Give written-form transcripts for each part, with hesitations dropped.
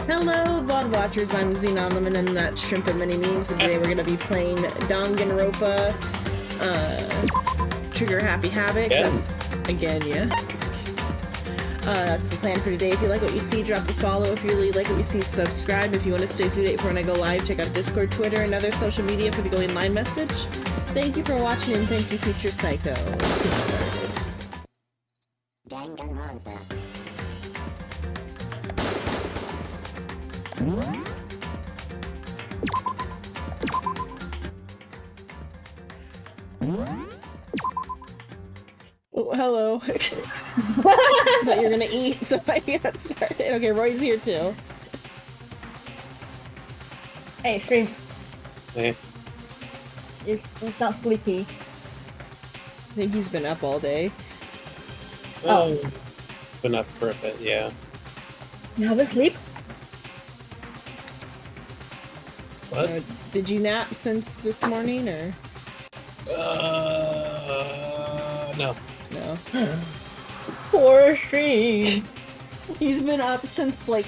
Hello, VOD watchers. I'm Xenon Lemon, and that's Shrimp and Mini Memes. And today we're gonna be playing Danganronpa, Trigger Happy Havoc. Again. That's again, yeah. That's the plan for today. If you like what you see, drop a follow. If you really like what you see, subscribe. If you want to stay up to date for when I go live, check out Discord, Twitter, and other social media for the going live message. Thank you for watching, and thank you, Future Psycho. Let's get started. Danganronpa. Oh, hello. Thought you were gonna eat, so I got started. Okay, Roy's here too. Hey, Shrimp, Hey. you sound sleepy. I think he's been up all day. Oh. Been up for a bit, yeah. You haven't sleep? What? Did you nap since this morning, or No. no? Poor Shrimp. He's been up since like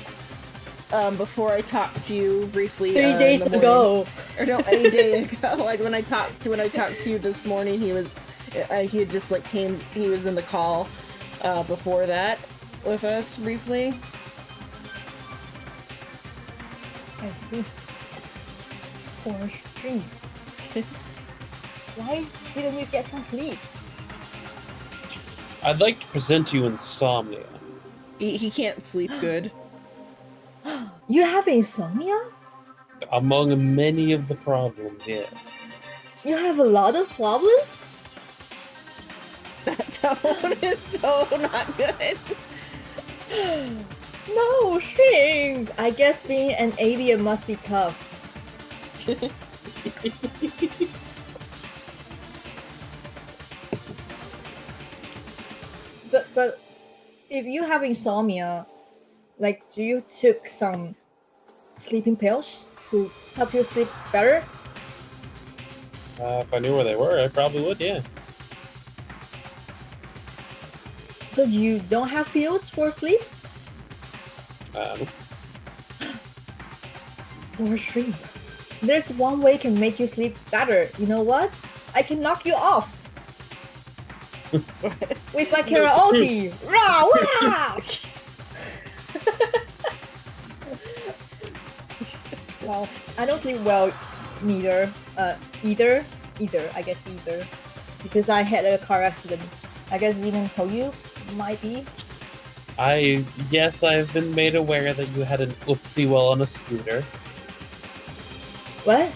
before I talked to you briefly. 3 days in the ago. morning. Or no, a day ago. Like when I talked to you this morning, he was he had just like came. He was in the call before that with us briefly. I see. Poor Shrimp. Why didn't you get some sleep? I'd like to present you insomnia. He can't sleep good. You have insomnia? Among many of the problems, yes. You have a lot of problems? That tone is so not good. No, Shrimp. I guess being an alien must be tough. But if you have insomnia, like, do you took some sleeping pills to help you sleep better? If I knew where they were, I probably would, yeah. So you don't have pills for sleep? Poor Shrimp. There's one way can make you sleep better. You know what? I can knock you off. With my karaoke. Rah, rah! Well, I don't sleep well neither. Either. I guess either. Because I had a car accident. I guess Xenon told you? Might be. Yes, I've been made aware that you had an oopsie while on a scooter. What?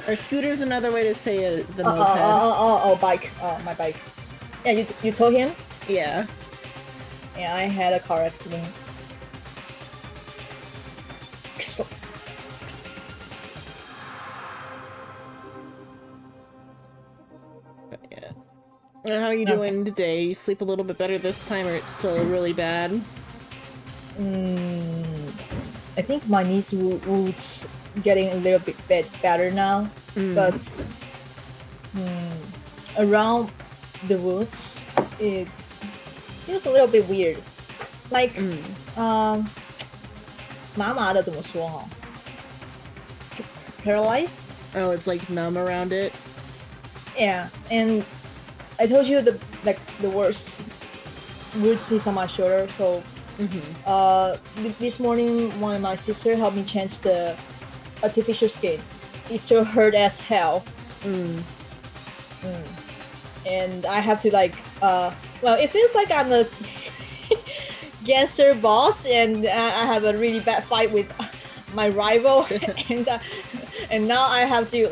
Or scooter's another way to say the moped. Bike. My bike. Yeah, you told him? Yeah. Yeah, I had a car accident. So, Yeah. How are you doing today? You sleep a little bit better this time, or it's still really bad? I think my knees wounds getting a little bit better now, but around the wounds, it feels a little bit weird. Like, 麻麻的怎么说哈 ？Paralyzed? Oh, it's like numb around it. Yeah, and I told you the worst roots is on my shoulder. So, this morning, my sister helped me change the artificial skin. It still hurt as hell. And I have to well, it feels like I'm a gangster boss, and I have a really bad fight with my rival, and now I have to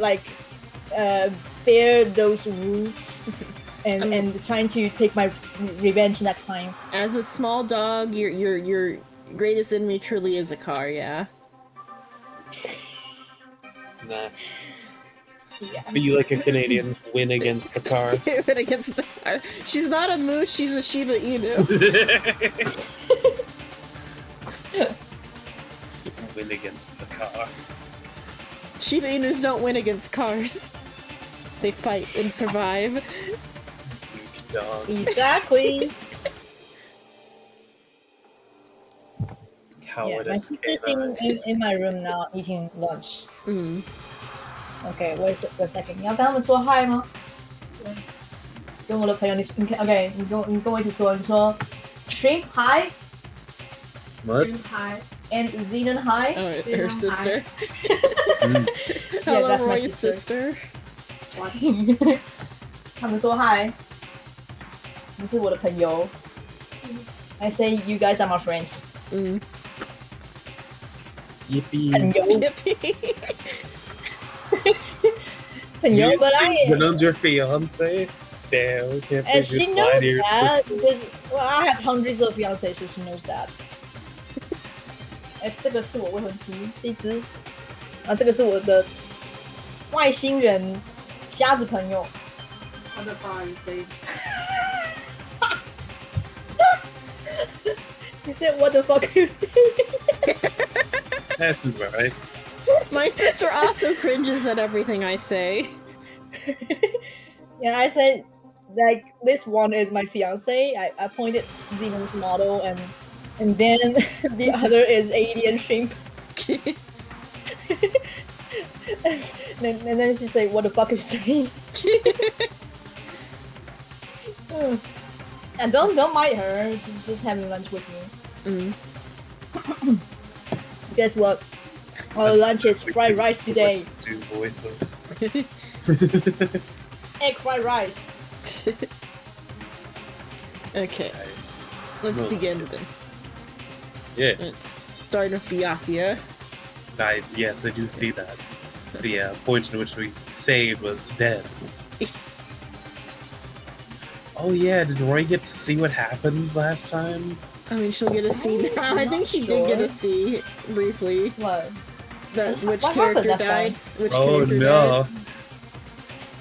bear those wounds and trying to take my revenge next time. As a small dog, your greatest enemy truly is a car. Yeah. Nah. Yeah. Be like a Canadian, win against the car. But against the car. She's not a moose. She's a Shiba Inu. Win against the car. Shiba Inus don't win against cars. They fight and survive. Huge dog. Exactly. cowardice. my sister's in my room now eating lunch. Okay, wait a second. 你要跟他们说 hi 吗？跟我的朋友，你 OK， 你跟我一起说，你说 Shrimp hi What? Hi. and Xenon hi. Oh, Xenon her hi. sister. Yeah, Hello, that's my Roy's sister. 他们说 hi， 你是我的朋友。I say you guys are my friends. Yippee. 朋友， Yippee. 朋友 but Xenon's your fiance? Damn, can't and believe she you knows lied to your that. sister. Because, well, I have hundreds of fiancés, so she knows that. 这个是我未婚妻，这一只。这个是我的外星人瞎子朋友。 What the fuck are you saying? She said, "What the fuck are you saying?" That seems about right. My sister also cringes at everything I say. Yeah, I said, like, this one is my fiance. I pointed Xenon's model, and then the other is alien shrimp. and then she said, "What the fuck are you saying?" And don't mind her. She's just having lunch with me. Guess what? Our lunch is fried rice today. Let's do voices. Egg fried rice. Okay, let's Most begin of it. then. Yes. Let's start with Byakuya. Yes, I do see that. The point in which we saved was dead. Oh yeah, did Roy get to see what happened last time? I mean, she'll get a C now. I think she did get a C briefly. What? Which What character happened that died? time? Which Oh character no.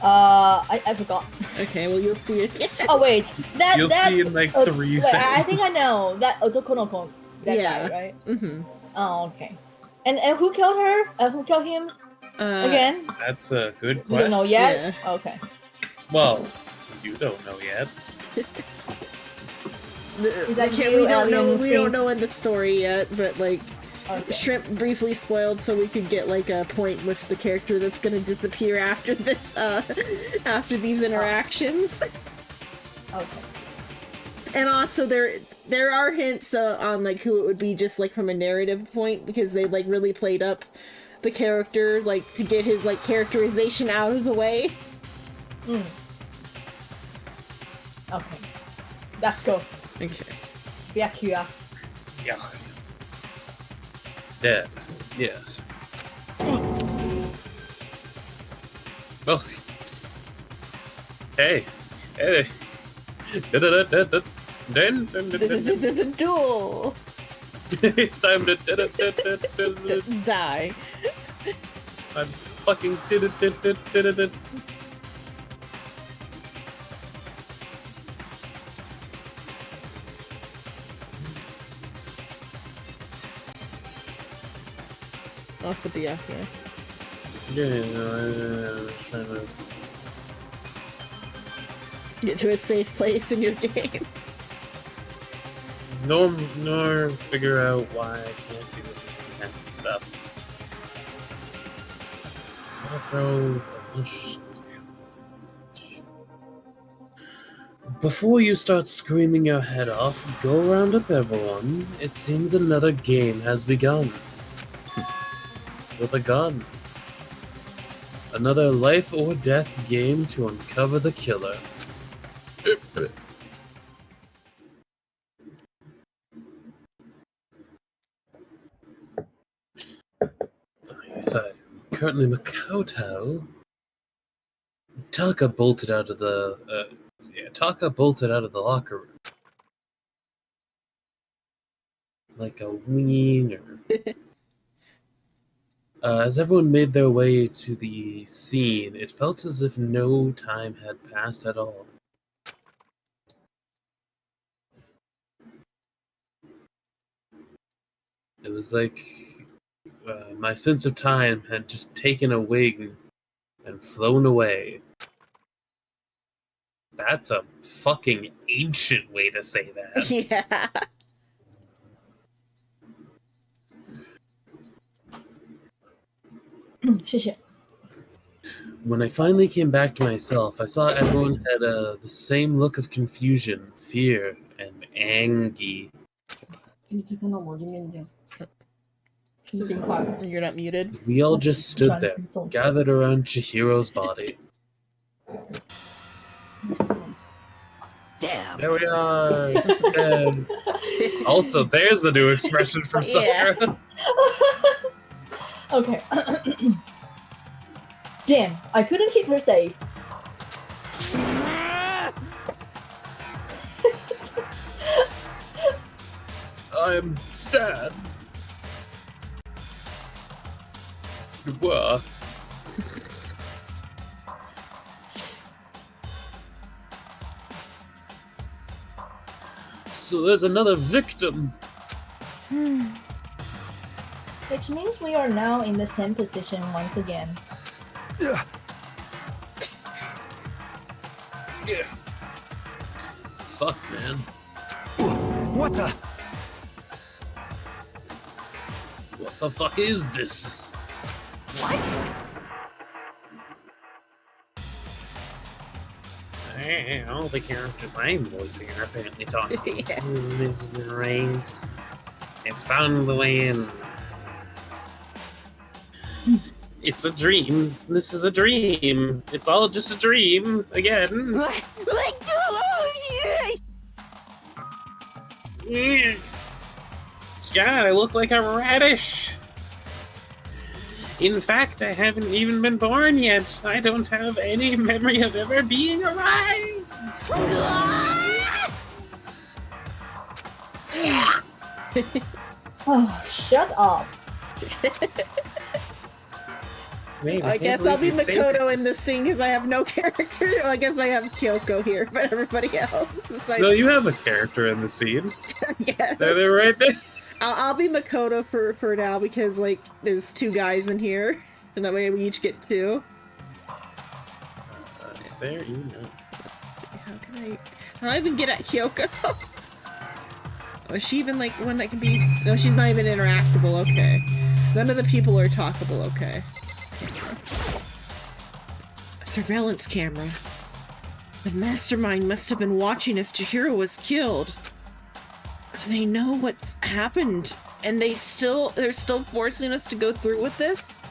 died? I forgot. Okay, well you'll see it. Oh wait, You'll that's see in like 3 wait, seconds. I think I know that Otokonoko. That Yeah. guy, right? Mm-hmm. Oh, okay. And who killed her? Who killed him again? That's a good You question. don't know yet. Yeah. Okay. Well, you don't know yet. Is that Okay, you, we don't know. alien We shrimp? don't know in the story yet, but like, Okay. Shrimp briefly spoiled, so we could get like a point with the character that's gonna disappear after this. After these interactions. Okay. And also there are hints on like who it would be, just like from a narrative point, because they like really played up the character, like to get his like characterization out of the way. Okay. Let's go. Okay. Byakuya. Yeah. Dead. Yes. Well. Hey. Hey. Duel. It's time to Die. I'm fucking did it. Also be up here. Yeah, I was trying to. Get to a safe place in your game. Nor figure out why I can't do the fancy stuff. I'll throw a bunch. Before you start screaming your head off, go round up everyone. It seems another game has begun. With a gun. Another life or death game to uncover the killer. Yes, I'm currently Makoto. Taka bolted out of the locker room. Like a wiener. As everyone made their way to the scene, it felt as if no time had passed at all. It was like my sense of time had just taken a wing and flown away. That's a fucking ancient way to say that. Yeah. 谢谢。 When I finally came back to myself, I saw everyone had the same look of confusion, fear, and anger. 第一次看到毛巾面酱，吃冰块。 You're not muted. We all just stood there, gathered around Chihiro's body. Damn. There we are. Dead. Also, there's a new expression from Yeah. Sakura. Okay. Damn, I couldn't keep her safe. I'm sad. What? So there's another victim. Which means we are now in the same position once again. Yeah. Fuck, man. What the? What the fuck is this? What? Hey, all the characters I'm voicing are apparently talking. Yeah. This is great. I found the way in. It's a dream. This is a dream. It's all just a dream again. God, I look like a radish. In fact, I haven't even been born yet. I don't have any memory of ever being alive. Oh, shut up. Wait, I guess I'll be Makoto in this scene because I have no character. Well, I guess I have Kyoko here, but everybody else besides. No, you have a character in the scene. Yes. They're right there. I'll be Makoto for now because like there's two guys in here, and that way we each get two. Fair enough. Let's see, how can I even get at Kyoko? Oh, is she even like one that can be? No, she's not even interactable. Okay, none of the people are talkable. Okay. A surveillance camera. The mastermind must have been watching as Chihiro was killed. They know what's happened, and they're still forcing us to go through with this?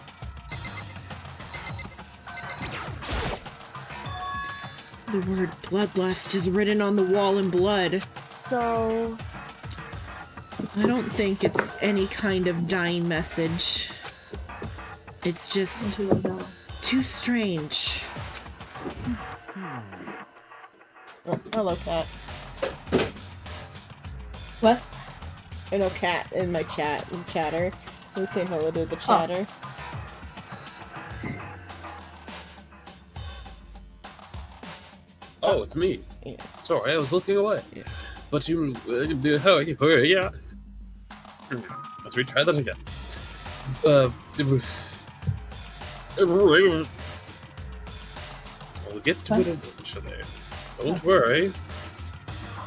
The word bloodlust is written on the wall in blood. So, I don't think it's any kind of dying message. It's just too strange. Oh, hello, cat. What? I know cat in my chat, in chatter. Let's say hello to the chatter. Oh, it's me. Yeah. Sorry, I was looking away. Yeah. But you, yeah. Let's retry that again. We'll get to it eventually. Don't worry.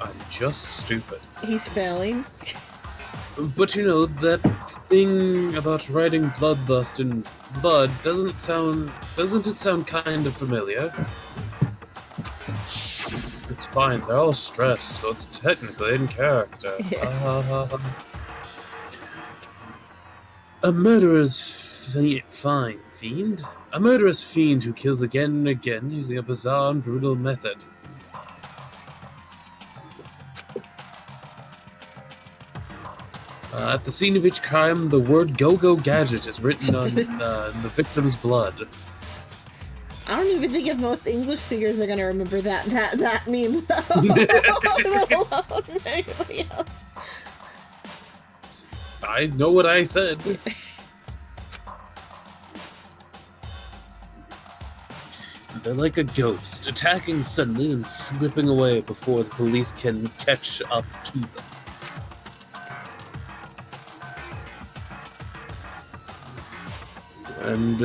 I'm just stupid. He's failing. But you know, that thing about writing bloodlust in blood doesn't it sound kind of familiar? It's fine, they're all stressed, so it's technically in character. Yeah. A murderer's fiend? A murderous fiend who kills again and again using a bizarre and brutal method. At the scene of each crime, the word "go-go gadget" is written on the victim's blood. I don't even think if most English speakers are gonna remember that meme though. Let alone anybody else. I know what I said. They're like a ghost, attacking suddenly and slipping away before the police can catch up to them. And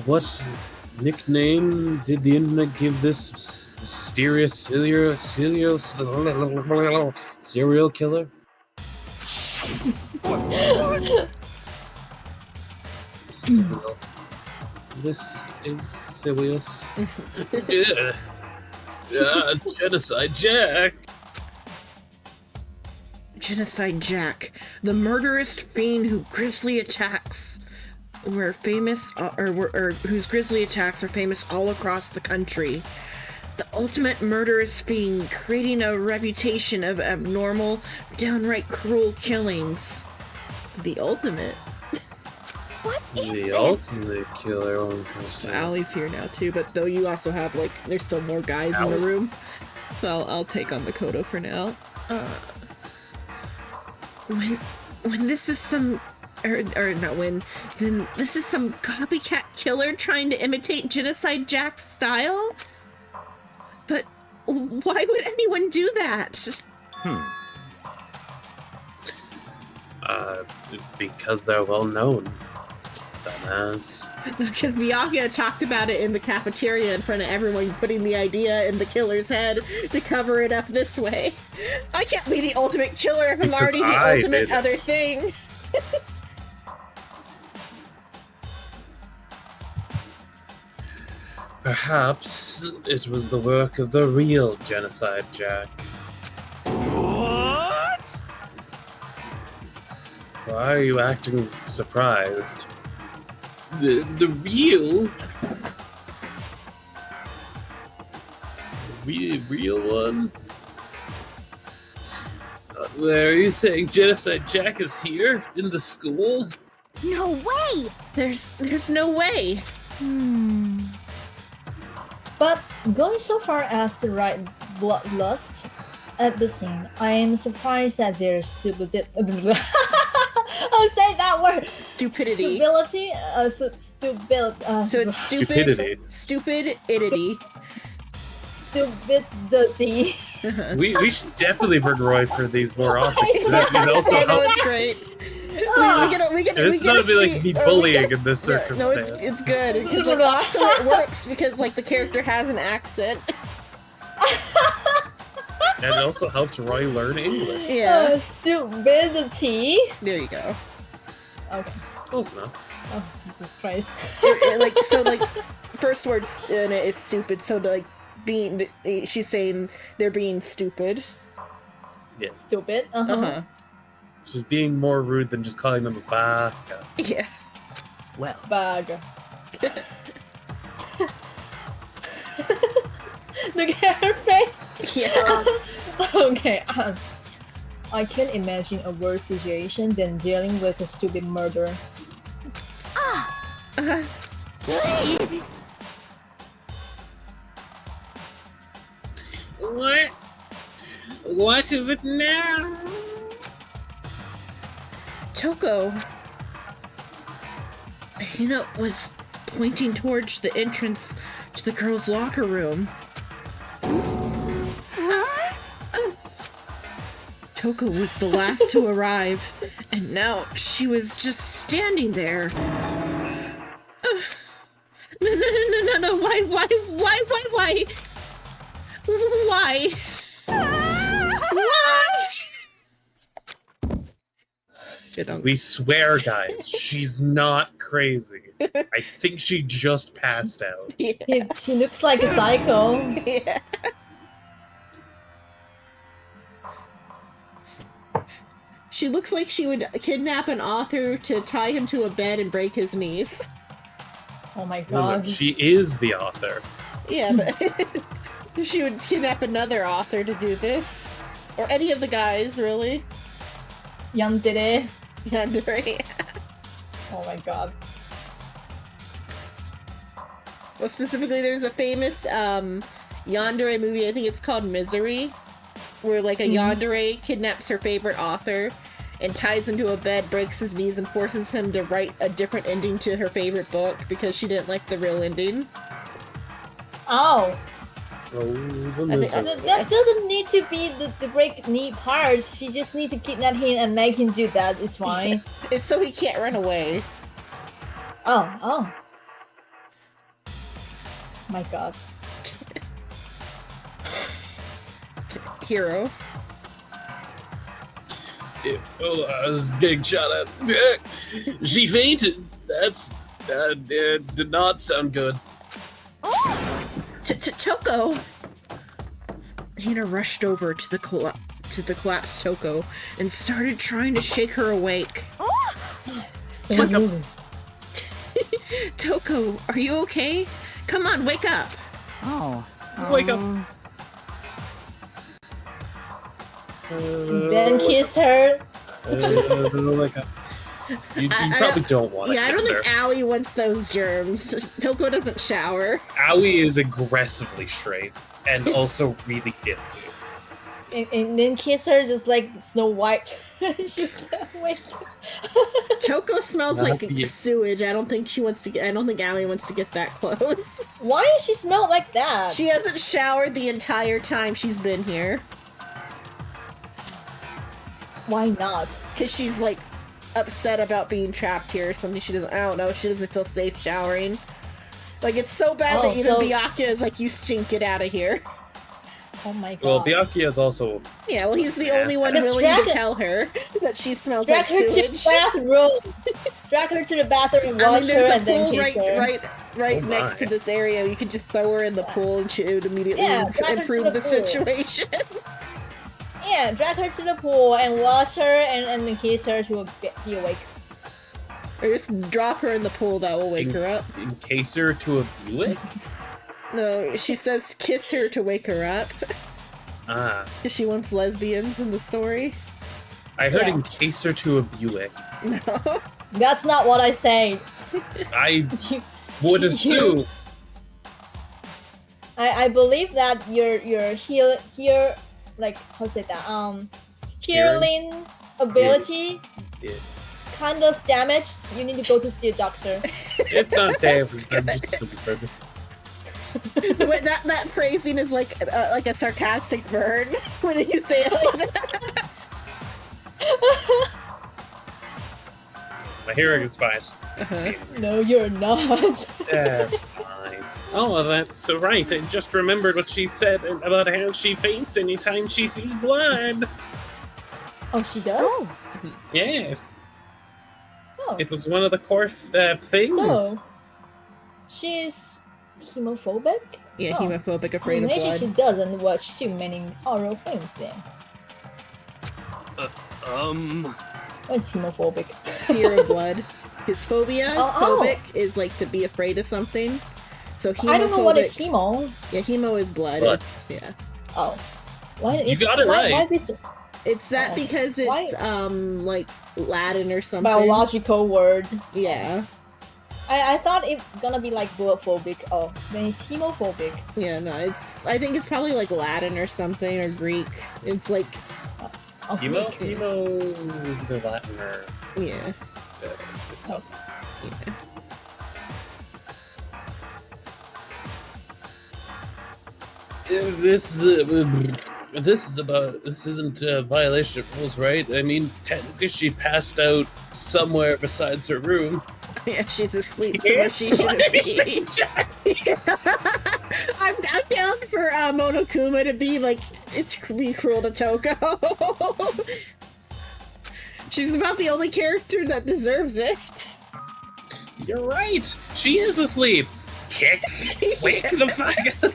what nickname did the internet give this mysterious serial killer? Serial. This is Silius. Genocide Jack. Genocide Jack, the murderous fiend who grisly attacks were famous, or whose grisly attacks are famous all across the country. The ultimate murderous fiend, creating a reputation of abnormal, downright cruel killings. The ultimate. What is The this? ultimate killer. One So Allie's here now too, but though you also have like, there's still more guys in the room. So I'll take on Makoto for now. When this is some, or not when, then this is some copycat killer trying to imitate Genocide Jack's style? But why would anyone do that? Because they're well known. Dumbass. Because Miyagi talked about it in the cafeteria in front of everyone, putting the idea in the killer's head to cover it up this way. I can't be the ultimate killer if I'm Because already the I ultimate did it. other thing. Perhaps it was the work of the real Genocide Jack. What? Why are you acting surprised? The real? Real one? Are you saying Genocide Jack is here in the school? No way! There's no way. But going so far as to write bloodlust at the scene, I am surprised that there's stupid. I'll say that word. Stupidity. Stability. So it's stupid. Stupidity. Stupidity. Stupidity. We should definitely bring Roy for these more often. That also I know helps. it's great. It's not be like me bullying in this No, circumstance. it's good because like also it works because like the character has an accent. And it also helps Roy learn English. Yeah. Stupidity. There you go. Okay. Close enough. Oh, Jesus Christ. Like first word in it is stupid. So like she's saying they're being stupid. Yes. Stupid. Uh-huh. She's being more rude than just calling them a baka. Yeah. Well, Bag. Look at her face. Yeah. Okay. I can't imagine a worse situation than dealing with a stupid murderer. What? What is it now? Toko, was pointing towards the entrance to the girls' locker room. Toko was the last to arrive, and now she was just standing there. No, why? Why? We swear, guys, she's not crazy. I think she just passed out. She looks like a psycho. Yeah. She looks like she would kidnap an author to tie him to a bed and break his knees. Oh my god. She is the author. Yeah, but she would kidnap another author to do this. Or any of the guys, really. Yandere. Yandere. Oh my god. Well, specifically, there's a famous yandere movie, I think it's called Misery, where like a yandere kidnaps her favorite author and ties him to a bed, breaks his knees, and forces him to write a different ending to her favorite book because she didn't like the real ending. Oh. Oh, the I think- misery. That doesn't need to be the break knee part. She just needs to kidnap him and make him do that. It's fine. It's so he can't run away. Oh. My god. Hero. Oh, I was getting shot at. She fainted. That's It did not sound good. Toko! Hina rushed over to the collapsed Toko and started trying to shake her awake. So Toko. rude. Toko, are you okay? Come on, wake up! Oh. Wake up. Then kiss her. Wake up. You probably don't want to. Yeah, I don't think Owie wants those germs. Toko doesn't shower. Owie is aggressively straight and also really ditzy. And then kiss her just like Snow White. She can't wait. Toko smells Not like yet. sewage. I don't think Owie wants to get that close. Why does she smell like that? She hasn't showered the entire time she's been here. Why not? Because she's like upset about being trapped here or something. She don't know, she doesn't feel safe showering. Like, it's so bad that even Byakuya is like, you stink, get out of here. Oh my god. Well, Byakuya is also. Yeah, well, he's the only one Just willing drag to it. tell her that she smells Drag like her to sewage. the bathroom. Drag her to the bathroom, I wash mean, her, there's a and then pool kiss her. right Oh next to my. this area. You could just throw her in the pool and she would immediately Yeah, drag her to improve the the pool. situation. Yeah, drag her to the pool and wash her, and then kiss her. She will be awake. Or just drop her in the pool, that will wake her up. Encase her to a Buick? No, she says kiss her to wake her up. Ah. Because she wants lesbians in the story. I heard Yeah. encase her to a Buick. No. That's not what I say. I would assume. I believe that your here like how to say that healing ability Yeah. kind of damaged. You need to go to see a doctor. It's not damaged, I'm just stupid. Wait, that phrasing is like a sarcastic burn when you say it like that. My hearing is fine. No, you're not. That's fine. Oh, that's so right. I just remembered what she said about how she faints anytime she sees blood. Oh, she does. Yes, Oh, it was one of the core things. so she's hemophobic. Yeah, Oh. hemophobic, afraid of Maybe blood. she doesn't watch too many horror films then. What's hemophobic? Fear of blood. His phobia, Oh. phobic, is like to be afraid of something. So hemophobic. I don't know what is hemo. Yeah, hemo is blood. Blood. It's yeah. Oh, why? You got it right. Why this It's that Oh. because it's Why? like Latin or something. biological word? Yeah. I thought it's gonna be like zoophobic. Oh, then it's hemophobic. Yeah, no, I think it's probably like Latin or something or Greek. It's like Oh, Hemo is the Latin or yeah. it's something. Yeah. This isn't a violation of rules, right? I mean, technically she passed out somewhere besides her room. Yeah, she's asleep somewhere she shouldn't be. I'm down for Monokuma to be like, it's be cruel to Toko. She's about the only character that deserves it. You're right. She is asleep. Kick. Wake the fuck up.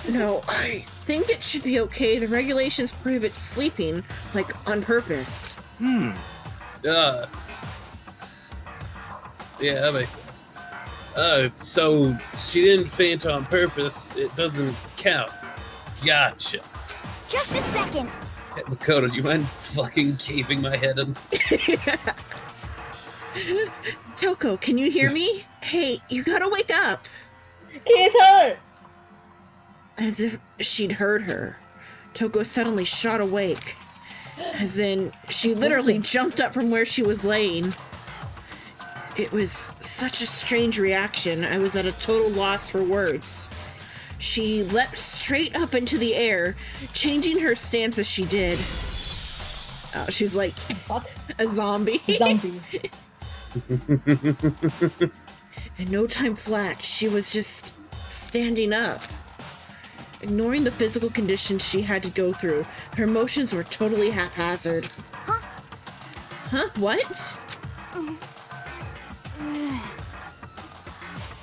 No, I think it should be okay. The regulations prohibit sleeping, like, on purpose. Yeah, that makes sense. So she didn't faint on purpose. It doesn't count. Gotcha. Just a second. Hey, Makoto, do you mind fucking caving my head in? Toko, can you hear me? Hey, you gotta wake up. Kiss her. As if she'd heard her, Toko suddenly shot awake. As in, she literally jumped up from where she was laying. It was such a strange reaction, I was at a total loss for words. She leapt straight up into the air, changing her stance as she did. Oh, she's like Fuck. a zombie. Zombie. In no time flat, she was just standing up. Ignoring the physical conditions she had to go through, her emotions were totally haphazard. Huh? What?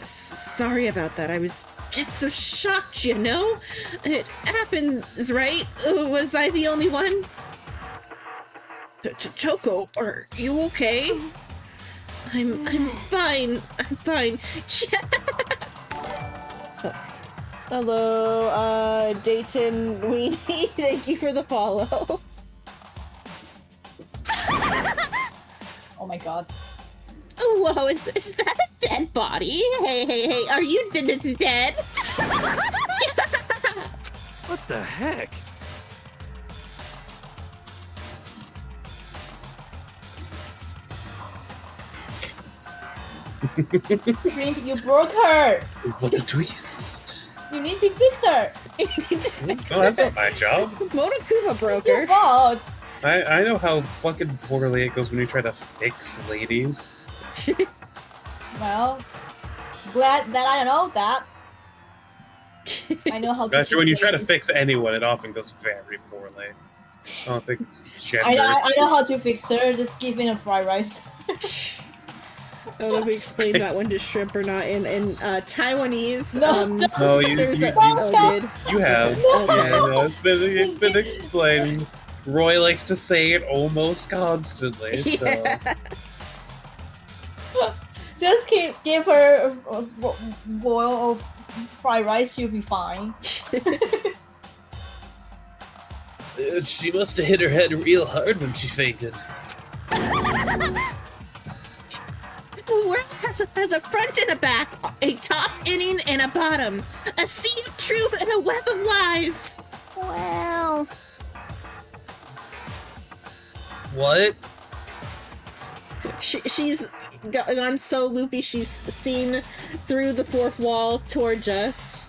Sorry about that. I was just so shocked, you know? It happens, right? Was I the only one? Toko, are you okay? I'm fine. I'm fine. Hello, Dayton Weenie. Thank you for the follow. Oh my god. Whoa, is that a dead body? Hey, are you dead? What the heck? Shrimp, you broke her! What a twist! You need to fix her! Oh, that's not my job. Monokuma broke It's your her. fault! I know how fucking poorly it goes when you try to fix ladies. Well, glad that I know that. I know how to Gotcha, when you try to ladies. fix anyone, it often goes very poorly. I don't think it's gender. I know how to fix her, just give me a fried rice. I don't know if we explained that one to Shrimp or not. In Taiwanese, No, No, you there's you, a you, oh, did. you have. Okay. Yeah, no, it's been explained. Roy likes to say it almost constantly, so Yeah. just give her a boil of fried rice, you'll be fine. She must have hit her head real hard when she fainted. The world has a front and a back, a top inning and a bottom, a sea of truth and a web of lies. Well, What? She's gone so loopy she's seen through the fourth wall towards us.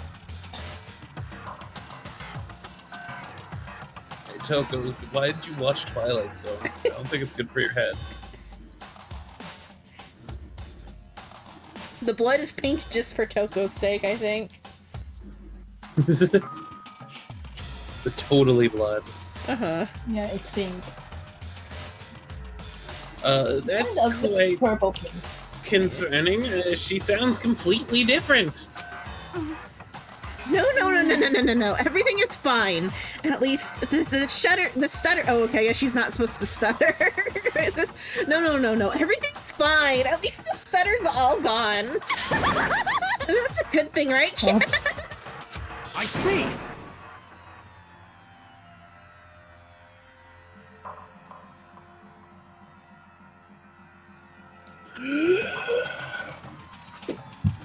Hey, Toko, why did you watch Twilight Zone? I don't think it's good for your head. The blood is pink just for Toko's sake, I think. The totally blood. Uh-huh. Yeah, it's pink. That's Kind of quite purple pink. concerning. She sounds completely different. No. Everything is fine. At least the stutter. Oh, okay. Yeah, she's not supposed to stutter. No. Everything's fine. At least the stutter's all gone. That's a good thing, right? Oh. I see.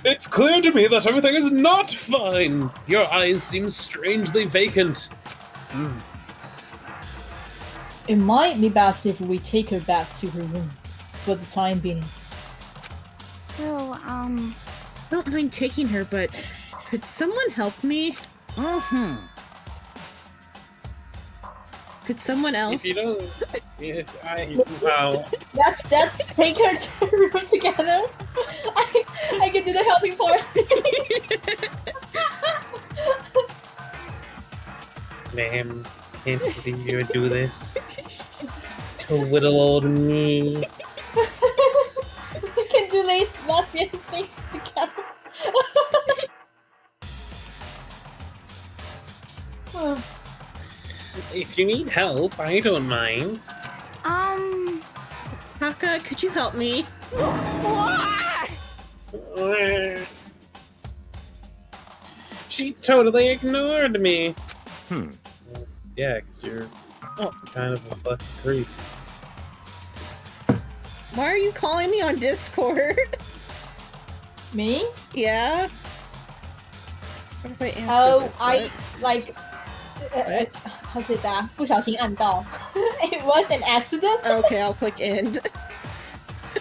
It's clear to me that everything is not fine. Your eyes seem strangely vacant. It might be best if we take her back to her room for the time being. so, I don't mind taking her, but could someone help me? Could someone else? If you don't, yes, wow. Let's take her to her room together. I can do the helping part. Ma'am, can't believe you would do this to little old me. We can do lesbian things together. Oh, If you need help, I don't mind. Taka, could you help me? She totally ignored me. Yeah, 'cause you're Oh. kind of a fucking creep. Why are you calling me on Discord? me? Yeah? What if I answer Oh, this? I like. What? How's it that? 不小心按到. It was an accident. Okay, I'll click end.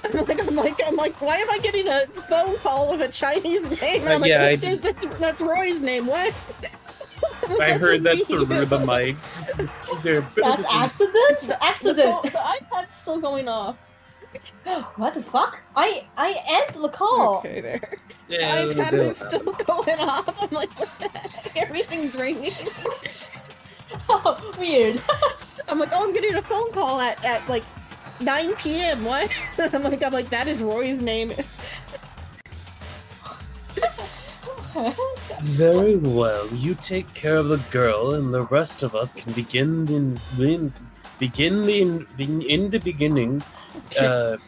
I'm like, why am I getting a phone call with a Chinese name? And I'm like, Yeah, that's Roy's name. What? I heard that That's through the mic. That's accident. The Accident. iPad's still going off. What the fuck? I end the call. Okay, there. Yeah, The iPad they'll- is still going off. I'm like, what the heck? Everything's ringing. Oh, weird. I'm like, oh, I'm getting a phone call at like 9 p.m. What? I'm like, that is Roy's name. Very well. You take care of the girl, and the rest of us can begin the beginning. The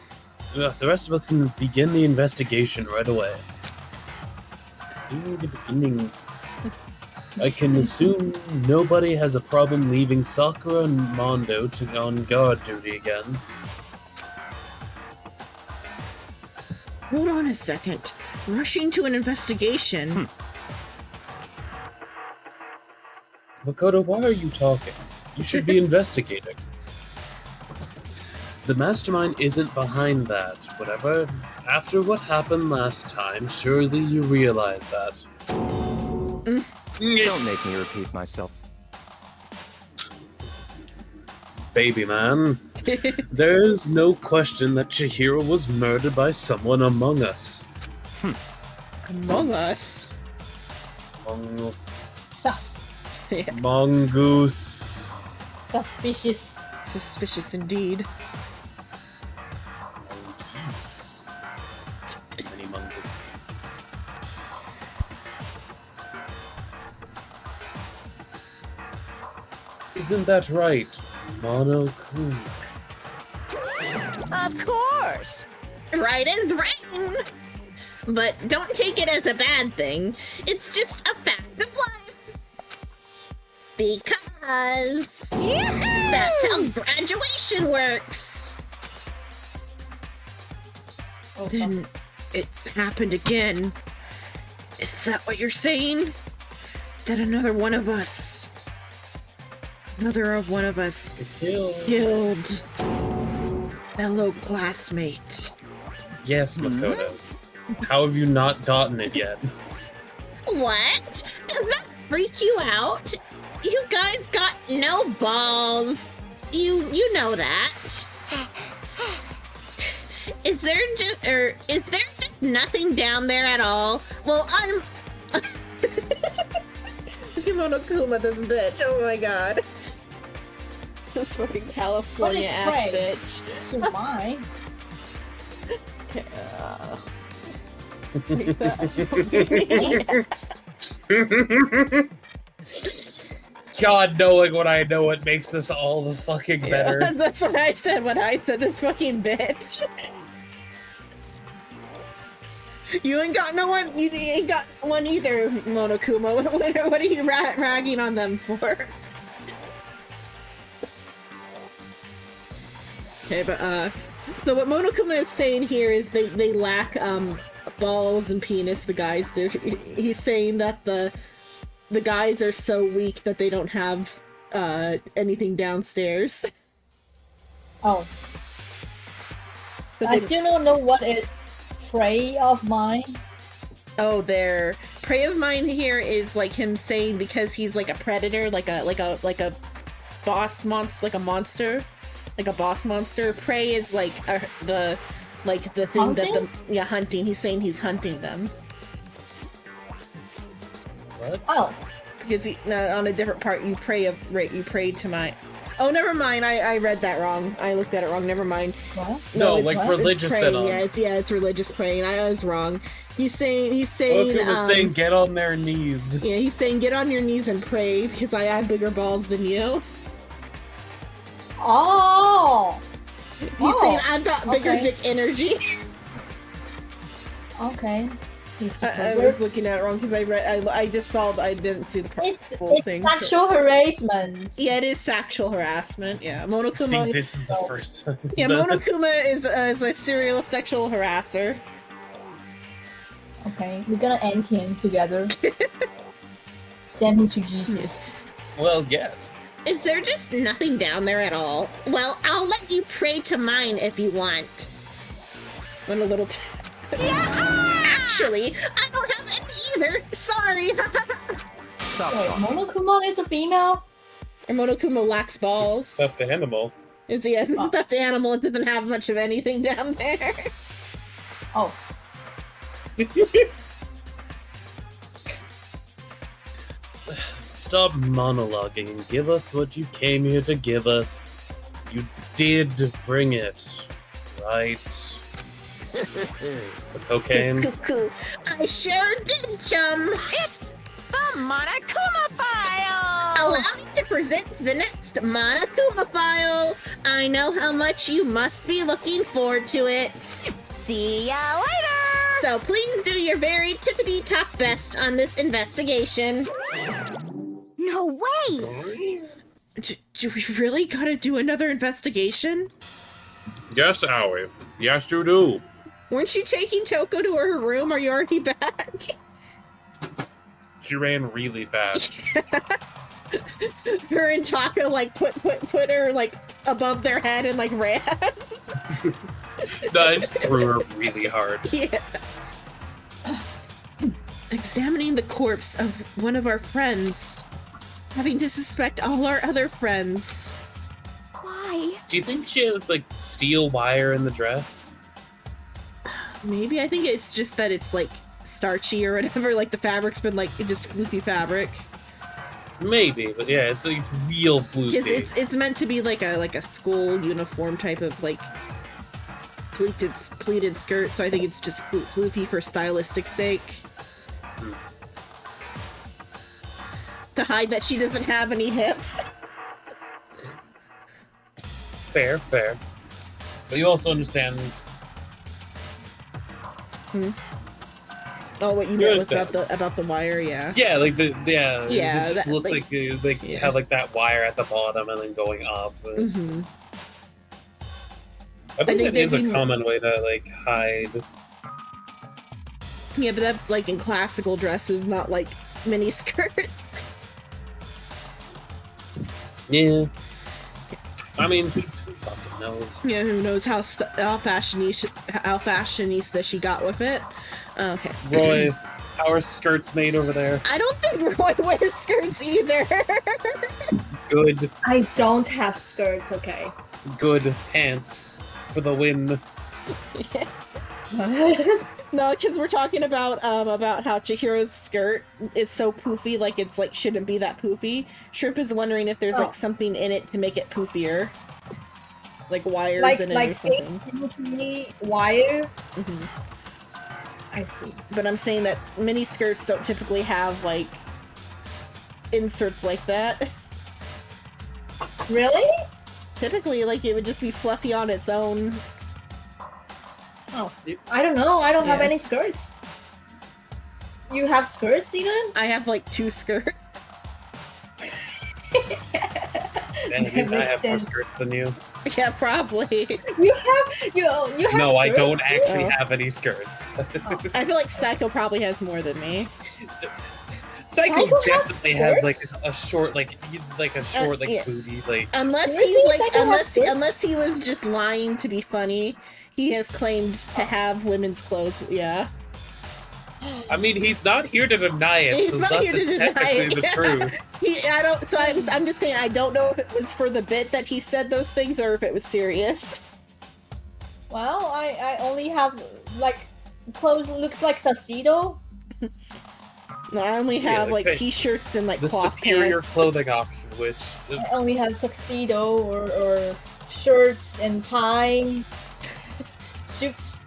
rest of us can begin the investigation right away. In the beginning, I can assume nobody has a problem leaving Sakura and Mondo on guard duty again. Hold on a second. Rushing to an investigation. Makoto, why are you talking? You should be investigating. The mastermind isn't behind that. Whatever. After what happened last time, surely you realize that. Don't make me repeat myself. Baby man, there's no question that Chihiro was murdered by someone among us. Among us? Among us. Sus. Mongoose. Suspicious. Suspicious indeed. Mongoose. Many mongooses. Isn't that right, Mono-kun? Of course! Right and brain! But don't take it as a bad thing. It's just a fact of life. Because that's how graduation works. Then it's happened again. Is that what you're saying? That another one of us killed fellow classmate. Yes, Makoto. How have you not gotten it yet? What? Does that freak you out? You guys got no balls. You know that. Is there just nothing down there at all? Well, I'm Kimono Kuma, this bitch. Oh my god. This fucking California ass Spray? bitch. It's mine. Like that. God, knowing what I know, it makes this all the fucking better. Yeah, that's what I said when I said this fucking bitch. You ain't got no one. You ain't got one either, Monokuma. What are you ragging on them for? Okay, but so what Monokuma is saying here is they lack balls and penis. The guys do. He's saying that the guys are so weak that they don't have anything downstairs. Oh. I still don't know what is prey of mine. Oh, their prey of mine here is like him saying because he's like a predator, like a boss monster, like a monster, like a boss monster. Prey is like the thing Hunting? that hunting. He's saying he's hunting them. What? Oh. Because on a different part, you prayed to my. Oh, never mind. I read that wrong. I looked at it wrong. Never mind. What? No, it's, like it's religious praying. Xenon. It's religious praying. I was wrong. He's saying Goku was saying get on their knees. Yeah, he's saying get on your knees and pray because I have bigger balls than you. Oh. He's saying I've got bigger dick energy. Okay. He's I was looking at it wrong because I just saw I didn't see the whole thing. Sexual harassment. Yeah, it is sexual harassment. Yeah, I Monokuma. think this is the first time. Yeah, Monokuma is a serial sexual harasser. Okay, we're gonna end him together. Send him to Jesus. Well, yes. Is there just nothing down there at all? Well, I'll let you pray to mine if you want. Went a little Actually, I don't have any either. Sorry. Stop Wait, talking. Monokuma is a female? And Monokuma lacks balls. Stuffed animal. It's a stuffed animal. It doesn't have much of anything down there. Oh. Stop monologuing and give us what you came here to give us. You did bring it, right? Cocaine. I sure did, chum. It's the Monokuma file! Allow me to present the next Monokuma file. I know how much you must be looking forward to it. See ya later! So please do your very tippity top best on this investigation. No way! Do we really gotta do another investigation? Yes, Aoi. Yes, you do. Weren't you taking Toko to her room? Are you already back? She ran really fast. Her and Taka like put her like above their head and like ran. No, I just threw her really hard. Yeah. Examining the corpse of one of our friends. Having to suspect all our other friends. Why? Do you think she has like steel wire in the dress? Maybe. I think it's just that it's like starchy or whatever. Like the fabric's been like just floofy fabric. Maybe, but yeah, it's like real floofy. Because it's meant to be like a school uniform type of like pleated skirt. So I think it's just floofy for stylistic sake. To hide that she doesn't have any hips. Fair. But you also understand. Oh, what you meant was about the wire, yeah. Yeah, like it just that, looks like- like you have like that wire at the bottom and then going up. Mhm. I think that is a there'd be- common way to like hide. Yeah, but that's like in classical dresses, not like mini skirts. Yeah. I mean, who fucking knows? Yeah, who knows how fashionista she got with it. Okay. Roy, how are skirts made over there? I don't think Roy wears skirts either. Good I don't have skirts, okay. pants for the win. No, because we're talking about how Chihiro's skirt is so poofy, like it's like shouldn't be that poofy. Shrimp is wondering if there's like something in it to make it poofier, like wires in it or something. Wire. Mhm. I see. But I'm saying that mini skirts don't typically have like inserts like that. Really? Typically, like it would just be fluffy on its own. Oh, I don't know. I don't have Yeah. any skirts. You have skirts, Xenon? I have like 2 skirts. And That I makes have more sense. skirts than you. Yeah, probably. You have No, I skirts? don't actually Oh. have any skirts. I feel like Psycho probably has more than me. Psycho Psycho has definitely has like skirts? a short yeah. booty like. Unless Really? he's like Psycho has skirts? unless he was just lying to be funny, he has claimed to have women's clothes. Yeah. I mean, he's not here to deny it, He's so not thus here to it's deny technically it. the truth. I don't. So I'm just saying I don't know if it was for the bit that he said those things or if it was serious. Well, I only have like clothes looks like tuxedo. No, I only have like, like t-shirts and like The cloth superior pants. clothing option, which I only have tuxedo or shirts and tie, suits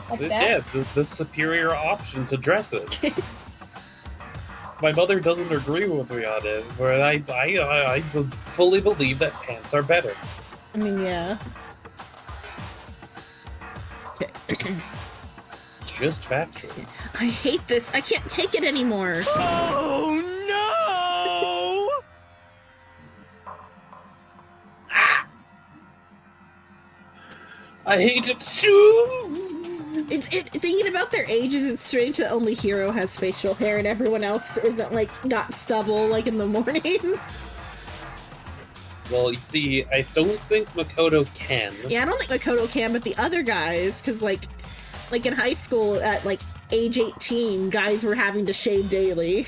like that. yeah, the superior option to dresses. My mother doesn't agree with me on it, but I fully believe that pants are better. I mean, yeah. Just factual. I hate this. I can't take it anymore. Oh no! I hate it too. Thinking about their ages, it's strange that only Hero has facial hair and everyone else isn't like got stubble like in the mornings. Well, you see, I don't think Makoto can. Yeah, I don't think Makoto can, but the other guys, because like in high school at like age 18, guys were having to shave daily.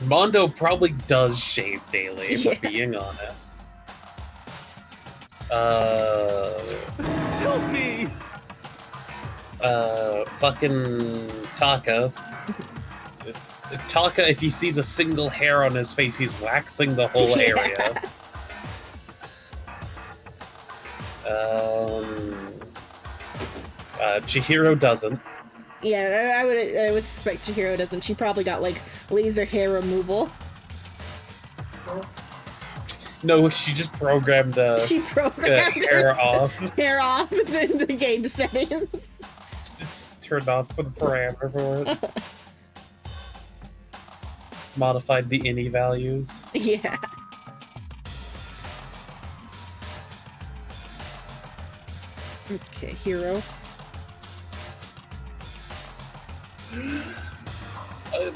Mondo probably does shave daily, if Yeah. I'm being honest. Help me! Fucking Taka. Taka, if he sees a single hair on his face, he's waxing the whole Yeah. area. Chihiro doesn't. Yeah, I would suspect Chihiro doesn't. She probably got like laser hair removal. No, she just programmed She programmed hair off. hair off in the game settings. Just turned off for the parameter for it. Modified the ini values. Yeah. Okay, hero. I've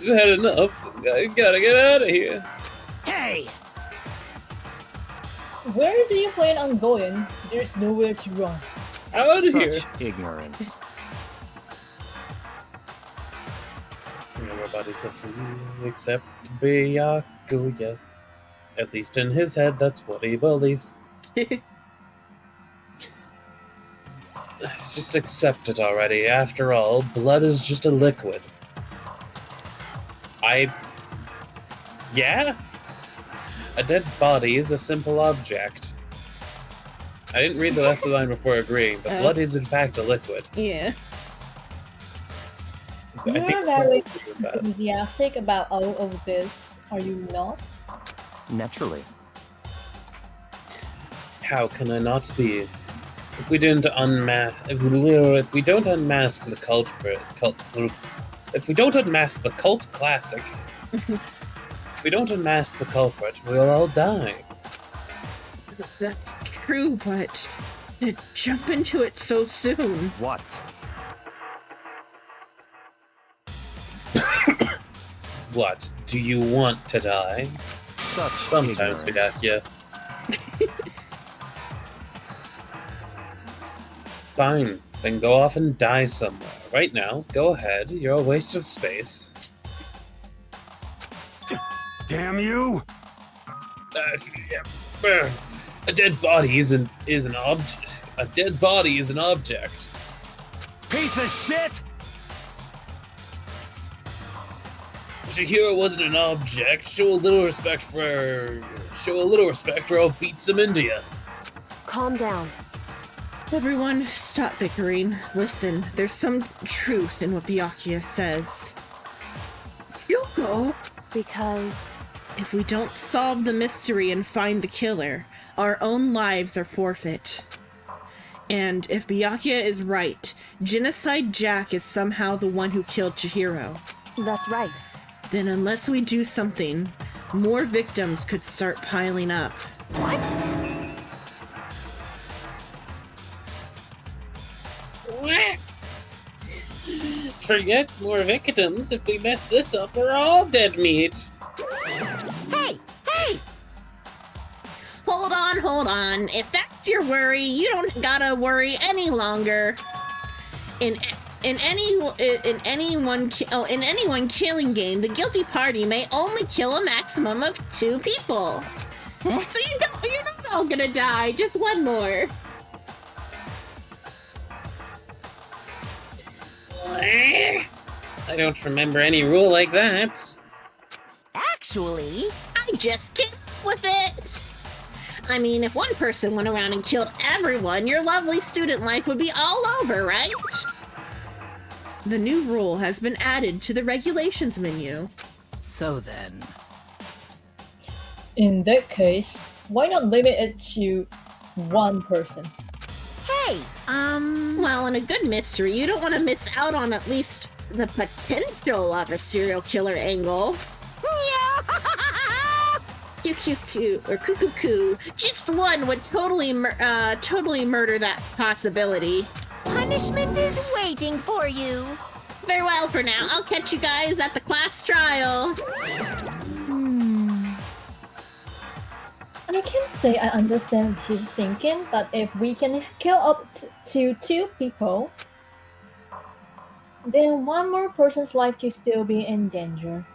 had enough. I gotta get out of here. Hey! Where do you plan on going? There's nowhere to run. Out of here. Such ignorance. Everybody's a fool except Byakuya. At least in his head, that's what he believes. Just accept it already. After all, blood is just a liquid. Yeah? A dead body is a simple object. I didn't read the rest of the line before agreeing, but blood is in fact a liquid. Yeah. You're I think very with that. enthusiastic about all of this, are you not? Naturally. How can I not be? If we don't unmask the culprit, if we don't unmask the cult classic, if we don't unmask the culprit, we'll all die. That's true, but to jump into it so soon. What? What? Do you want to die? Such Sometimes we ignorance. have, yeah. Fine, then go off and die somewhere. Right now, go ahead. You're a waste of space. Damn you! A dead body is an object. A dead body is an object. Piece of shit! Shihiro wasn't an object. Show a little respect, or I'll beat some India. Calm down. Everyone, stop bickering. Listen, there's some truth in what Byakuya says. Yoko! Because If we don't solve the mystery and find the killer, our own lives are forfeit. And if Byakuya is right, Genocide Jack is somehow the one who killed Chihiro. that's right. Then unless we do something, more victims could start piling up. What? Forget more victims. If we mess this up, we're all dead meat. Hey! Hey! Hold on. If that's your worry, you don't gotta worry any longer. In any one killing game, the guilty party may only kill a maximum of 2 people. So you're not all gonna die. Just one more. I don't remember any rule like that. Actually, I just came up with it. I mean, if one person went around and killed everyone, your lovely student life would be all over, right? The new rule has been added to the regulations menu. So then. In that case, why not limit it to one person? hey, Well, in a good mystery, you don't want to miss out on at least the potential of a serial killer angle. Cute, or cuckoo. Just one would totally murder that possibility. punishment is waiting for you. Farewell for now. I'll catch you guys at the class trial. I can't say I understand what she's thinking, but if we can kill up to 2 people, then one more person's life could still be in danger.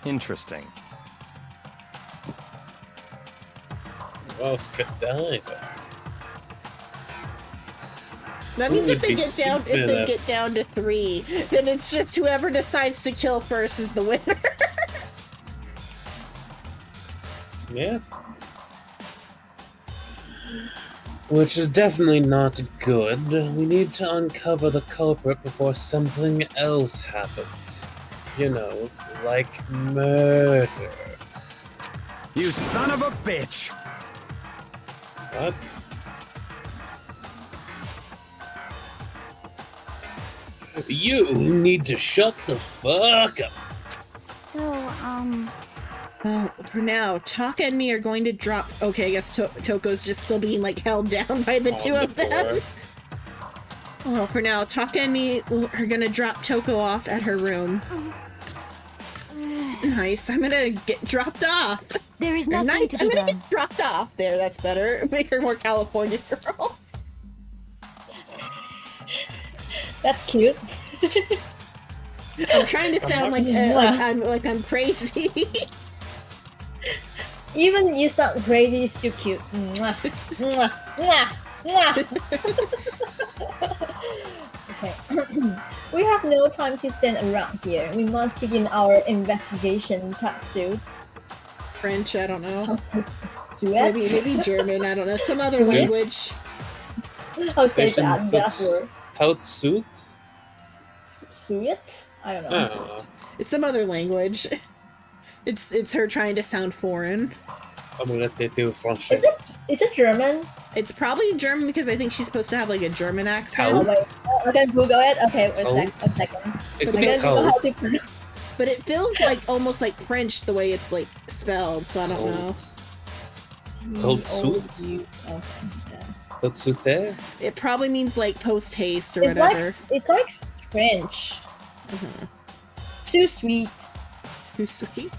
Interesting. Who else could die? That means Who if would they be get stupid down to 3, then it's just whoever decides to kill first is the winner. Yeah. Which is definitely not good. We need to uncover the culprit before something else happens. You know, like murder. You son of a bitch! What? You need to shut the fuck up. So, Well, for now, Taka and me are going to drop. Okay, I guess Toko's just still being like held down by the two of them. Well, for now, Taka and me are gonna drop Toko off at her room. Nice. I'm gonna get dropped off. there is nothing to be I'm gonna done. get dropped off. There, that's better. Make her more California girl. That's cute. I'm trying to sound like I'm crazy. Even you sound crazy, it's still cute. Mwah. Mwah. Mwah. Mwah. Okay. We have no time to stand around here. We must begin our investigation. Suit. French, I don't know. Suet? Maybe German, I don't know. Some other Suit? language. How to say that word? Tout suit? Suet? I don't I know. don't know. It's some other language. It's her trying to sound foreign. Is it German? It's probably German because I think she's supposed to have like a German Oh accent. wait, I can Google it. Okay, Oh. a second. It I could be can Google how cold. to pronounce. But it feels like almost like French the way it's like spelled, so I don't know. Cold suit? Okay, yes. Tout suit there? It probably means like post haste or It's whatever. like French. Too sweet. Too sweet.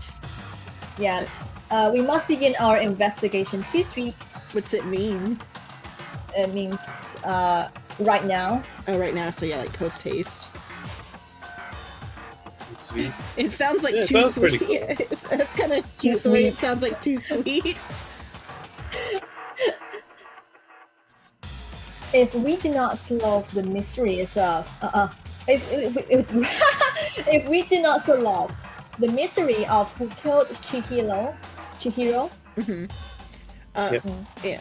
Yeah. We must begin our investigation. Too sweet. What's it mean? It means right now. Oh, right now, so yeah, like post haste. Sweet. It sounds like Yeah, it too sounds pretty sweet. That's kind of Too cute the way sweet. it sounds like too sweet. If we do not solve the mysteries of if we do not solve the mystery of who killed Chihiro, Yep. Yeah.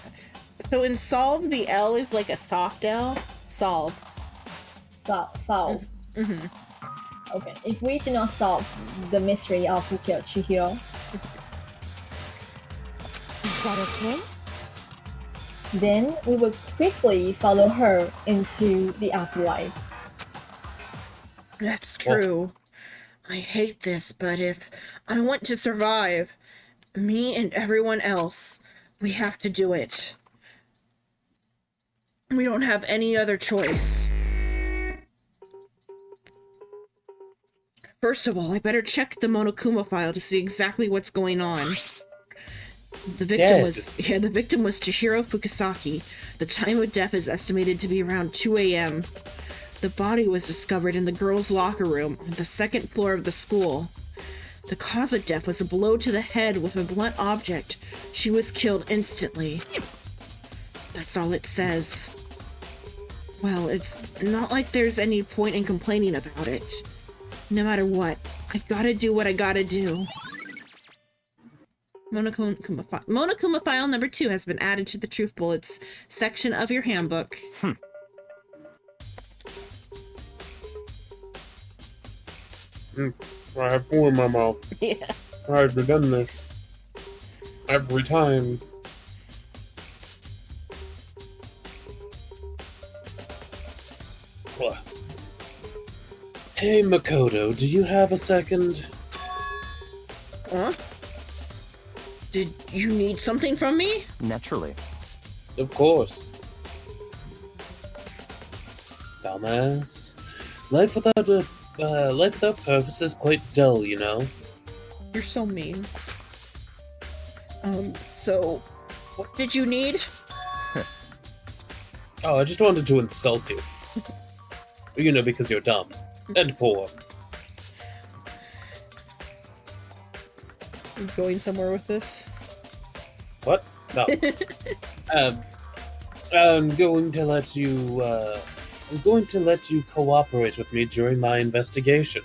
So in solve, the L is like a soft L. Solve. solve. Okay. If we do not solve the mystery of who killed Chihiro, Is that okay? then we will quickly follow her into the afterlife. That's true. I hate this, but if I want to survive, me and everyone else, we have to do it. We don't have any other choice. First of all, I better check the Monokuma file to see exactly what's going on. The victim was Chihiro Fukusaki. The time of death is estimated to be around 2 a.m. The body was discovered in the girls' locker room on the second floor of the school. The cause of death was a blow to the head with a blunt object. She was killed instantly. That's all it says. Well, it's not like there's any point in complaining about it. No matter what, I gotta do what I gotta do. Monokuma file number 2 has been added to the Truth Bullets section of your handbook. I have food in my mouth. Yeah. I've done this every time. Hey, Makoto, do you have a second? Huh? Did you need something from me? Naturally. Of course. Dumbass. Life without purpose is quite dull, you know? You're so mean. So, what did you need? Oh, I just wanted to insult you. You know, because you're dumb. And poor. Are you going somewhere with this? What? No. I'm going to let you, cooperate with me during my investigation.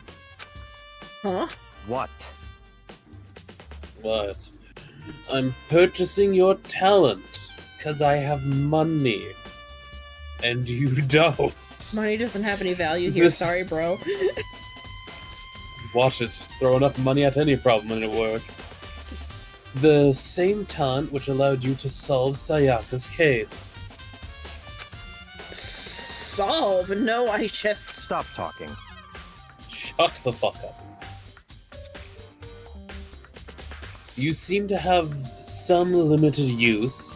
Huh? What? What? I'm purchasing your talent. because I have money. And you don't. Money doesn't have any value here. This- Sorry, bro. Watch it. Throw enough money at any problem and it'll work. The same talent which allowed you to solve Sayaka's case. Solve? No, I just... Stop talking. Shut the fuck up. You seem to have some limited use,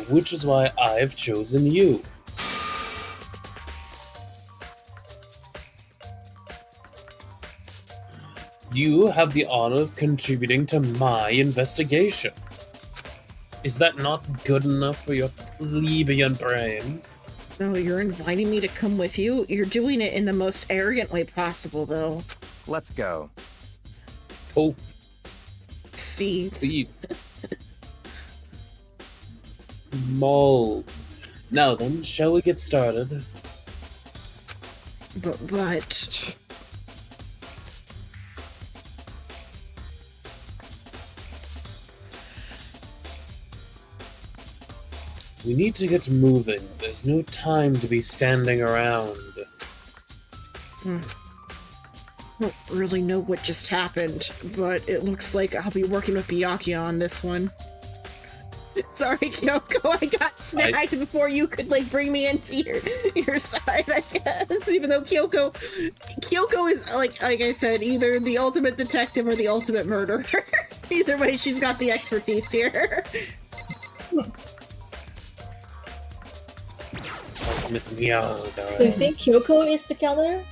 which is why I've chosen you. You have the honor of contributing to my investigation. Is that not good enough for your plebeian brain? No, you're inviting me to come with you? You're doing it in the most arrogant way possible, though. Let's go. Oh, See? please. Mole. Now then, shall we get started? But... We need to get moving. There's no time to be standing around. I don't really know what just happened, but it looks like I'll be working with Byakuya on this one. Sorry, Kyoko, I got snagged before you could, like, bring me into your side, I guess. Even though Kyoko is, like I said, either the ultimate detective or the ultimate murderer. Either way, she's got the expertise here. Meow, Do you think Kyoko is the killer?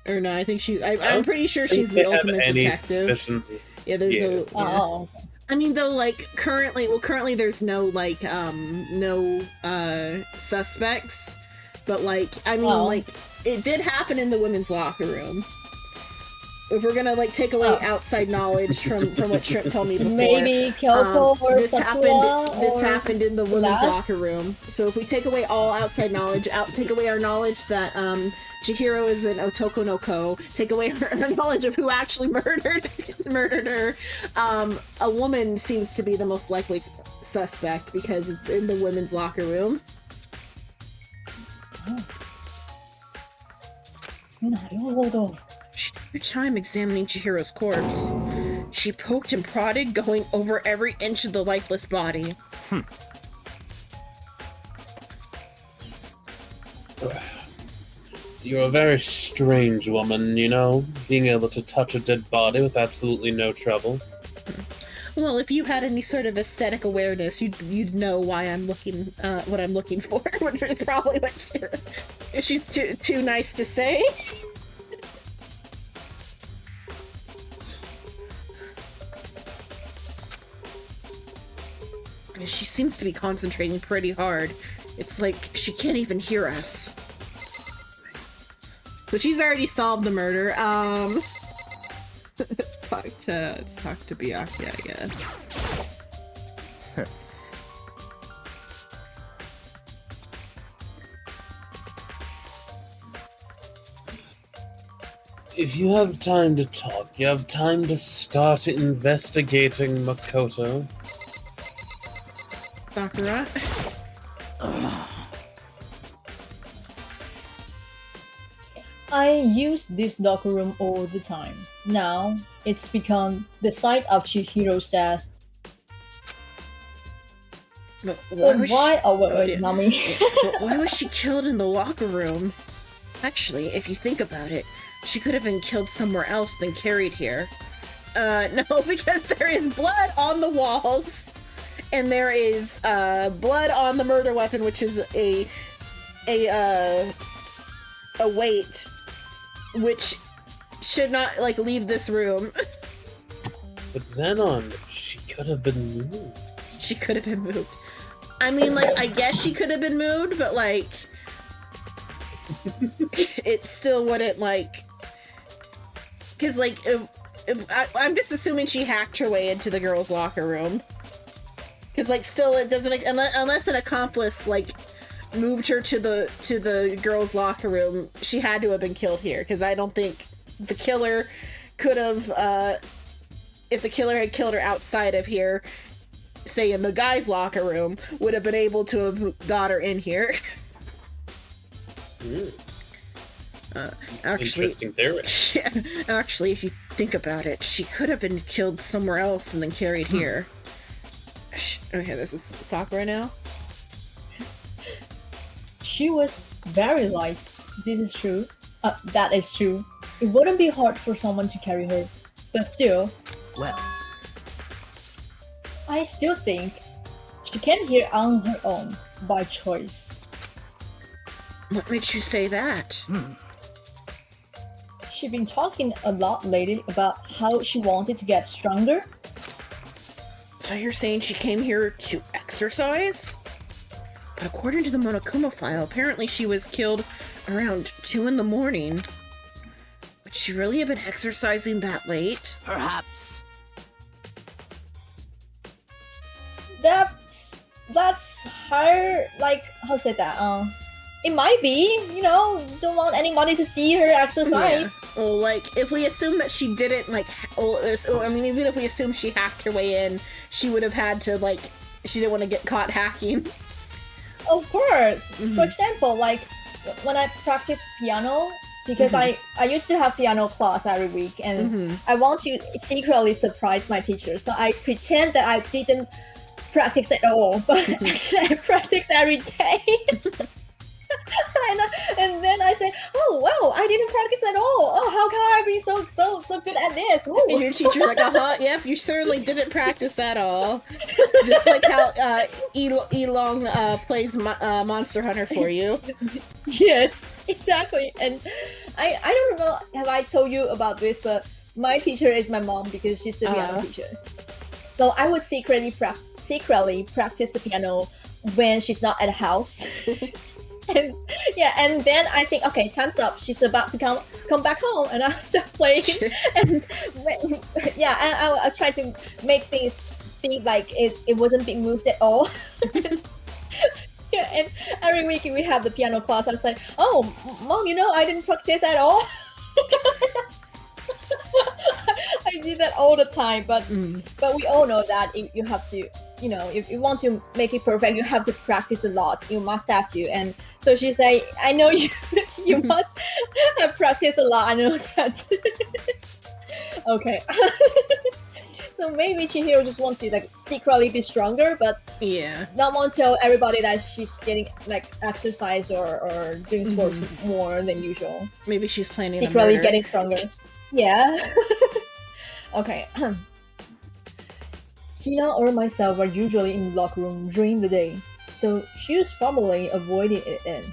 Or no, I think I'm pretty sure she's the ultimate detective. Suspicions. Yeah, there's no... Yeah. Oh. I mean, though, like, currently there's no, like, suspects, but, like, I mean, like, it did happen in the women's locker room. If we're gonna, like, take away outside knowledge from what Trip told me before. Maybe Kyoko or this happened in the women's Celeste? locker room. So if we take away all outside knowledge, take away our knowledge that, Chihiro is an Otoko no Ko, take away her knowledge of who actually murdered her, a woman seems to be the most likely suspect because it's in the women's locker room. She took her time examining Chihiro's corpse. She poked and prodded, going over every inch of the lifeless body. You're a very strange woman, you know, being able to touch a dead body with absolutely no trouble. Well, if you had any sort of aesthetic awareness, you'd know why I'm looking, what I'm looking for, which is probably what is she too nice to say? She seems to be concentrating pretty hard. It's like she can't even hear us. So she's already solved the murder. Let's talk to Byakuya, I guess. If you have time to talk, you have time to start investigating Makoto. Sakura? I use this locker room all the time. Now, it's become the site of Chihiro's death. But Why? Oh, wait, not me. why was she killed in the locker room? Actually, if you think about it, she could have been killed somewhere else than carried here. No, because there is blood on the walls, and there is blood on the murder weapon, which is a weight, which should not, like, leave this room. But Xenon, she could have been moved. She could have been moved. I mean, like, I guess she could have been moved, but, like, it still wouldn't, like, because, like, I'm just assuming she hacked her way into the girls' locker room. Because, like, still, it doesn't, unless an accomplice, like, moved her to the girls' locker room, she had to have been killed here. Because I don't think the killer could have, if the killer had killed her outside of here, say in the guys' locker room, would have been able to have got her in here. Actually, Interesting theory. actually, if you think about it, she could have been killed somewhere else and then carried here. Okay, this is Sakura now. She was very light. This is true. That is true. It wouldn't be hard for someone to carry her. But still, Well, I still think she came here on her own, by choice. What makes you say that? She's been talking a lot lately about how she wanted to get stronger. So you're saying she came here to exercise? But according to the Monokuma file, apparently she was killed around 2 in the morning. Would she really have been exercising that late? perhaps. That's her, like, how to say that? It might be, don't want anybody to see her exercise. Yeah. Well, like, if we assume that she didn't, like, even if we assume she hacked her way in, she would have had to, like, she didn't want to get caught hacking. Of course. For example, like, when I practice piano, because I used to have piano class every week, and I want to secretly surprise my teacher, so I pretend that I didn't practice at all, but actually I practice every day. and then I say, oh wow, I didn't practice at all. Oh, how can I be so good at this? Ooh. And your teacher's like, yep, you certainly didn't practice at all. Just like how Elong plays Monster Hunter for you. Yes, exactly. And I don't know, have I told you about this, but my teacher is my mom because she's the piano teacher. So I would secretly practice the piano when she's not at the house. and then I think, okay, time's up. She's about to come back home, and I'll start playing. and I try to make things think like it wasn't being moved at all. Yeah, and every week we have the piano class. I was like, oh, mom, I didn't practice at all. I do that all the time, but we all know that if you have to, if you want to make it perfect, you have to practice a lot. You must have to. And so she said, I know you must have practiced a lot. I know that. Okay. So maybe Chihiro just wants to like secretly be stronger, but not want to tell everybody that she's getting like exercise or doing sports more than usual. Maybe she's planning secretly getting stronger. Yeah. Okay. Tina or myself are usually in the locker room during the day, so she was probably avoiding it in.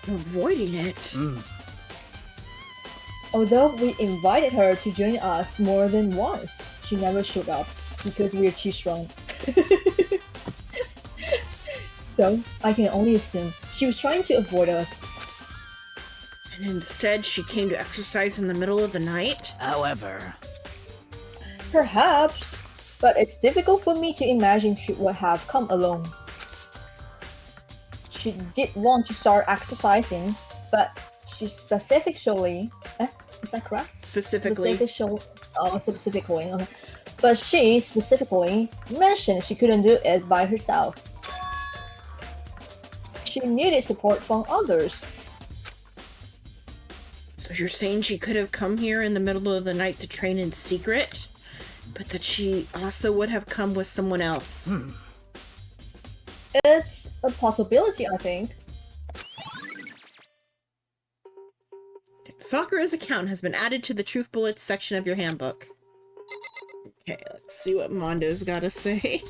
Avoiding it? Although we invited her to join us more than once, she never showed up because we're too strong. So I can only assume she was trying to avoid us. And instead she came to exercise in the middle of the night? However, perhaps, but it's difficult for me to imagine she would have come alone. She did want to start exercising, but she specifically... is that correct? Specifically. Specifically. Okay. But she specifically mentioned she couldn't do it by herself. She needed support from others. So you're saying she could have come here in the middle of the night to train in secret, but that she also would have come with someone else? It's a possibility, I think. Sakura's account has been added to the Truth Bullets section of your handbook. Okay, let's see what Mondo's gotta say.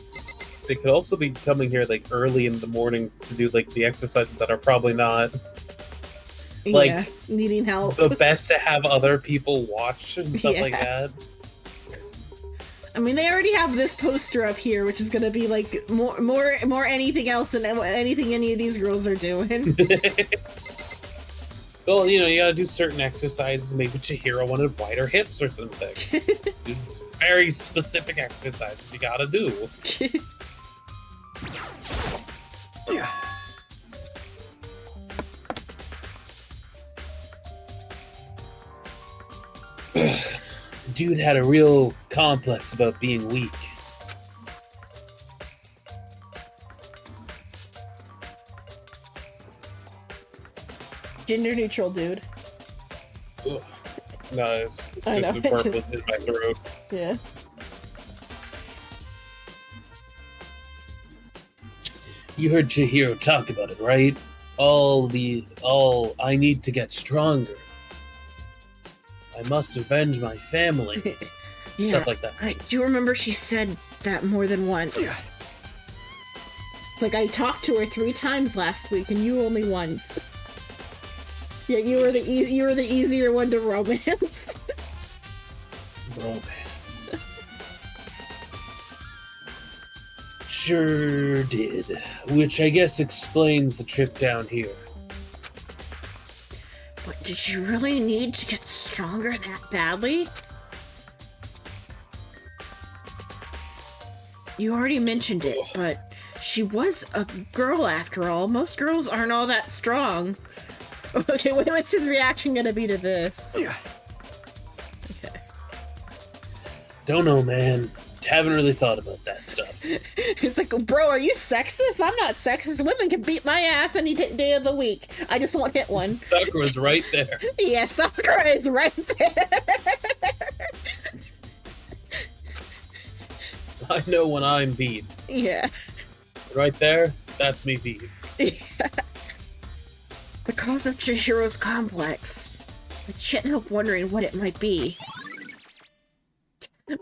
They could also be coming here like early in the morning to do like the exercises that are probably not like needing help. The best to have other people watch and stuff like that. I mean, they already have this poster up here, which is gonna be like more anything else than anything any of these girls are doing. Well, you gotta do certain exercises. Maybe Chihiro wanted wider hips or something. These very specific exercises you gotta do. Dude had a real complex about being weak. Gender neutral, dude. Ugh. Nice. I know, The burp was in my throat. Yeah. You heard Chihiro talk about it, right? I need to get stronger. I must avenge my family. Stuff like that. I do remember she said that more than once. Like, I talked to her 3 times last week, and you only once. Yeah, you were the easier one to romance. Romance. Sure did. Which I guess explains the trip down here. But did you really need to get stronger that badly? You already mentioned it, but she was a girl after all. Most girls aren't all that strong. Okay, what's his reaction gonna be to this? Yeah. Okay. Don't know, man. Haven't really thought about that stuff. It's like, bro, are you sexist? I'm not sexist. Women can beat my ass any day of the week. I just won't hit one. Sakura's right there. Yeah, Sakura is right there. I know when I'm beat. Yeah. Right there, that's me beat. Yeah. The cause of Chihiro's complex. I can't help wondering what it might be.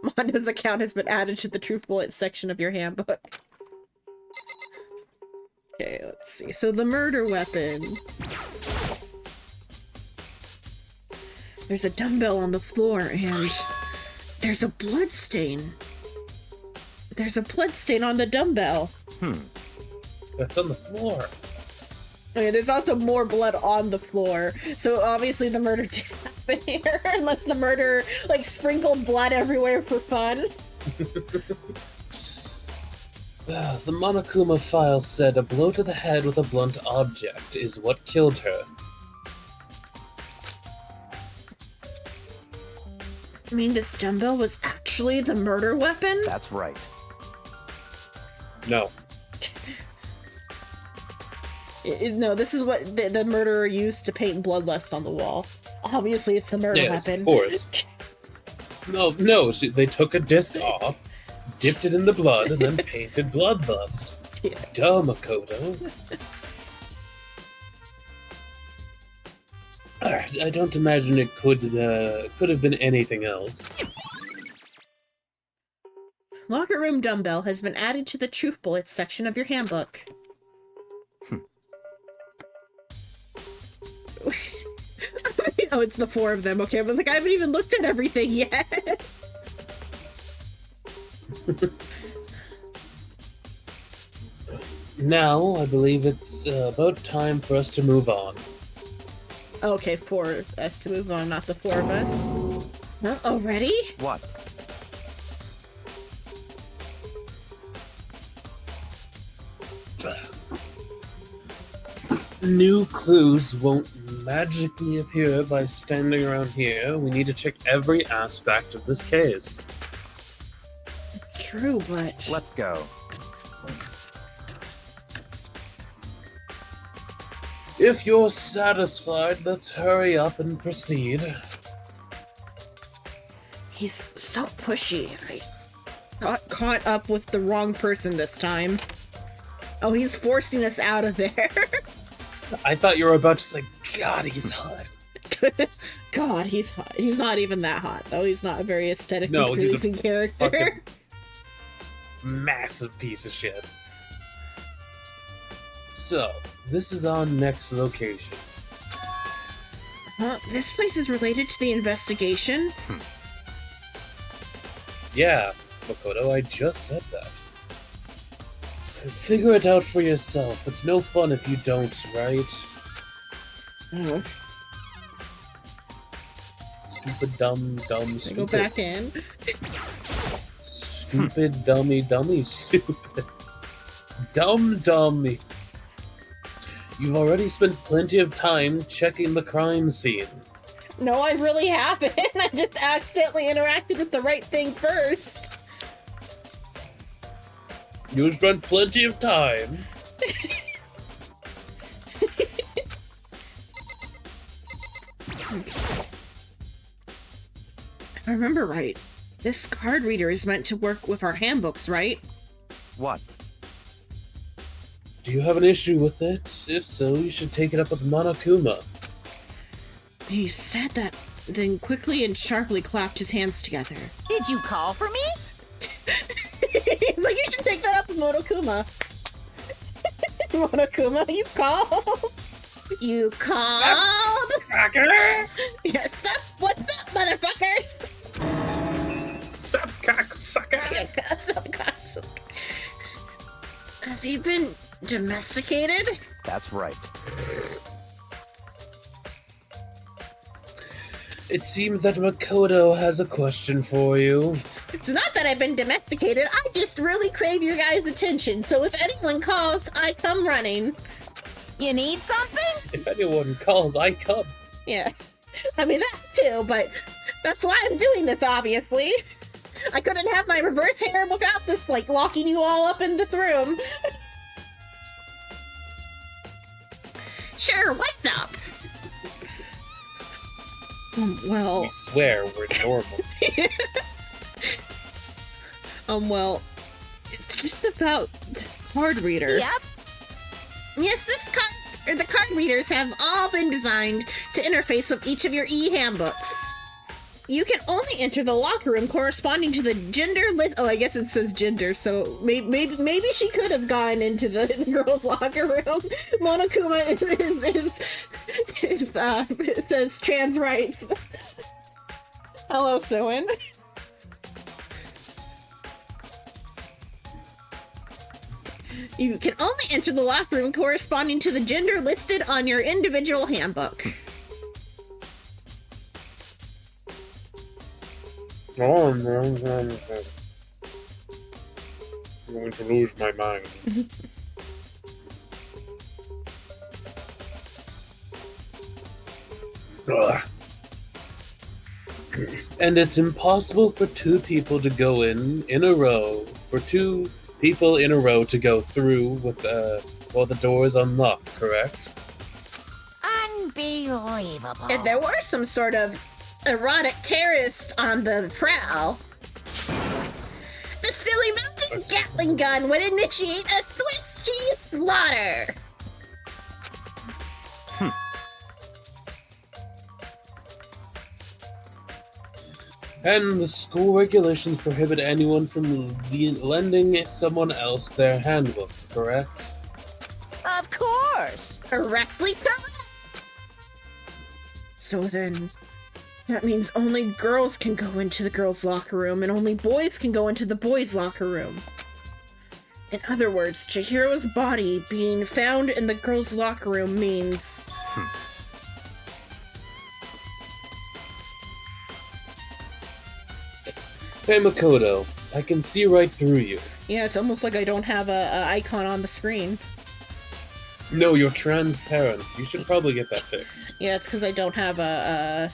Mondo's account has been added to the Truth Bullet section of your handbook. Okay, let's see. So the murder weapon. There's a dumbbell on the floor and there's a blood stain. There's a blood stain on the dumbbell. That's on the floor. Okay, there's also more blood on the floor, so obviously the murder didn't happen here, unless the murderer, like, sprinkled blood everywhere for fun. The Monokuma file said a blow to the head with a blunt object is what killed her. I mean, this dumbbell was actually the murder weapon? That's right. No. No, this is what the murderer used to paint bloodlust on the wall. Obviously, it's the murder Yes, weapon. of course. No, they took a disc off, dipped it in the blood, and then painted bloodlust. Yeah. Duh, Makoto. I don't imagine it could have been anything else. Locker room dumbbell has been added to the Truth Bullets section of your handbook. Oh, it's the 4 of them. Okay, but like I haven't even looked at everything yet. Now, I believe it's about time for us to move on. Okay, 4 of us to move on, not the 4 of us. Huh? Already? What? New clues won't magically appear by standing around here. We need to check every aspect of this case. It's true, but... Let's go. If you're satisfied, let's hurry up and proceed. He's so pushy. I got caught up with the wrong person this time. Oh, he's forcing us out of there. I thought you were about to say, God, he's hot. God, he's hot. He's not even that hot, though. He's not a very aesthetically No, he's a pleasing character. fucking massive piece of shit. So, this is our next location. This place is related to the investigation? Yeah, Makoto, I just said that. Figure it out for yourself. It's no fun if you don't, right? Oh. Stupid, dumb, stupid. Go back in. Stupid, dummy, stupid. Dummy. You've already spent plenty of time checking the crime scene. No, I really haven't. I just accidentally interacted with the right thing first. You spent plenty of time. If I remember right, this card reader is meant to work with our handbooks, right? What? Do you have an issue with it? If so, you should take it up with Monokuma. He said that, then quickly and sharply clapped his hands together. Did you call for me? He's like, you should take that up with Monokuma. Monokuma, you called? You called? Yes, what's up, motherfuckers? Sup, cocksucker! Has he been domesticated? That's right. It seems that Makoto has a question for you. It's not that I've been domesticated, I just really crave your guys' attention, so if anyone calls, I come running. You need something? If anyone calls, I come. Yeah, I mean that too, but that's why I'm doing this, obviously. I couldn't have my reverse hair without this, like, locking you all up in this room. Sure, what's up? Well... We swear we're normal. Well, it's just about this card reader. Yep. Yes, the card readers have all been designed to interface with each of your e-handbooks. You can only enter the locker room corresponding to the gender list. Oh, I guess it says gender, so maybe she could have gone into the girls' locker room. Monokuma says trans rights. Hello, Suin. You can only enter the locker room corresponding to the gender listed on your individual handbook. Oh, no. I'm going to lose my mind. Ugh. And it's impossible for two people to go in a row, for two people in a row to go through with while the door is unlocked, correct? Unbelievable. If there were some sort of erotic terrorist on the prowl, the silly mountain Gatling gun would initiate a Swiss cheese slaughter. And the school regulations prohibit anyone from lending someone else their handbook, correct? Of course. Correctly correct. So then, that means only girls can go into the girls' locker room, and only boys can go into the boys' locker room. In other words, Chihiro's body being found in the girls' locker room means... Hey Makoto, I can see right through you. Yeah, it's almost like I don't have a icon on the screen. No, you're transparent. You should probably get that fixed. Yeah, it's because I don't have a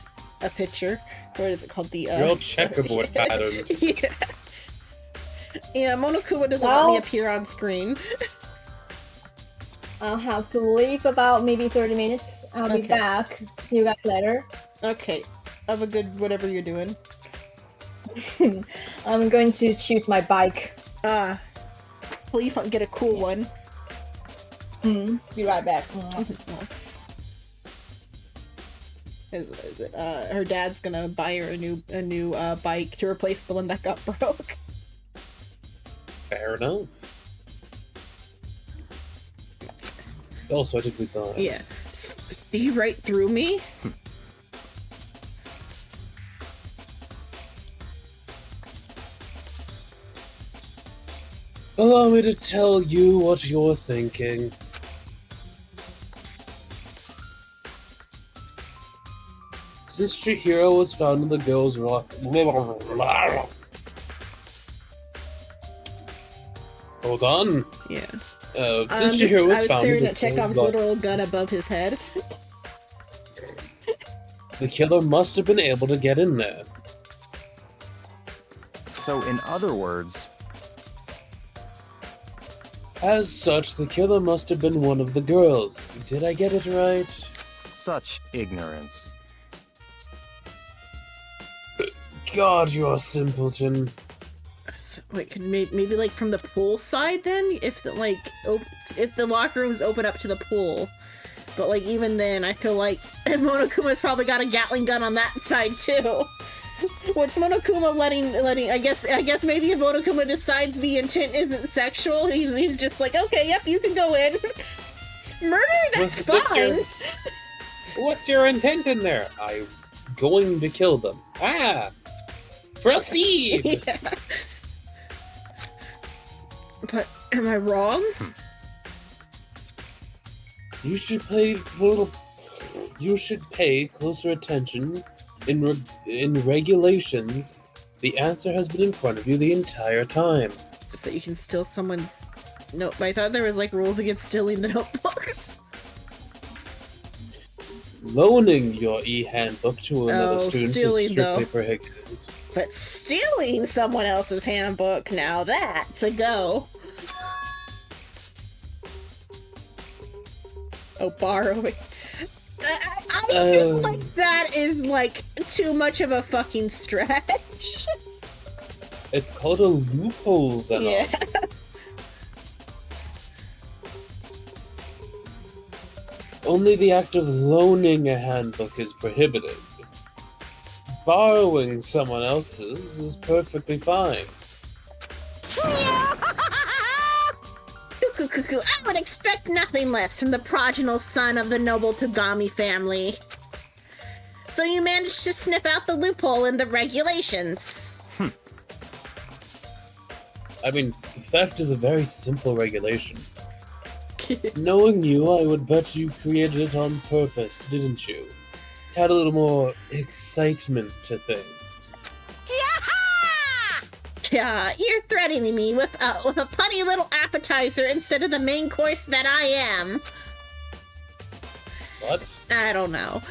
picture. What is it called? The You're all checkerboard pattern. Yeah. Yeah, Monokuma doesn't let me appear on screen. I'll have to leave about maybe 30 minutes. I'll be back. See you guys later. Okay. Have a good whatever you're doing. I'm going to choose my bike. Please get a cool one. Be right back. Is it? Her dad's gonna buy her a new bike to replace the one that got broke. Fair enough. Also, I did with that. Yeah. See right through me? Allow me to tell you what you're thinking. Since Chihiro was found in the girls' rock... Hold on. Yeah. Since Chihiro was I was found staring in at the Chekhov's girls' literal gun above his head. The killer must have been able to get in there. So, in other words, As such, the killer must have been one of the girls. Did I get it right? such ignorance. God, you're a simpleton. Wait, can maybe like from the pool side then? If the if the locker rooms open up to the pool, but like even then, I feel like Monokuma's probably got a Gatling gun on that side too. What's Monokuma letting? I guess maybe if Monokuma decides the intent isn't sexual, he's just like, okay, yep, you can go in. Murder, that's fine. What's your intent in there? I'm going to kill them. Ah, proceed. Yeah. But am I wrong? You should pay closer attention in regulations. The answer has been in front of you the entire time. Just that you can steal someone's note. But I thought there was like rules against stealing the notebooks. Loaning your e-handbook to another student stealing, is strictly though. prohibited. But stealing someone else's handbook, now that's a go. Oh, borrowing. I feel like that is like too much of a fucking stretch. It's called a loophole, Xenon. Yeah. Only the act of loaning a handbook is prohibited. Borrowing someone else's is perfectly fine. Cuckoo, I would expect nothing less from the progenial son of the noble Togami family. So you managed to snip out the loophole in the regulations. I mean, theft is a very simple regulation. Knowing you, I would bet you created it on purpose, didn't you? Had a little more excitement to things. Yeah, you're threatening me with a punny little appetizer instead of the main course that I am. What? I don't know.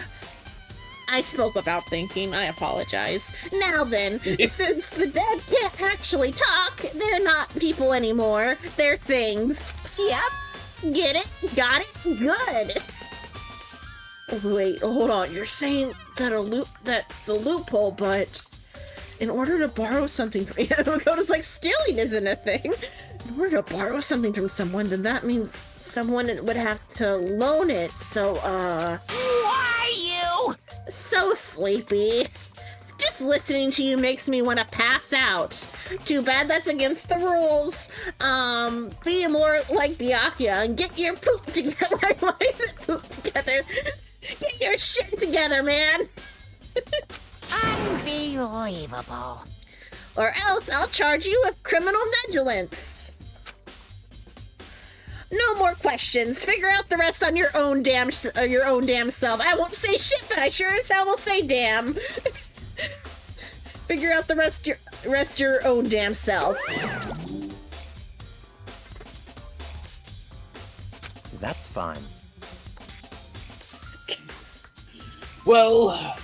I spoke without thinking. I apologize. Now then, since the dead can't actually talk, they're not people anymore. They're things. Yep. Get it? Got it? Good. Wait, hold on. You're saying that that's a loophole, but in order to borrow something from Koda's like stealing isn't a thing. In order to borrow something from someone, then that means someone would have to loan it. So, Why you? so sleepy. Just listening to you makes me want to pass out. Too bad that's against the rules. Be more like Byakuya and get your poop together. Why is it poop together? Get your shit together, man. Unbelievable. Or else I'll charge you with criminal negligence. No more questions. Figure out the rest on your own damn self. I won't say shit, but I sure as hell will say damn. Figure out the rest your own damn self. That's fine. Well,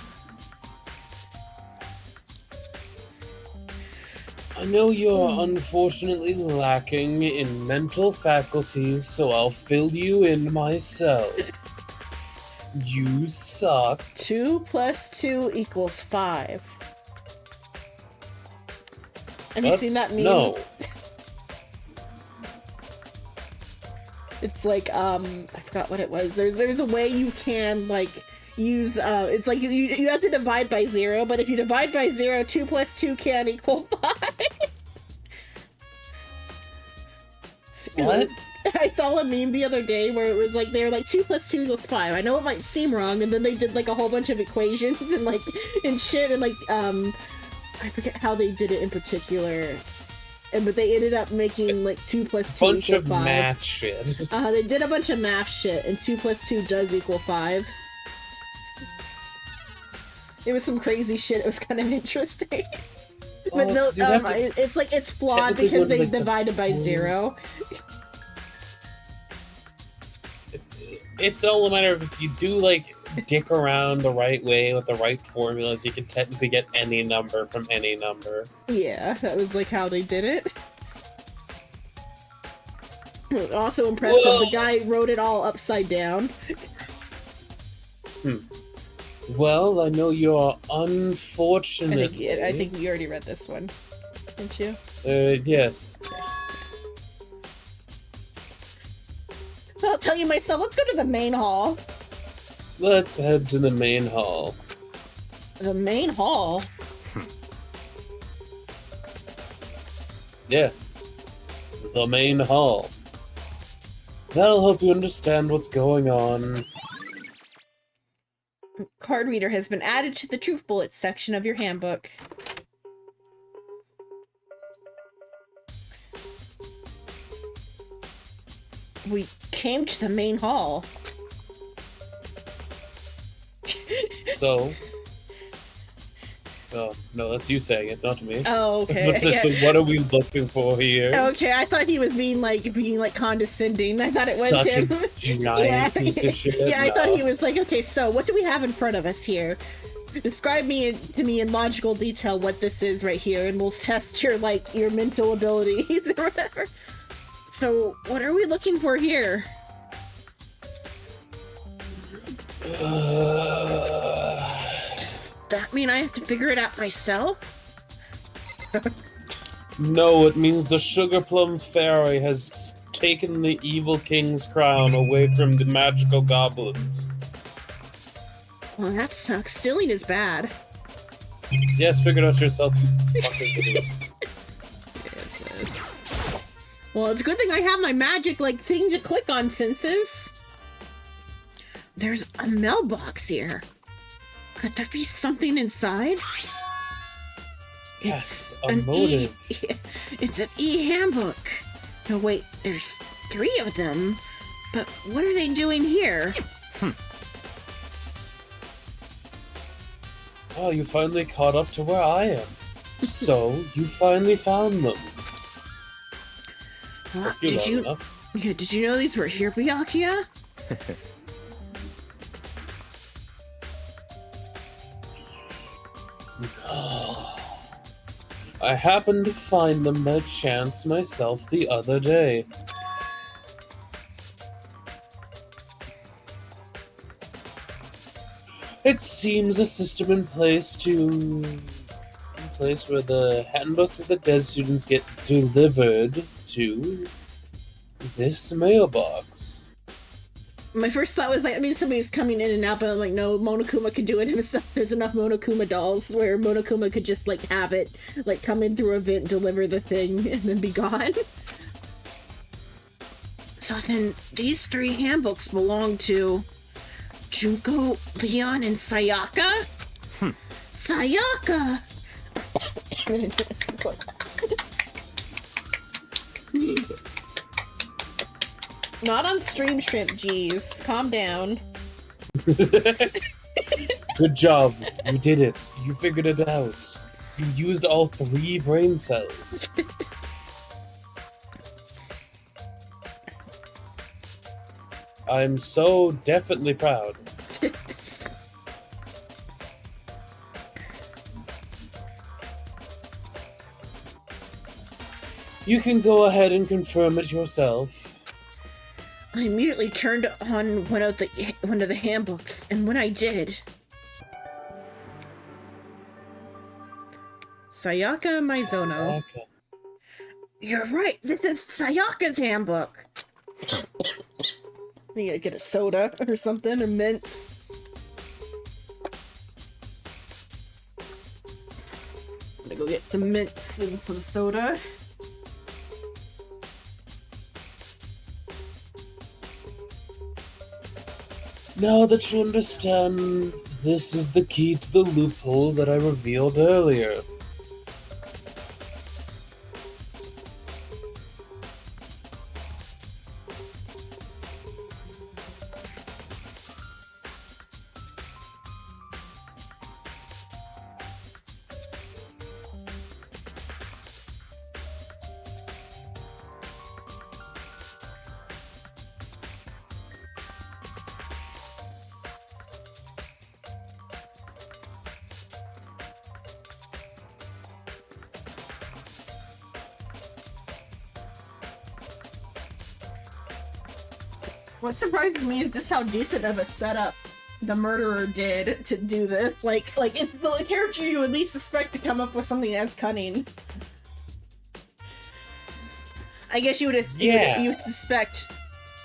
I know you're unfortunately lacking in mental faculties, so I'll fill you in myself. You suck. 2 + 2 = 5. Have you seen that meme? No. It's like, I forgot what it was. There's a way you can, like, use, it's like you have to divide by 0, but if you divide by 0, 2 + 2 can equal 5. What? I saw a meme the other day where it was like, they were like, 2 + 2 = 5. I know it might seem wrong, and then they did, like, a whole bunch of equations and, like, and shit, and, like, I forget how they did it in particular. But they ended up making, like, 2 + 2 Bunch = of 5. math shit. They did a bunch of math shit, and 2 + 2 does equal 5. It was some crazy shit. It was kind of interesting. But no, it's like, it's flawed because they divided by 0. It's all a matter of if you do, like, dick around the right way with the right formulas, you can technically get any number from any number. Yeah, that was, like, how they did it. Also impressive, Whoa. the guy wrote it all upside down. Well, I know you're unfortunate. I think you already read this one, didn't you? Yes. I'll tell you myself. Let's go to the main hall. Let's head to the main hall. The main hall? Yeah. The main hall. That'll help you understand what's going on. Card reader has been added to the truth bullets section of your handbook. We came to the main hall. So... Oh, no, that's you saying it, not me. Oh, okay. What's this? Yeah. So what are we looking for here? Okay, I thought he was being condescending. I thought it was Such him. a giant piece of shit. Yeah, I No. thought he was like, okay, so what do we have in front of us here? Describe to me in logical detail what this is right here, and we'll test your mental abilities or whatever. So, what are we looking for here? Does that mean I have to figure it out myself? No, it means the Sugar Plum Fairy has taken the evil king's crown away from the magical goblins. Well, that sucks. Stealing is bad. Yes, figure it out yourself, you fucking idiot. Yes. Well, it's a good thing I have my magic, thing to click on, senses. There's a mailbox here. Could there be something inside? Yes, It's a an motive. It's an e-handbook. No, wait, there's 3 of them. But what are they doing here? Oh, you finally caught up to where I am. So, you finally found them. Did you know these were here, Byakuya? I happened to find them by chance myself the other day. It seems a system in place where the handbooks of the dead students get delivered to this mailbox. My first thought was somebody's coming in and out, but I'm like, no, Monokuma could do it himself. There's enough Monokuma dolls where Monokuma could just have it, come in through a vent, deliver the thing, and then be gone. So then, these 3 handbooks belong to Junko, Leon, and Sayaka? Sayaka! Not on stream shrimp, jeez. Calm down. Good job. You did it. You figured it out. You used all 3 brain cells. I'm so definitely proud. You can go ahead and confirm it yourself. I immediately turned on one of the handbooks, and when I did, Sayaka Maizono. Okay. You're right. This is Sayaka's handbook. We gotta get a soda or something, or mints. I'm gonna go get some mints and some soda. Now that you understand, this is the key to the loophole that I revealed earlier. What surprises me is just how decent of a setup the murderer did to do this. Like it's the character you would least suspect to come up with something as cunning. I guess you would suspect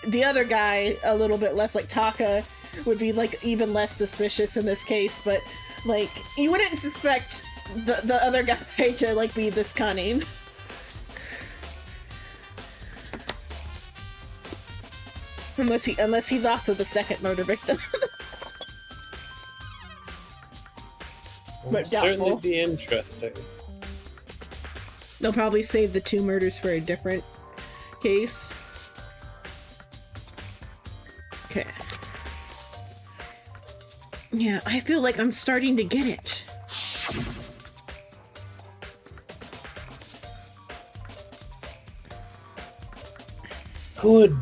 the other guy a little bit less, like Taka would be like even less suspicious in this case, but like you wouldn't suspect the other guy to like be this cunning. Unless he's also the second murder victim. But certainly be interesting. They'll probably save the 2 murders for a different case. Okay. Yeah, I feel like I'm starting to get it. Good.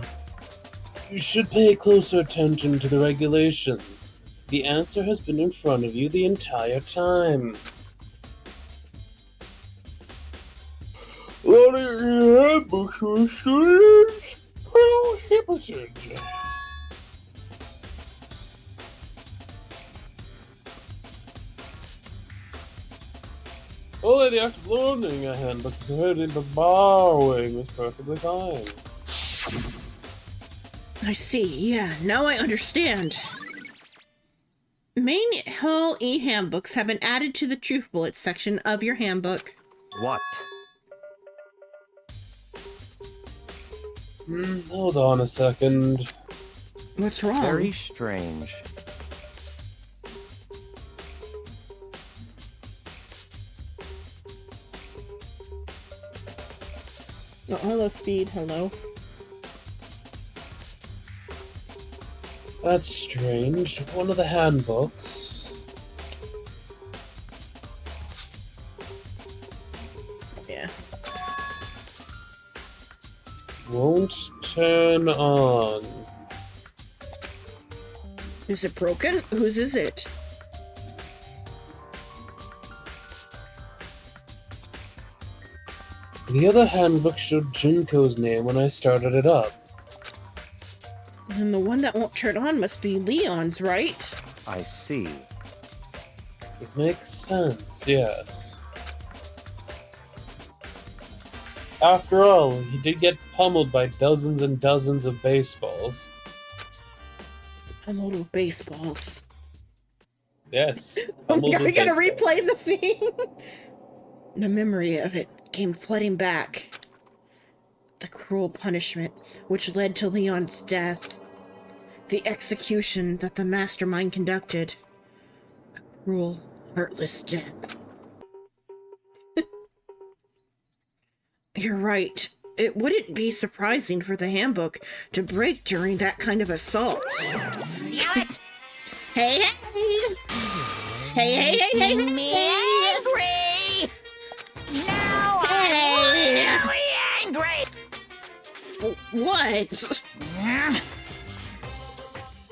You should pay closer attention to the regulations. The answer has been in front of you the entire time. What are your handbooks for students? Prohibited. Only the act of learning a handbook compared to borrowing is perfectly fine. I see, yeah, now I understand. Main Hall e-handbooks have been added to the Truth Bullets section of your handbook. What? Hold on a second. What's wrong? Very strange. Oh, hello, Speed. Hello. That's strange. One of the handbooks. Yeah. Won't turn on. Is it broken? Whose is it? The other handbook showed Junko's name when I started it up. And the one that won't turn on must be Leon's, right? I see. It makes sense, yes. After all, he did get pummeled by dozens and dozens of baseballs. Pummeled with baseballs. Yes. Oh, pummeled we with gotta baseballs. replay the scene. The memory of it came flooding back. The cruel punishment which led to Leon's death. The execution that the mastermind conducted. A cruel, heartless death. You're right. It wouldn't be surprising for the handbook to break during that kind of assault. Damn it! Hey, hey! Hey, hey, hey, hey, Me hey! angry! Now Hey! I'm really angry! What?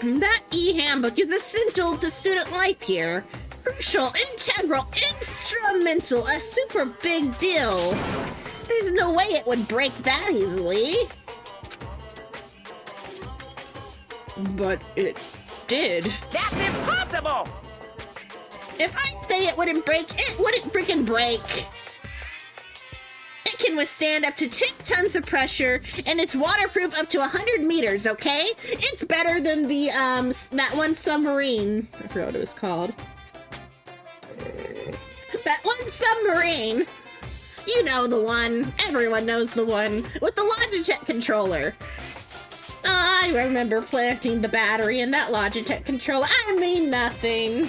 That e-handbook is essential to student life here. Crucial, integral, instrumental, a super big deal. There's no way it would break that easily. But it did. That's impossible! If I say it wouldn't break, it wouldn't freaking break. It can withstand up to 10 tons of pressure, and it's waterproof up to 100 meters, okay? It's better than the, that one submarine. I forgot what it was called. That one submarine. You know the one. Everyone knows the one. With the Logitech controller. I remember planting the battery in that Logitech controller. I mean nothing.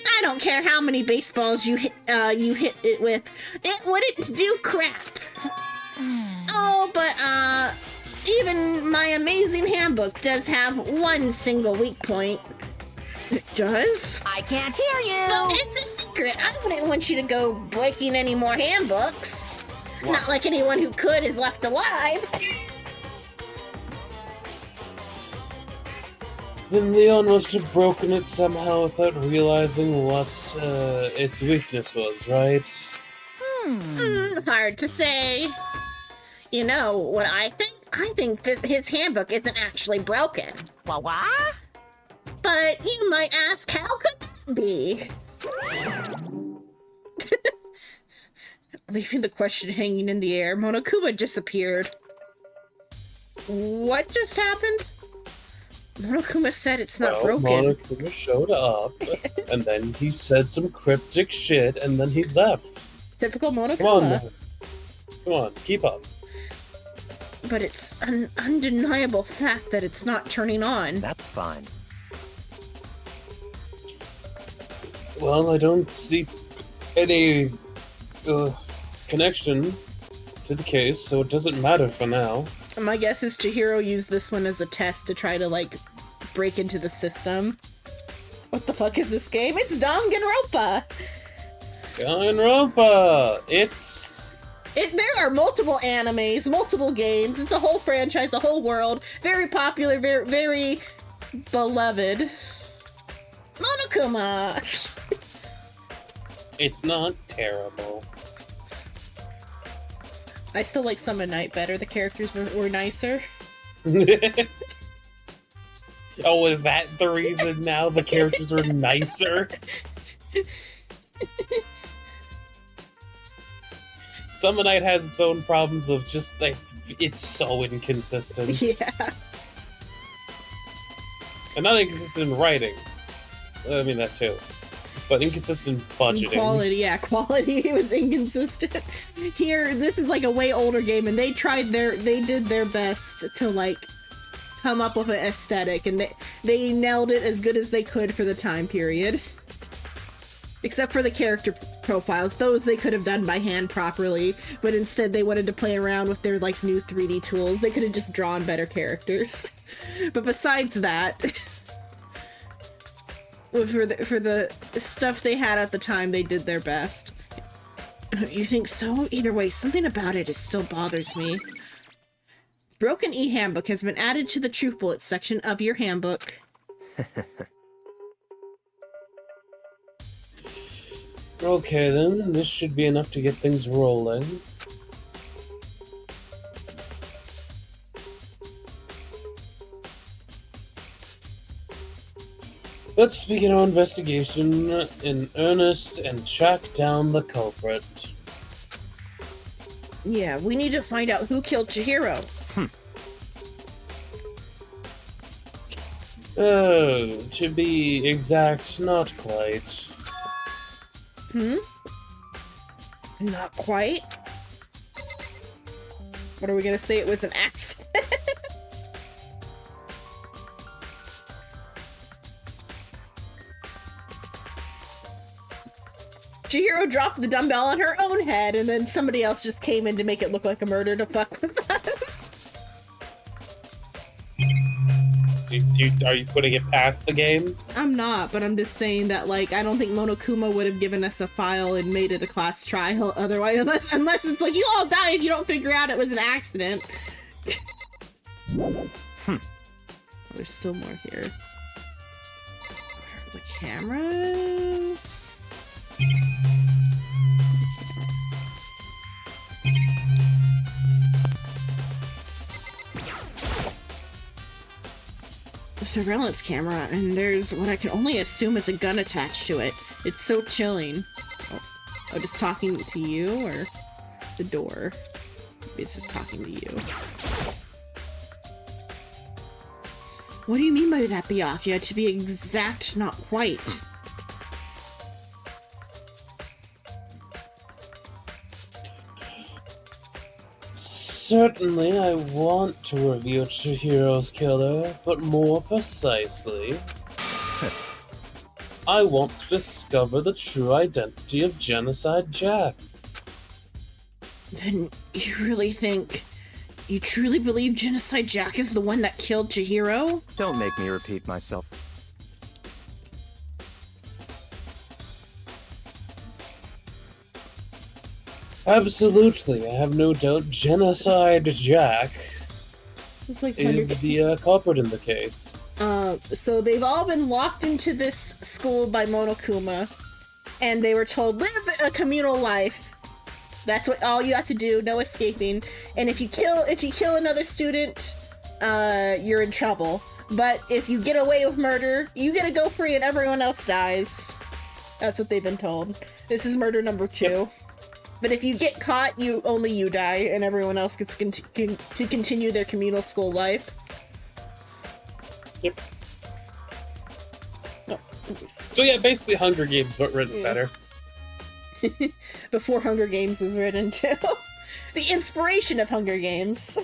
I don't care how many baseballs you hit it with. It wouldn't do crap. Oh, but even my amazing handbook does have one single weak point. It does? I can't hear you! No, it's a secret. I wouldn't want you to go breaking any more handbooks. Not like anyone who could is left alive. Then Leon must have broken it somehow without realizing what its weakness was, right? Hard to say. You know what I think? I think that his handbook isn't actually broken. What? But you might ask, how could that be? Leaving the question hanging in the air, Monokuma disappeared. What just happened? Monokuma said it's not broken. Monokuma showed up, and then he said some cryptic shit, and then he left. Typical Monokuma. Come on, man. Come on, keep up. But it's an undeniable fact that it's not turning on. That's fine. Well, I don't see any connection to the case, so it doesn't matter for now. My guess is Chihiro used this one as a test to try to, like, break into the system. What the fuck is this game? It's Danganronpa! Danganronpa! There are multiple animes, multiple games. It's a whole franchise, a whole world. Very popular, very, very beloved. Monokuma! It's not terrible. I still like Summon Night better. The characters were nicer. Oh, is that the reason now the characters are nicer? Summon Night has its own problems of just, like, it's so inconsistent. Yeah. And not inconsistent in writing. I mean, that too. But inconsistent budgeting. Quality was inconsistent. Here, this is like a way older game, and they did their best to, like, come up with an aesthetic, and they nailed it as good as they could for the time period. Except for the character profiles. Those they could have done by hand properly, but instead they wanted to play around with their, like, new 3D tools. They could have just drawn better characters. But besides that, for the stuff they had at the time, they did their best. You think so? Either way, something about it still bothers me. Broken e-handbook has been added to the Truth Bullets section of your handbook. Okay then, this should be enough to get things rolling. Let's begin our investigation in earnest and track down the culprit. Yeah, we need to find out who killed Chihiro. To be exact, not quite. Not quite? What are we gonna say? It was an accident? Chihiro dropped the dumbbell on her own head, and then somebody else just came in to make it look like a murder to fuck with us. Are you putting it past the game? I'm not, but I'm just saying that, like, I don't think Monokuma would have given us a file and made it a class trial otherwise, unless it's like, you all died, you don't figure out it was an accident. There's still more here. Where are the cameras? A surveillance camera, and there's what I can only assume is a gun attached to it. It's so chilling. Oh, just talking to you, or the door? Maybe it's just talking to you. What do you mean by that, Byakuya? To be exact, not quite. Certainly, I want to reveal Chihiro's killer, but more precisely, I want to discover the true identity of Genocide Jack. Then you really think... You truly believe Genocide Jack is the one that killed Chihiro? Don't make me repeat myself. Absolutely, I have no doubt Genocide Jack It's like is the culprit in the case. So they've all been locked into this school by Monokuma, and they were told, live a communal life. That's what all you have to do. No escaping. And if you kill another student, you're in trouble. But if you get away with murder, you get to go free and everyone else dies. That's what they've been told. This is murder number 2. Yep. But if you get caught, only you die and everyone else gets to continue their communal school life. Yep. Oh, so yeah, basically Hunger Games, but written better. Before Hunger Games was written too. The inspiration of Hunger Games.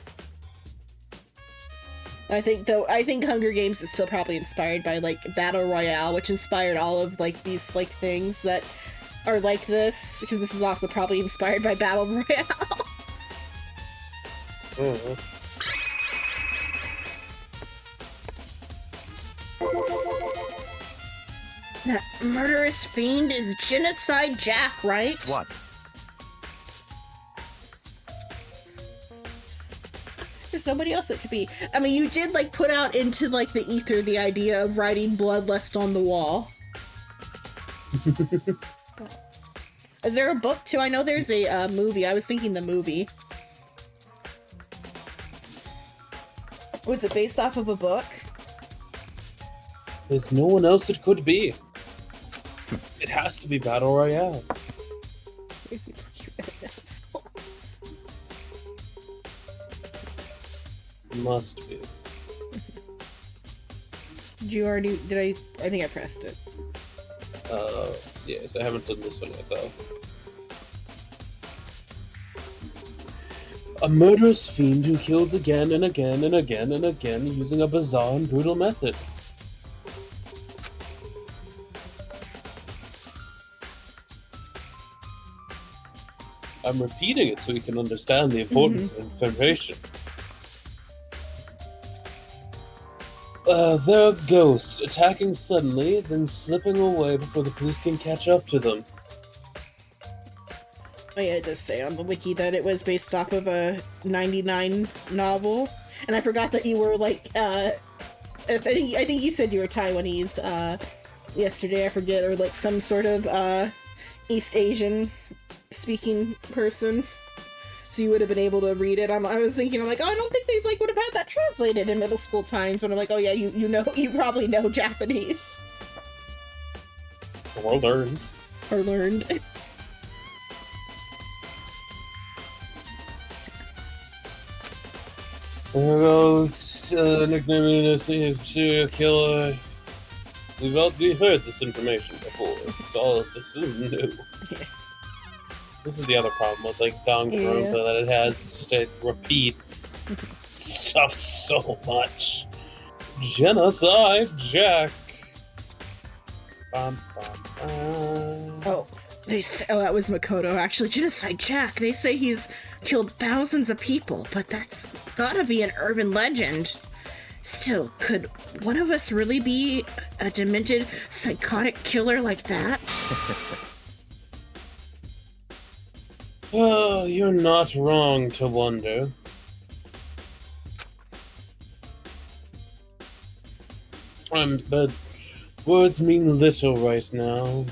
I think Hunger Games is still probably inspired by like Battle Royale, which inspired all of like these like things that are like this, because this is also probably inspired by Battle Royale. That murderous fiend is Genocide Jack, right? What? There's nobody else it could be. I mean, you did like put out into like the ether the idea of writing bloodlust on the wall. Is there a book too? I know there's a movie. I was thinking the movie. Was it based off of a book? There's no one else it could be. It has to be Battle Royale. Crazy asshole. Must be. Did you already? Did I think I pressed it. Yes, I haven't done this one yet, though. A murderous fiend who kills again and again and again and again using a bizarre and brutal method. I'm repeating it so you can understand the importance of information. They're a ghost, attacking suddenly, then slipping away before the police can catch up to them. Oh yeah, it does say on the wiki that it was based off of a 99 novel. And I forgot that you were like, I think you said you were Taiwanese, yesterday, I forget, or like some sort of, East Asian speaking person. So you would have been able to read it. I was thinking, I'm like, oh, I don't think they like would have had that translated in middle school times. But I'm like, oh yeah, you probably know Japanese. Or learned. Or learned. There goes nicknaming us a serial killer. We've heard this information before. This is new. Yeah. This is the other problem with like Danganronpa that it has. It's just it repeats stuff so much. Genocide Jack. Bum, bum, bum. Oh, that was Makoto. Actually, Genocide Jack. They say he's killed thousands of people, but that's gotta be an urban legend. Still, could one of us really be a demented, psychotic killer like that? Oh, you're not wrong to wonder. But words mean little right now.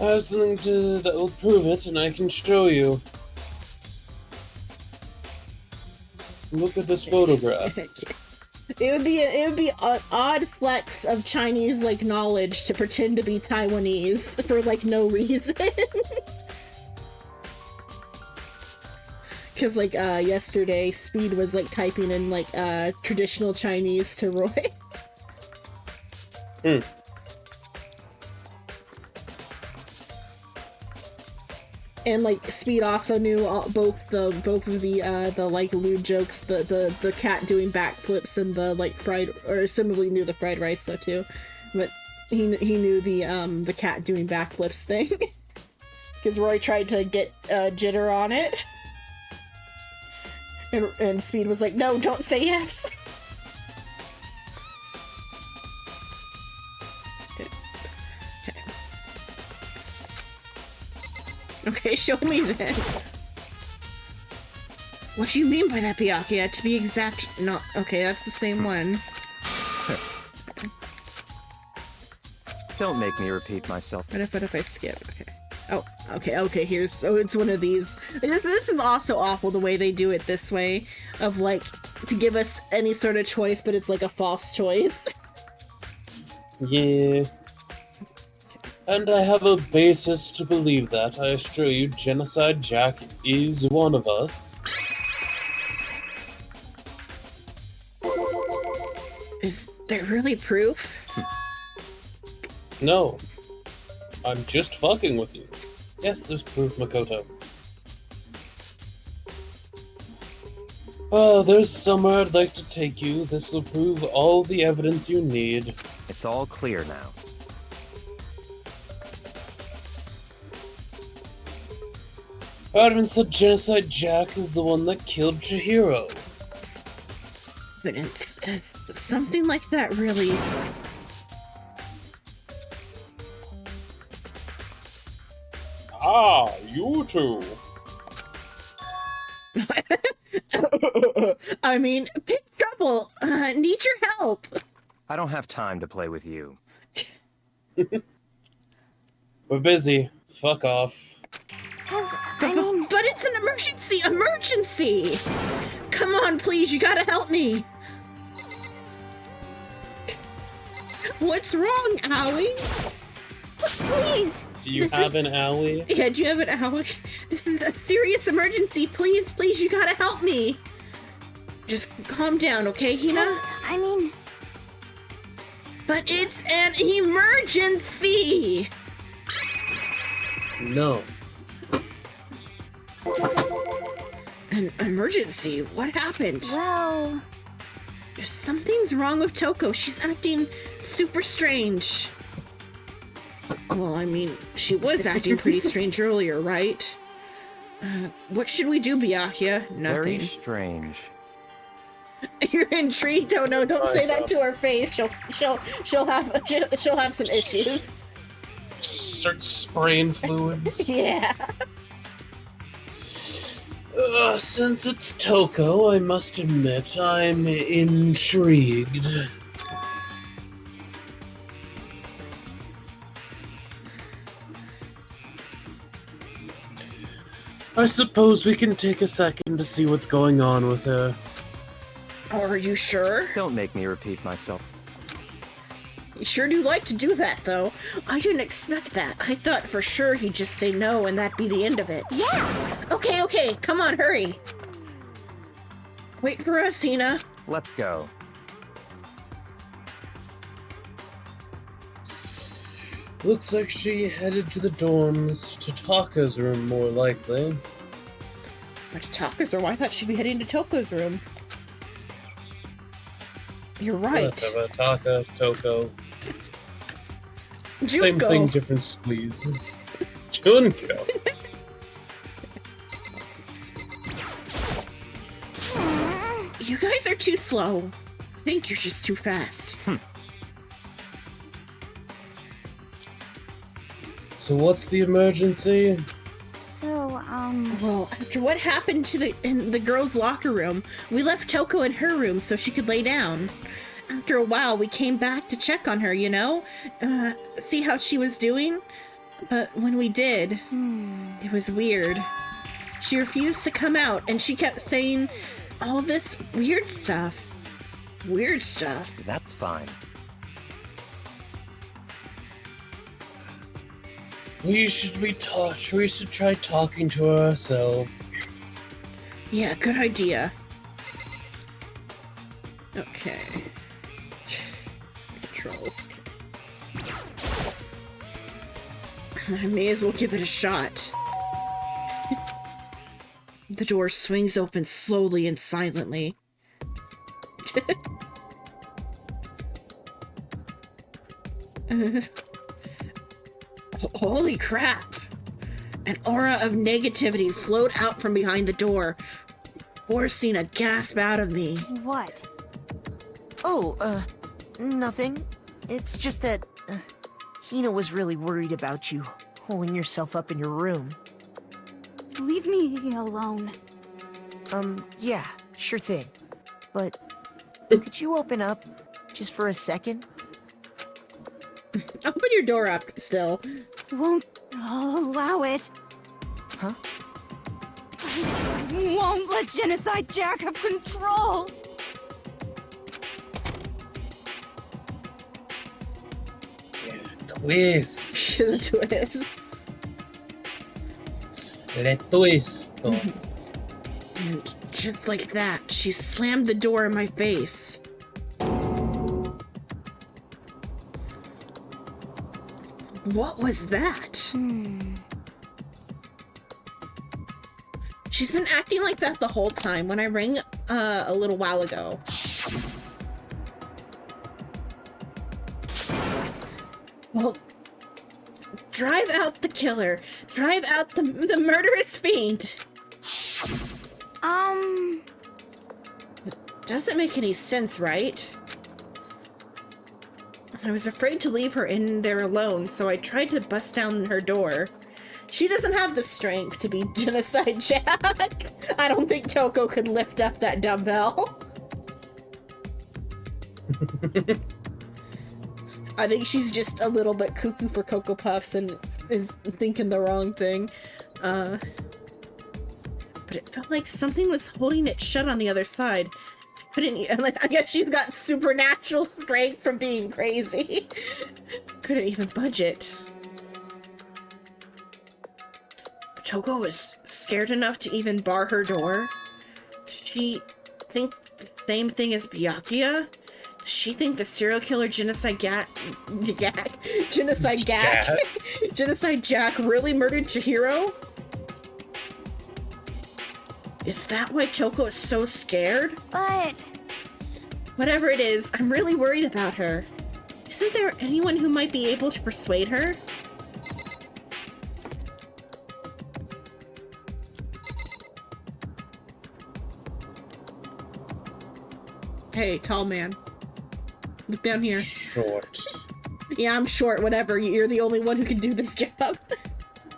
I have something that will prove it, and I can show you. Look at this photograph. It would be an odd flex of Chinese like knowledge to pretend to be Taiwanese for like no reason. Because like yesterday, Speed was like typing in like traditional Chinese to Roy. And like Speed also knew both of the like lewd jokes, the cat doing backflips and the like fried, or similarly knew the fried rice though too, but he knew the cat doing backflips thing because Roy tried to get Jitter on it, and Speed was like, no, don't say yes. Okay, show me then. What do you mean by that, Byakuya? To be exact, not... Okay, that's the same one. Don't make me repeat myself. What if I skip? Okay. Oh, okay, here's... So it's one of these... This is also awful, the way they do it this way. Of, like, to give us any sort of choice, but it's like a false choice. Yeah. And I have a basis to believe that. I assure you, Genocide Jack is one of us. Is there really proof? No. I'm just fucking with you. Yes, there's proof, Makoto. Oh, there's somewhere I'd like to take you. This will prove all the evidence you need. It's all clear now. Admin said Genocide Jack is the one that killed Chihiro. Evidence? Does something like that really... Ah, you two. I mean, big trouble. Need your help. I don't have time to play with you. We're busy. Fuck off. I mean, But it's an emergency! Emergency! Come on, please, you gotta help me! What's wrong, Owie? please. Do you This have is- an alley? Yeah, do you have an Owie? This is a serious emergency. Please, you gotta help me. Just calm down, okay, Hina? I mean, But it's an emergency! No. An emergency? What happened? well, Something's wrong with Toko. She's acting super strange. Well, I mean, she was acting pretty strange earlier, right? What should we do, Byakuya? Very Nothing. strange. You're intrigued? Oh no! Don't say that to her face. She'll have some issues. Start spraying fluids. Yeah. Since it's Toko, I must admit I'm intrigued. I suppose we can take a second to see what's going on with her. Are you sure? Don't make me repeat myself. You sure do like to do that, though. I didn't expect that. I thought for sure he'd just say no and that'd be the end of it. yeah. Okay, come on, hurry. Wait for us, Hina. Let's go. Looks like she headed to the dorms, to Taka's room more likely. But to Taka's room? I thought she'd be heading to Toko's room. You're right. Whatever, Taka, Toko. Same Junko. thing, different squeeze. Junko. You guys are too slow. I think you're just too fast. So what's the emergency? So, Well, after what happened to in the girls' locker room, we left Toko in her room so she could lay down. After a while, we came back to check on her, see how she was doing. But when we did, it was weird. She refused to come out, and she kept saying all this weird stuff. Weird stuff. That's fine. We should try talking to her ourselves. Yeah, good idea. Okay. Controls. I may as well give it a shot. The door swings open slowly and silently. Holy crap! An aura of negativity flowed out from behind the door, forcing a gasp out of me. What? Oh, nothing. It's just that, Hina was really worried about you, holding yourself up in your room. leave me alone. Yeah, sure thing. But, could you open up, just for a second? Open your door up still. Won't allow it. Huh? I won't let Genocide Jack have control. Twist. The twist. Le twisto. And just like that, she slammed the door in my face. What was that? She's been acting like that the whole time when I rang a little while ago. Well, drive out the killer. Drive out the murderous fiend. Doesn't make any sense, right? I was afraid to leave her in there alone, so I tried to bust down her door. She doesn't have the strength to be Genocide Jack. I don't think Toko could lift up that dumbbell. I think she's just a little bit cuckoo for Cocoa Puffs and is thinking the wrong thing. But it felt like something was holding it shut on the other side. I couldn't, I guess she's got supernatural strength from being crazy. Couldn't even budge it. Toko was scared enough to even bar her door. Does she think the same thing as Byakuya? Does she think the serial killer Genocide Jack really murdered Chihiro? Is that why Choco is so scared? But Whatever it is, I'm really worried about her. Isn't there anyone who might be able to persuade her? Hey, tall man. Look down here. Short. Yeah, I'm short, whatever. You're the only one who can do this job.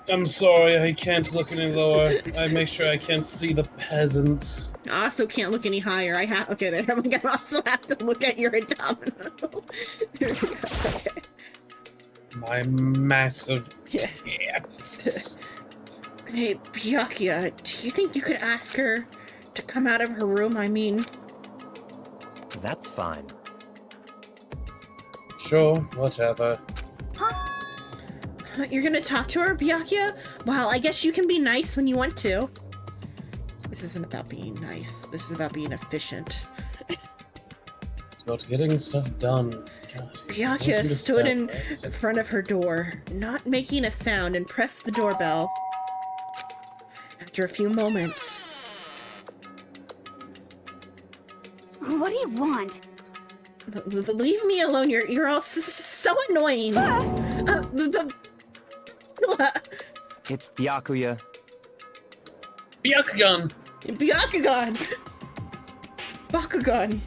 I'm sorry, I can't look any lower. I make sure I can't see the peasants. I also can't look any higher. Okay, there. I'm gonna also have to look at your abdominal. Here we go. Okay. My massive Yeah. tits. Hey, Byakuya, do you think you could ask her to come out of her room? I mean, That's fine. Sure, whatever. you're gonna talk to her, Byakuya? Well, I guess you can be nice when you want to. This isn't about being nice. This is about being efficient. It's about getting stuff done. God, Byakuya stood in front of her door, not making a sound, and pressed the doorbell. After a few moments, what do you want? leave me alone. You're all so annoying. It's Byakuya. Byakugan! Byakugan! Bakugan!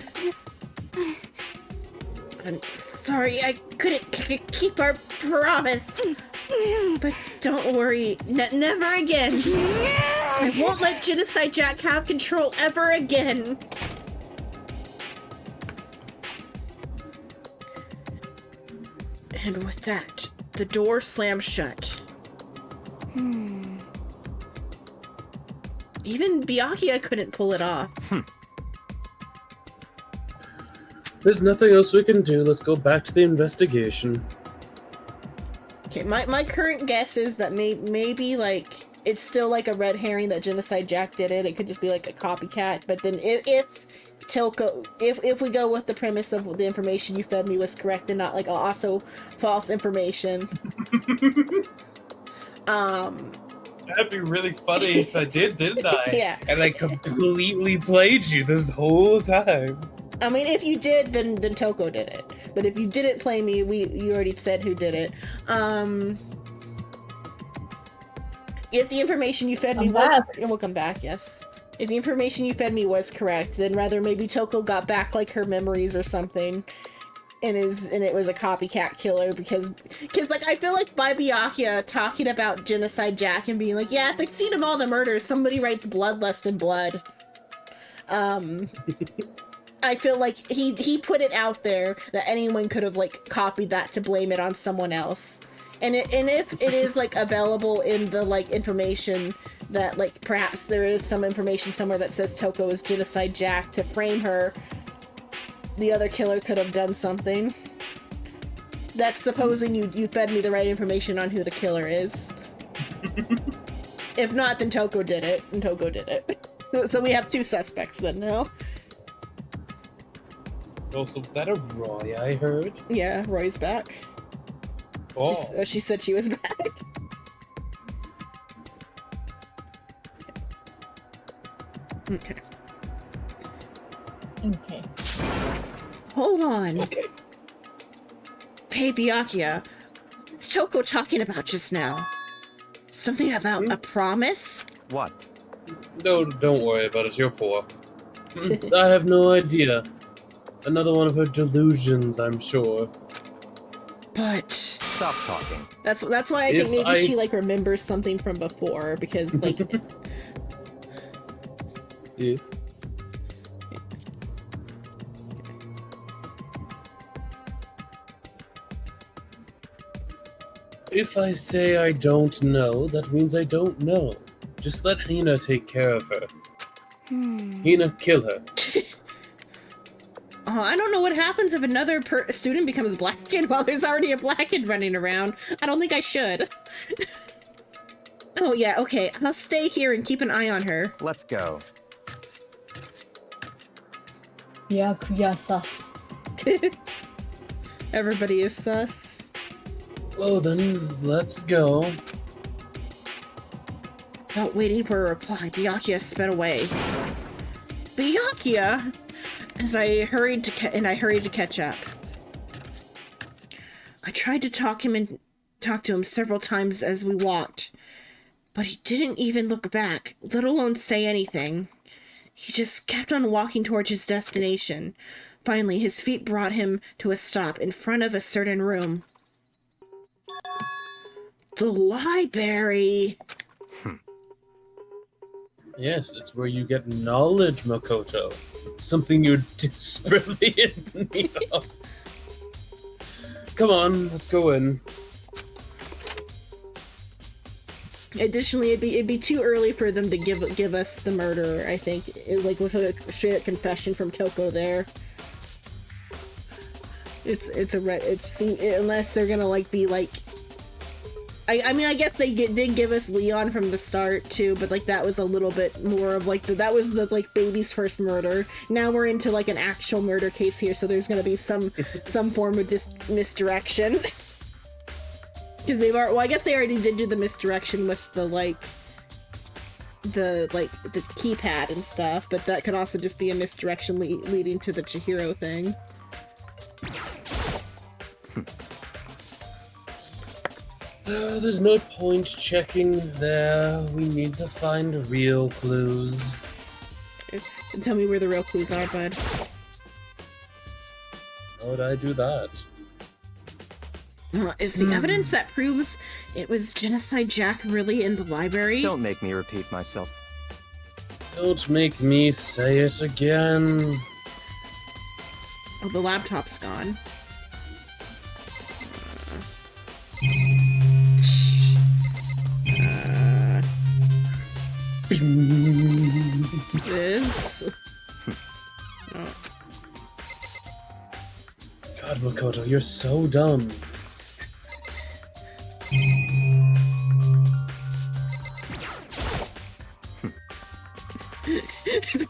I'm sorry, I couldn't keep our promise. But don't worry, never again. I won't let Genocide Jack have control ever again. And with that, the door slammed shut. Even Byakuya couldn't pull it off. There's nothing else we can do. Let's go back to the investigation. Okay, my current guess is that maybe like it's still like a red herring that Genocide Jack did it. It could just be like a copycat. But then if Toko, if we go with the premise of the information you fed me was correct and not like also false information, That'd be really funny if I did, didn't I? Yeah. And I completely played you this whole time. I mean, if you did, then Toko did it. But if you didn't play me, you already said who did it. If the information you fed me was, we'll come back. Yes. If the information you fed me was correct, then rather maybe Toko got back like her memories or something, and it was a copycat killer because like I feel like by Byakuya talking about Genocide Jack and being like, yeah, at the scene of all the murders, somebody writes bloodlust in blood. I feel like he put it out there that anyone could have like copied that to blame it on someone else. And if it is like available in the like information that like perhaps there is some information somewhere that says Toko is Genocide Jack to frame her, the other killer could have done something. That's supposing you fed me the right information on who the killer is. If not, then Toko did it, and Toko did it. So we have two suspects then now. Also, was that a Roy I heard? Yeah, Roy's back. Oh. She said she was back. Okay. Okay. Hold on. Okay. Hey, Byakuya. What's Toko talking about just now? Something about a promise? What? No, don't worry about it. You're poor. I have no idea. Another one of her delusions, I'm sure. But Stop talking. that's why I think If maybe I she like remembers something from before because like Yeah. If I say I don't know, that means I don't know. Just let Hina take care of her. Hina, kill her. I don't know what happens if another student becomes Blackened while there's already a Blackened running around. I don't think I should. Oh yeah, okay. I'll stay here and keep an eye on her. Let's go. Byakuya sus. Everybody is sus. Well then, let's go. Without waiting for a reply, Byakuya sped away. Byakuya! As I hurried to catch up. I tried to talk to him several times as we walked, but he didn't even look back, let alone say anything. He just kept on walking towards his destination. Finally, his feet brought him to a stop in front of a certain room. The library! Yes, it's where you get knowledge, Makoto. Something you're desperately in need of. Come on, let's go in. Additionally, it'd be too early for them to give us the murder. I think, like with a straight up confession from Toko there. Unless they're gonna like be like. I mean, I guess they did give us Leon from the start too, but like that was a little bit more of like that was the like baby's first murder. Now we're into like an actual murder case here, so there's gonna be some form of misdirection. Because well, I guess they already did do the misdirection with the the keypad and stuff, but that could also just be a misdirection leading to the Chihiro thing. There's no point checking there. We need to find real clues. Tell me where the real clues are, bud. How would I do that? Is the evidence that proves it was Genocide Jack really in the library? Don't make me repeat myself. Don't make me say it again. Oh, the laptop's gone. This. Oh. God, Makoto, you're so dumb.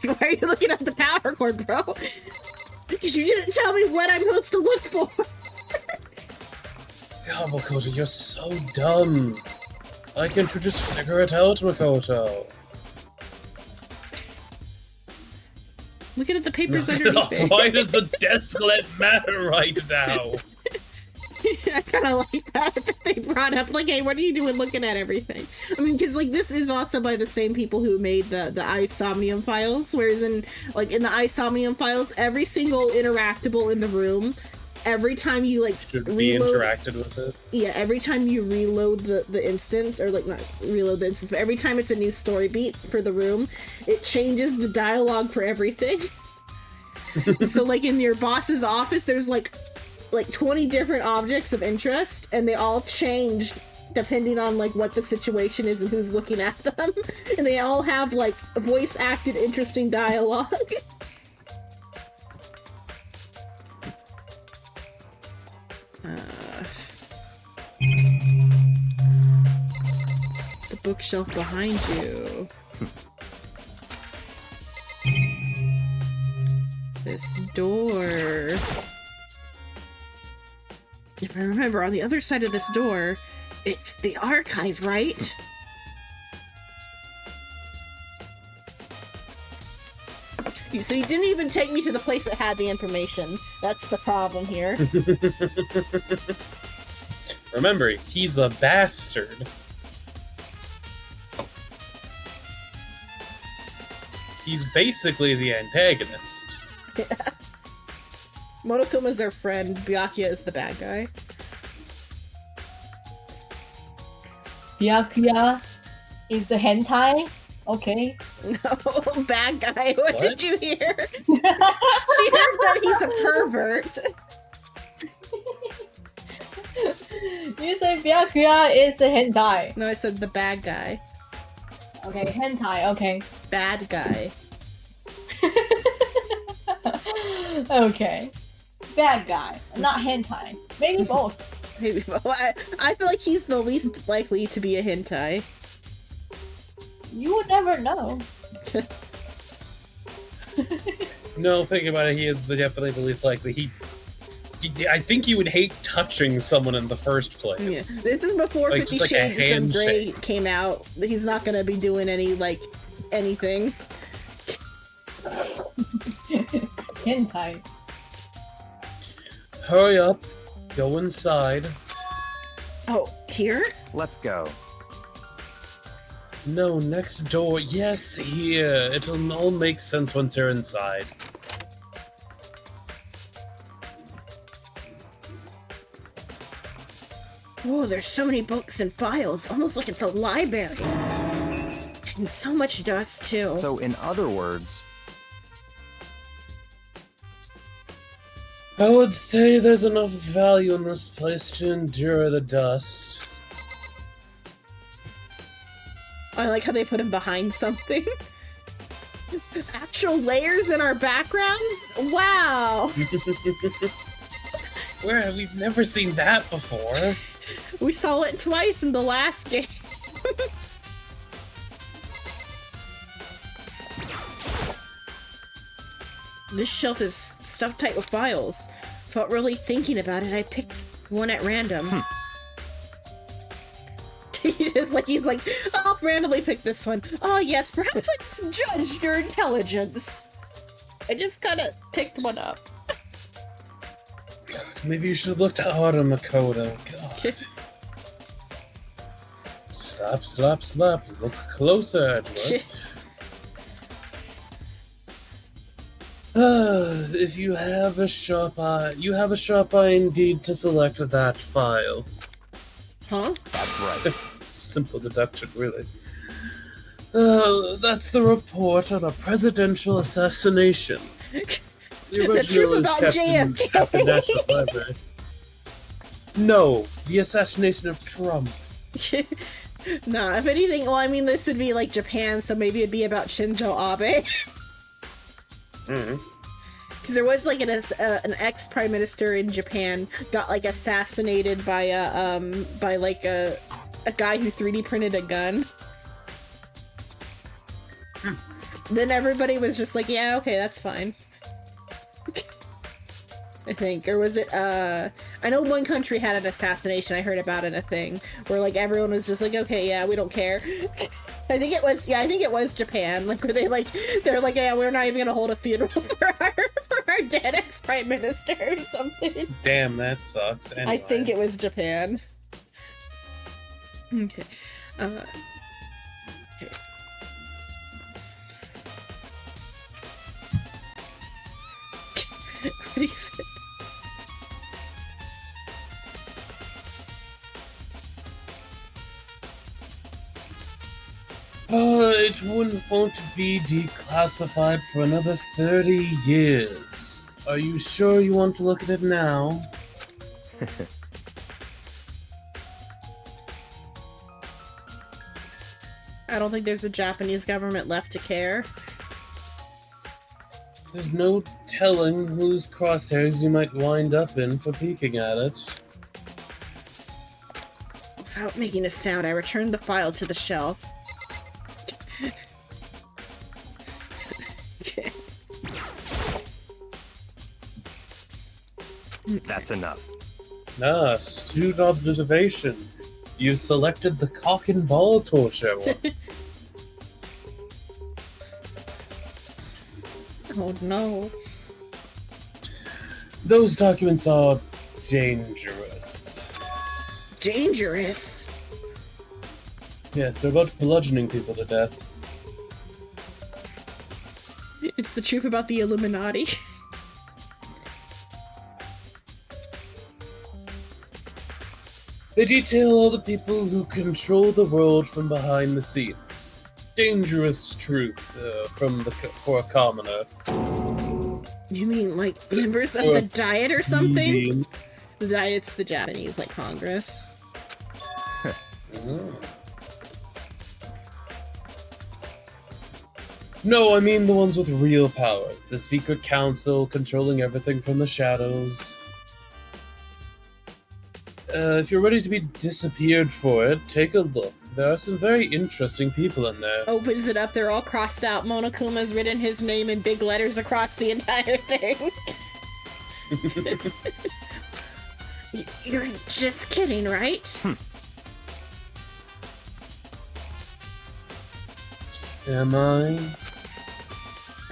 Why are you looking at the power cord, bro? Because you didn't tell me what I'm supposed to look for. God, Makoto, you're so dumb. Why can't you just figure it out, Makoto? Looking at the papers underneath it. Why does the desk let matter right now? I kind of like that they brought up, like, hey, what are you doing looking at everything? I mean, because, like, this is also by the same people who made the iSomnium files, whereas in the iSomnium files, every single interactable in the room, every time you, like, should be interacted with it. Yeah, every time you reload the instance, or, like, not reload the instance, but every time it's a new story beat for the room, it changes the dialogue for everything. So like in your boss's office, there's like 20 different objects of interest, and they all change depending on like what the situation is and who's looking at them. And they all have like voice acted interesting dialogue. The bookshelf behind you. This door. If I remember, on the other side of this door, it's the archive, right? So you didn't even take me to the place that had the information. That's the problem here. Remember, he's a bastard. He's basically the antagonist. Monokuma's our friend, Byakuya is the bad guy. Byakuya is the hentai? Okay. No, bad guy. What did you hear? She heard that he's a pervert. You said Byakuya is the hentai. No, I said the bad guy. Okay, hentai, okay. Bad guy. Okay. Bad guy, not hentai. Maybe both. Maybe. I feel like he's the least likely to be a hentai. You would never know. No, think about it, he is definitely the least likely. I think he would hate touching someone in the first place. Yeah. This is before Like, 50 just like a Shades of Grey handshake. came out. He's not gonna be doing any, like, anything. Hentai. Hurry up, go inside. Oh, here? Let's go. No, next door. Yes, here. It'll all make sense once you're inside. Whoa, there's so many books and files. Almost like it's a library. And so much dust, too. So, in other words, I would say there's enough value in this place to endure the dust. I like how they put him behind something. Actual layers in our backgrounds? Wow! Where? We've never seen that before. We saw it twice in the last game. This shelf is stuffed tight with files. Without really thinking about it, I picked one at random. He's like, I'll randomly pick this one. Oh yes, perhaps I misjudged your intelligence. I just kinda picked one up. Maybe you should have looked harder, Makoto. God. Slap. Look closer, Edward. If you have a sharp eye, indeed to select that file. Huh? that's right. Simple deduction, really. That's the report on a presidential assassination. The original truth is about kept JFK. at the National Library. No, the assassination of Trump. Nah, if anything, well, I mean, this would be like Japan, so maybe it'd be about Shinzo Abe. Because there was like an ex-prime minister in Japan got like assassinated by a guy who 3D printed a gun. Then everybody was just like, yeah, okay, that's fine. I think, or was it? I know one country had an assassination. I heard about it in a thing where like everyone was just like, okay, yeah, we don't care. I think it was Japan. Like, where they're like, yeah, we're not even gonna hold a funeral for our dead ex-prime minister or something. Damn, that sucks. Anyway. I think it was Japan. Okay. Okay. What do you think? It won't be declassified for another 30 years. Are you sure you want to look at it now? I don't think there's a Japanese government left to care. There's no telling whose crosshairs you might wind up in for peeking at it. Without making a sound, I returned the file to the shelf. That's enough. Astute observation. You selected the cock and ball torture one. Oh no. Those documents are dangerous. Dangerous? Yes, they're about bludgeoning people to death. It's the truth about the Illuminati. They detail all the people who control the world from behind the scenes. Dangerous truth for a commoner. You mean like members of Or the Diet or something? plebeian. The Diet's the Japanese, like Congress. Oh. No, I mean the ones with real power. The secret council controlling everything from the shadows. If you're ready to be disappeared for it, take a look. There are some very interesting people in there. Opens it up, they're all crossed out. Monokuma's written his name in big letters across the entire thing. You're just kidding, right? Am I?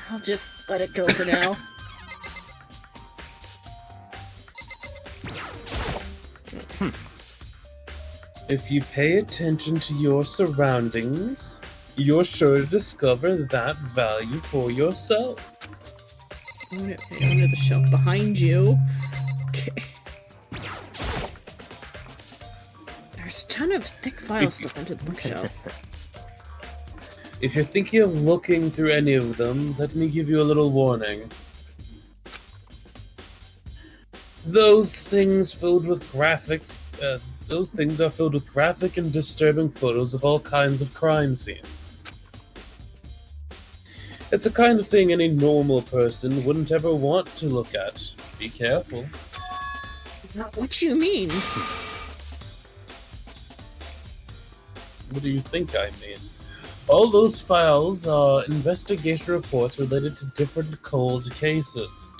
I'll just let it go for now. If you pay attention to your surroundings, you're sure to discover that value for yourself. Under the shelf behind you. Okay. There's a ton of thick file stuff under the bookshelf. If you're thinking of looking through any of them, let me give you a little warning. Those things are filled with graphic and disturbing photos of all kinds of crime scenes. It's the kind of thing any normal person wouldn't ever want to look at. Be careful. What you mean? What do you think I mean? All those files are investigation reports related to different cold cases.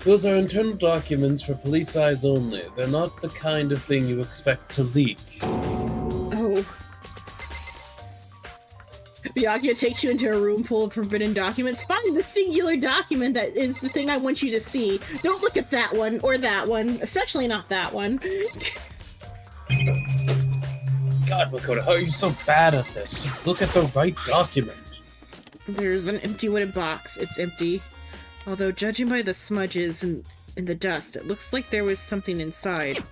Those are internal documents for police eyes only. They're not the kind of thing you expect to leak. Oh. Byakuya takes you into a room full of forbidden documents. Find the singular document that is the thing I want you to see. Don't look at that one or that one, especially not that one. God, Makoto, how are you so bad at this? Just look at the right document. There's an empty wooden box. It's empty. Although, judging by the smudges and the dust, it looks like there was something inside.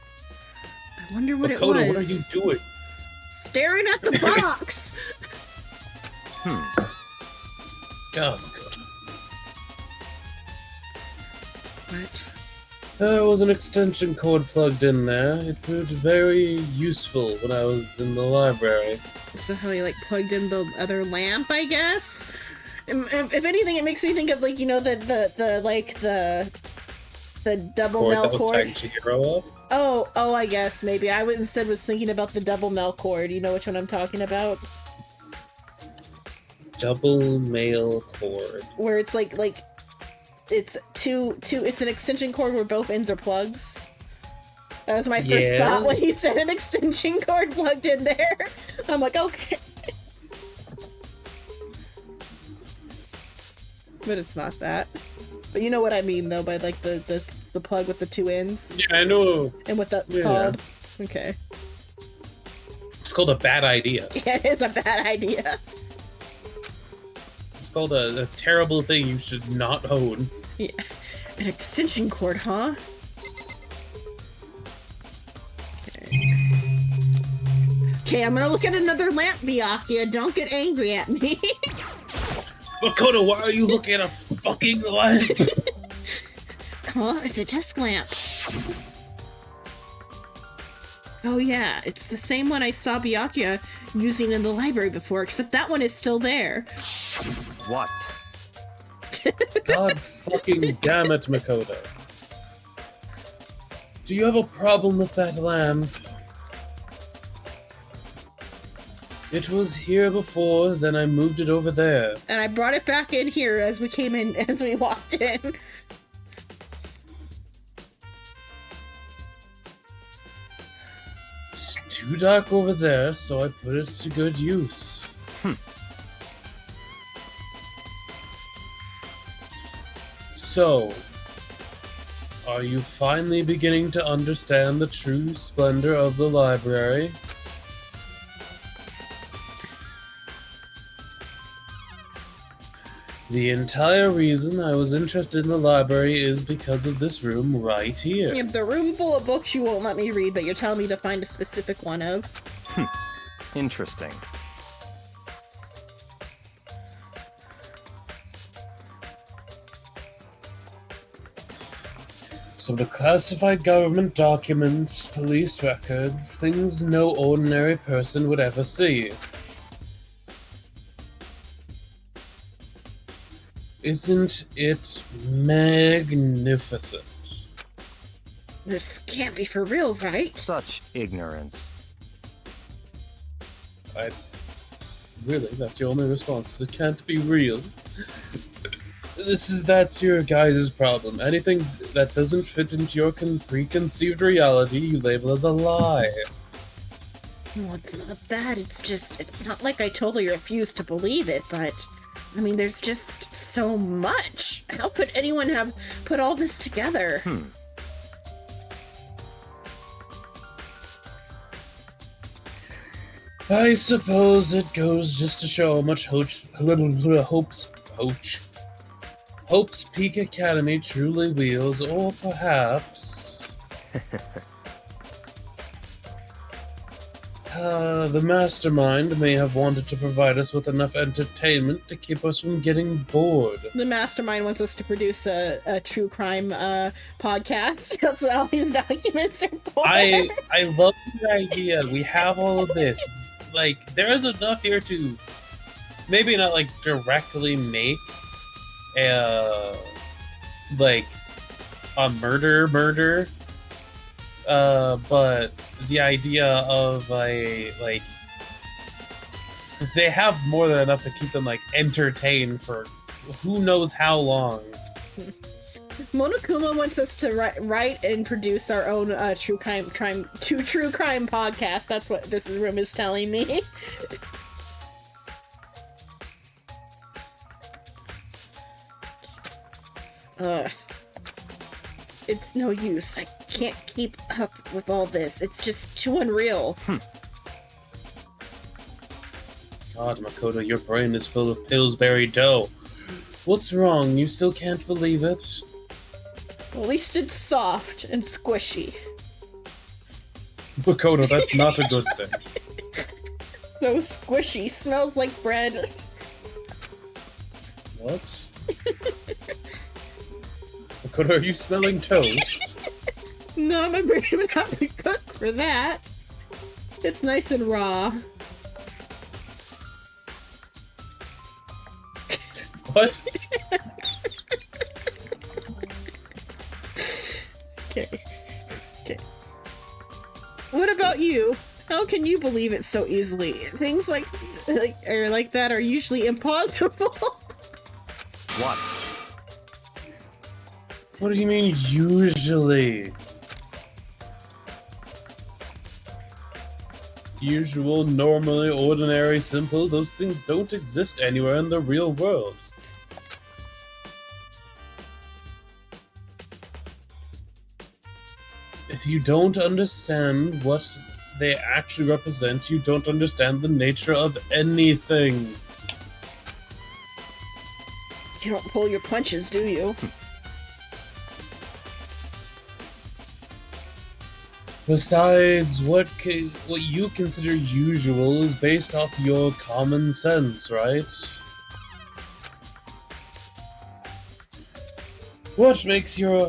I wonder what Makoto, it was. what are you doing? Staring at the box! God, Makoto. What? There was an extension cord plugged in there. It proved very useful when I was in the library. Is that how he, like, plugged in the other lamp, I guess? If anything, it makes me think of, like, you know, the double Mel That was cord. tagged to Hero up? Oh, I guess, maybe. I instead was thinking about the double Mel cord. You know which one I'm talking about? Double male cord. Where it's like it's it's an extension cord where both ends are plugs. That was my first thought when he said an extension cord plugged in there. I'm like, okay. But it's not that. But you know what I mean, though, by like the plug with the two ends? Yeah, I know. And what that's Yeah. called? Okay. It's called a bad idea. Yeah, it's a bad idea. It's called a terrible thing you should not own. Yeah. An extension cord, huh? Okay. Okay, I'm gonna look at another lamp, Byakuya. Don't get angry at me. Makoto, why are you looking at a fucking lamp? Oh, it's a desk lamp. Oh yeah, it's the same one I saw Byakuya using in the library before, except that one is still there. What? God fucking damn it, Makoto. Do you have a problem with that lamp? It was here before, then I moved it over there. And I brought it back in here as we came in, as we walked in. It's too dark over there, so I put it to good use. So, are you finally beginning to understand the true splendor of the library? The entire reason I was interested in the library is because of this room right here. You have the room full of books you won't let me read, but you're telling me to find a specific one of. Interesting. So the classified government documents, police records, things no ordinary person would ever see. Isn't it magnificent? This can't be for real, right? Such ignorance. Really, that's your only response. It can't be real. That's your guys' problem. Anything that doesn't fit into your preconceived reality, you label as a lie. No, it's not that. It's not like I totally refuse to believe it, but I mean, there's just so much. How could anyone have put all this together? I suppose it goes just to show how much Hope's Peak Academy truly wields, or perhaps the mastermind may have wanted to provide us with enough entertainment to keep us from getting bored. The mastermind wants us to produce a true crime podcast. That's what all these documents are for. I love the idea. We have all of this. Like, there is enough here to maybe not like directly make a murder, but the idea of they have more than enough to keep them like entertained for who knows how long. Monokuma wants us to write and produce our own true crime podcast. That's what this room is telling me. It's no use. I can't keep up with all this. It's just too unreal. God, Makoto, your brain is full of Pillsbury dough. What's wrong? You still can't believe it? At least it's soft and squishy. Makoto, that's not a good thing. So squishy. Smells like bread. What? Makoto, are you smelling toast? No, my brain would have to cook for that. It's nice and raw. What? Okay. What about you? How can you believe it so easily? Things like that are usually impossible. What? What do you mean, usually? Usual, normally, ordinary, simple, those things don't exist anywhere in the real world. If you don't understand what they actually represent, you don't understand the nature of anything. You don't pull your punches, do you? Besides, what you consider usual is based off your common sense, right? What makes you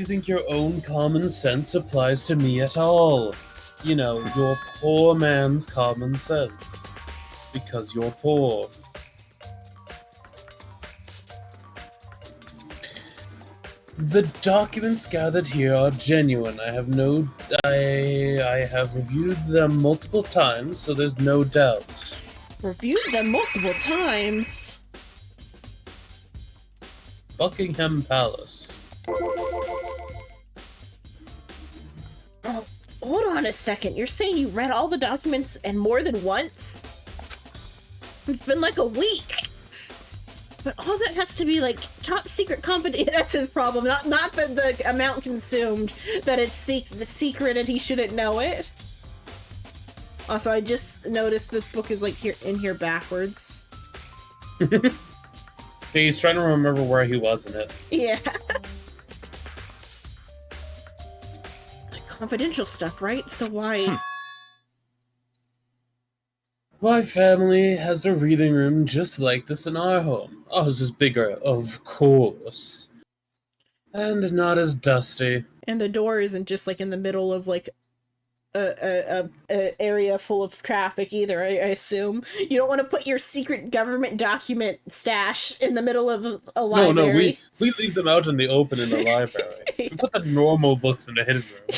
think your own common sense applies to me at all? You know, your poor man's common sense. Because you're poor. The documents gathered here are genuine. I have reviewed them multiple times, so there's no doubt. Reviewed them multiple times. Buckingham Palace. Oh, hold on a second. You're saying you read all the documents and more than once? It's been like a week. But all that has to be like top secret confidential. That's his problem. Not the amount consumed. That it's the secret and he shouldn't know it. Also, I just noticed this book is like here backwards. He's trying to remember where he was in it. Yeah. Like confidential stuff, right? So why? My family has a reading room just like this in our home. Ours is bigger, of course. And not as dusty. And the door isn't just like in the middle of like a area full of traffic either, I assume. You don't want to put your secret government document stash in the middle of a library. No, we leave them out in the open in the library. We put the normal books in the hidden room.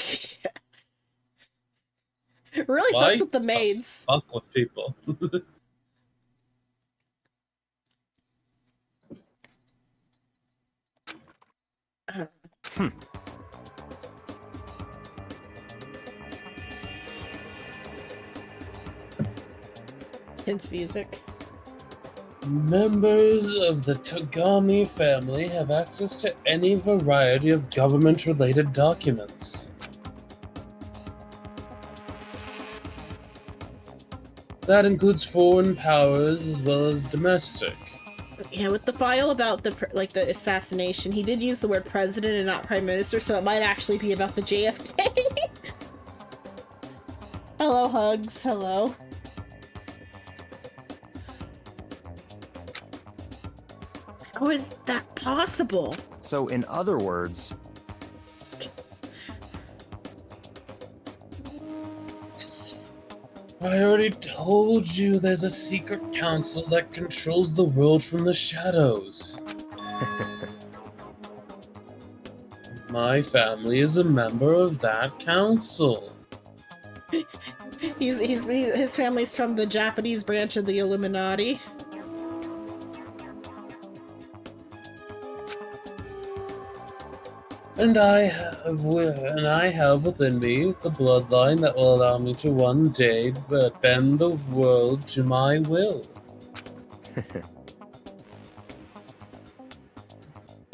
Really fucks with the maids. Fuck with people. Hints music. Members of the Togami family have access to any variety of government-related documents. That includes foreign powers as well as domestic. Yeah, with the file about the assassination, he did use the word president and not prime minister, so it might actually be about the JFK. Hello, Hugs. Hello. How is that possible? So, in other words, I already told you there's a secret council that controls the world from the shadows. My family is a member of that council. His family's from the Japanese branch of the Illuminati. And I have within me the bloodline that will allow me to one day bend the world to my will.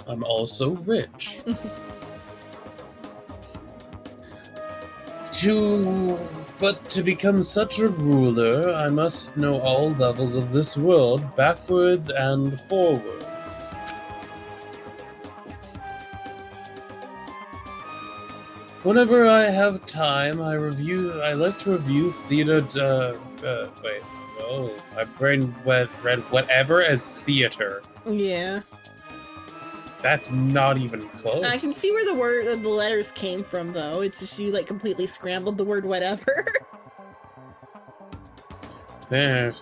I'm also rich. But to become such a ruler, I must know all levels of this world, backwards and forwards. Whenever I have time, I like to review theater. My brain read whatever as theater. Yeah. That's not even close. I can see where the letters came from, though. It's just you like completely scrambled the word whatever. There.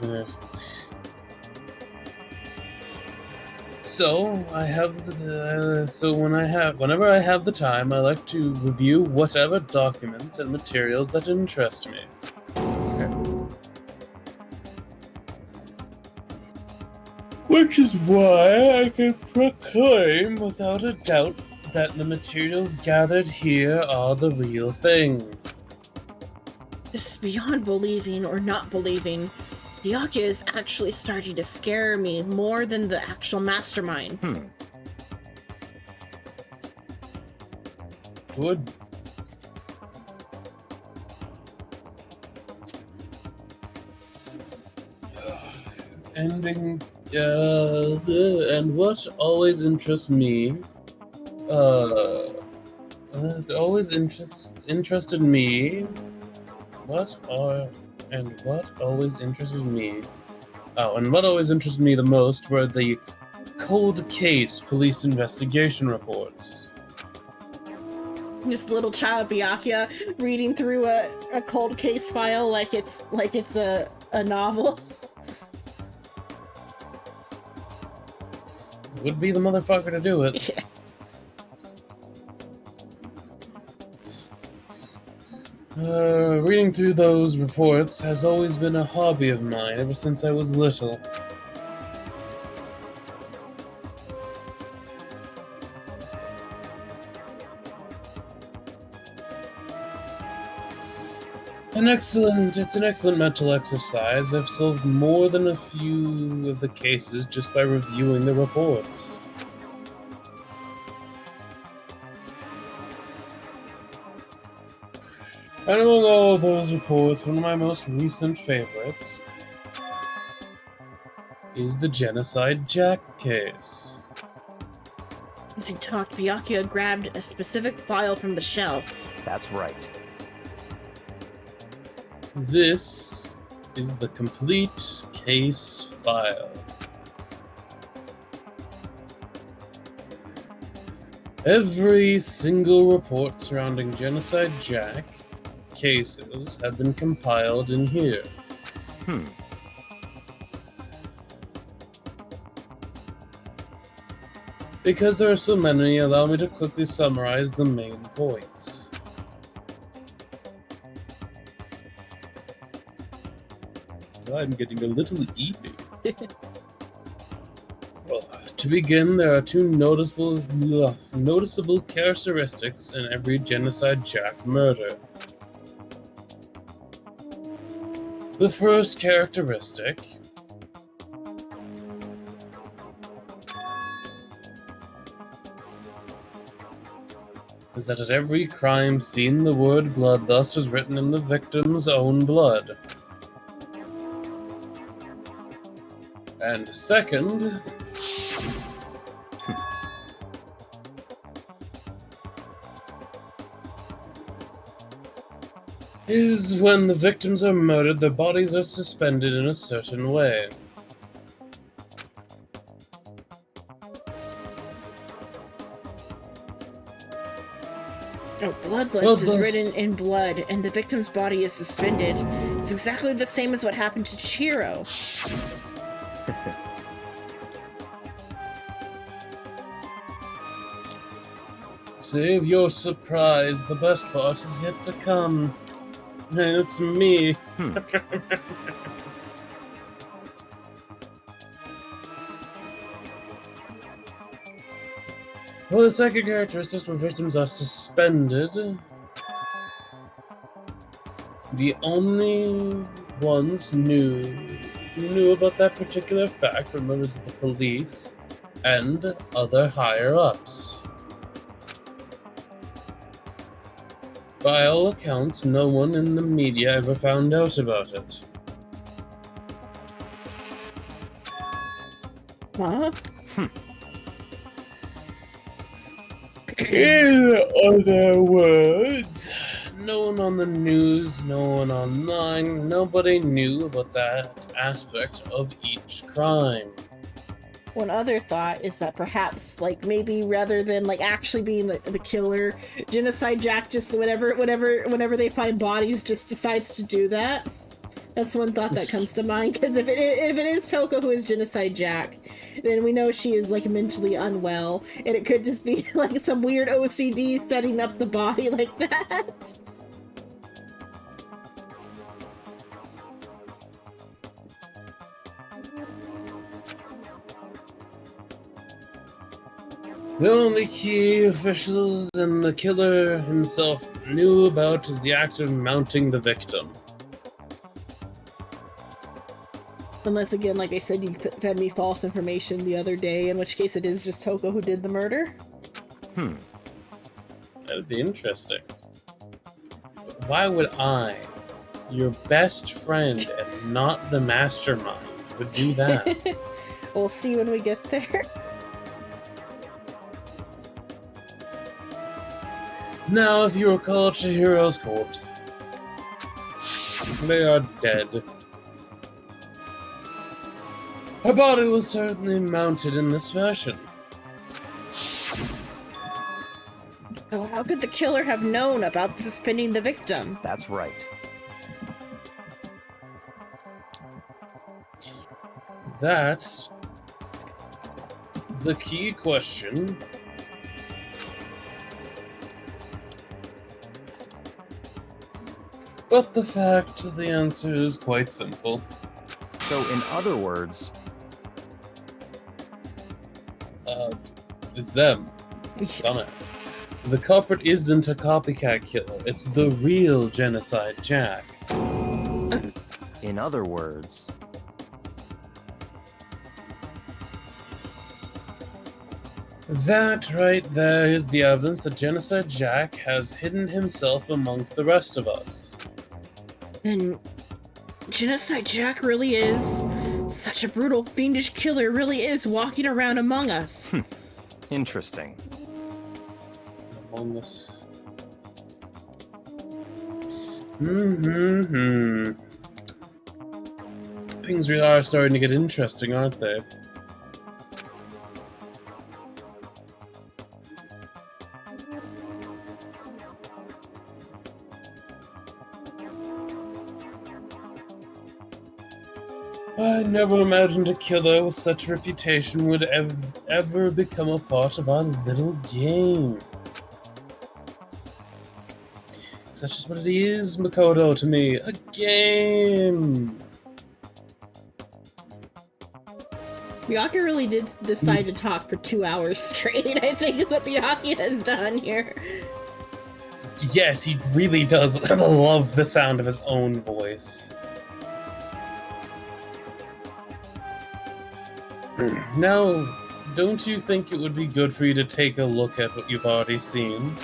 So whenever I have the time, I like to review whatever documents and materials that interest me. Which is why I can proclaim without a doubt that the materials gathered here are the real thing. This is beyond believing or not believing. Hyakya is actually starting to scare me more than the actual mastermind. Good. And what always interests me, It always interested me. What always interested me? Oh, and what always interested me the most were the cold case police investigation reports. Just little child Byakuya reading through a cold case file like it's a novel. Would be the motherfucker to do it. Yeah. Reading through those reports has always been a hobby of mine ever since I was little. It's an excellent mental exercise. I've solved more than a few of the cases just by reviewing the reports. And among all those reports, one of my most recent favorites is the Genocide Jack case. As he talked, Byakuya grabbed a specific file from the shelf. That's right. This is the complete case file. Every single report surrounding Genocide Jack cases have been compiled in here. Because there are so many, allow me to quickly summarize the main points. I'm getting a little eepy. Well, to begin, there are two noticeable characteristics in every Genocide Jack murder. The first characteristic is that at every crime scene, the word bloodlust is written in the victim's own blood. And second, is when the victims are murdered, their bodies are suspended in a certain way. Oh, bloodlust is written in blood, and the victim's body is suspended. It's exactly the same as what happened to Chihiro. Save your surprise, the best part is yet to come. And it's me. Well, the second characteristic where victims are suspended. The only ones who knew about that particular fact were members of the police and other higher-ups. By all accounts, no one in the media ever found out about it. Huh? In other words, no one on the news, no one online, nobody knew about that aspect of each crime. One other thought is that perhaps, like, maybe rather than, like, actually being the killer, Genocide Jack just whenever they find bodies just decides to do that. That's one thought that comes to mind, because if it is Toko who is Genocide Jack, then we know she is, like, mentally unwell, and it could just be, like, some weird OCD setting up the body like that. The only key officials and the killer himself knew about is the act of mounting the victim. Unless, again, like I said, you fed me false information the other day, in which case it is just Toko who did the murder. That'd be interesting. But why would I, your best friend and not the mastermind, would do that? We'll see when we get there. Now, if you recall Chihiro's corpse, they are dead. Her body was certainly mounted in this fashion. Oh, how could the killer have known about suspending the victim? That's right. That's the key question. But the fact of the answer is quite simple. So, in other words, It's them. Done it. The culprit isn't a copycat killer. It's the real Genocide Jack. in other words, That right there is the evidence that Genocide Jack has hidden himself amongst the rest of us. And Genocide Jack really is such a brutal, fiendish killer, really is walking around among us. interesting. Among us. Things really are starting to get interesting, aren't they? I never imagined a killer with such a reputation would ever become a part of our little game. That's just what it is, Makoto, to me. A game! Miyake really did decide to talk for 2 hours straight, I think is what Miyake has done here. Yes, he really does love the sound of his own voice. Now, don't you think it would be good for you to take a look at what you've already seen?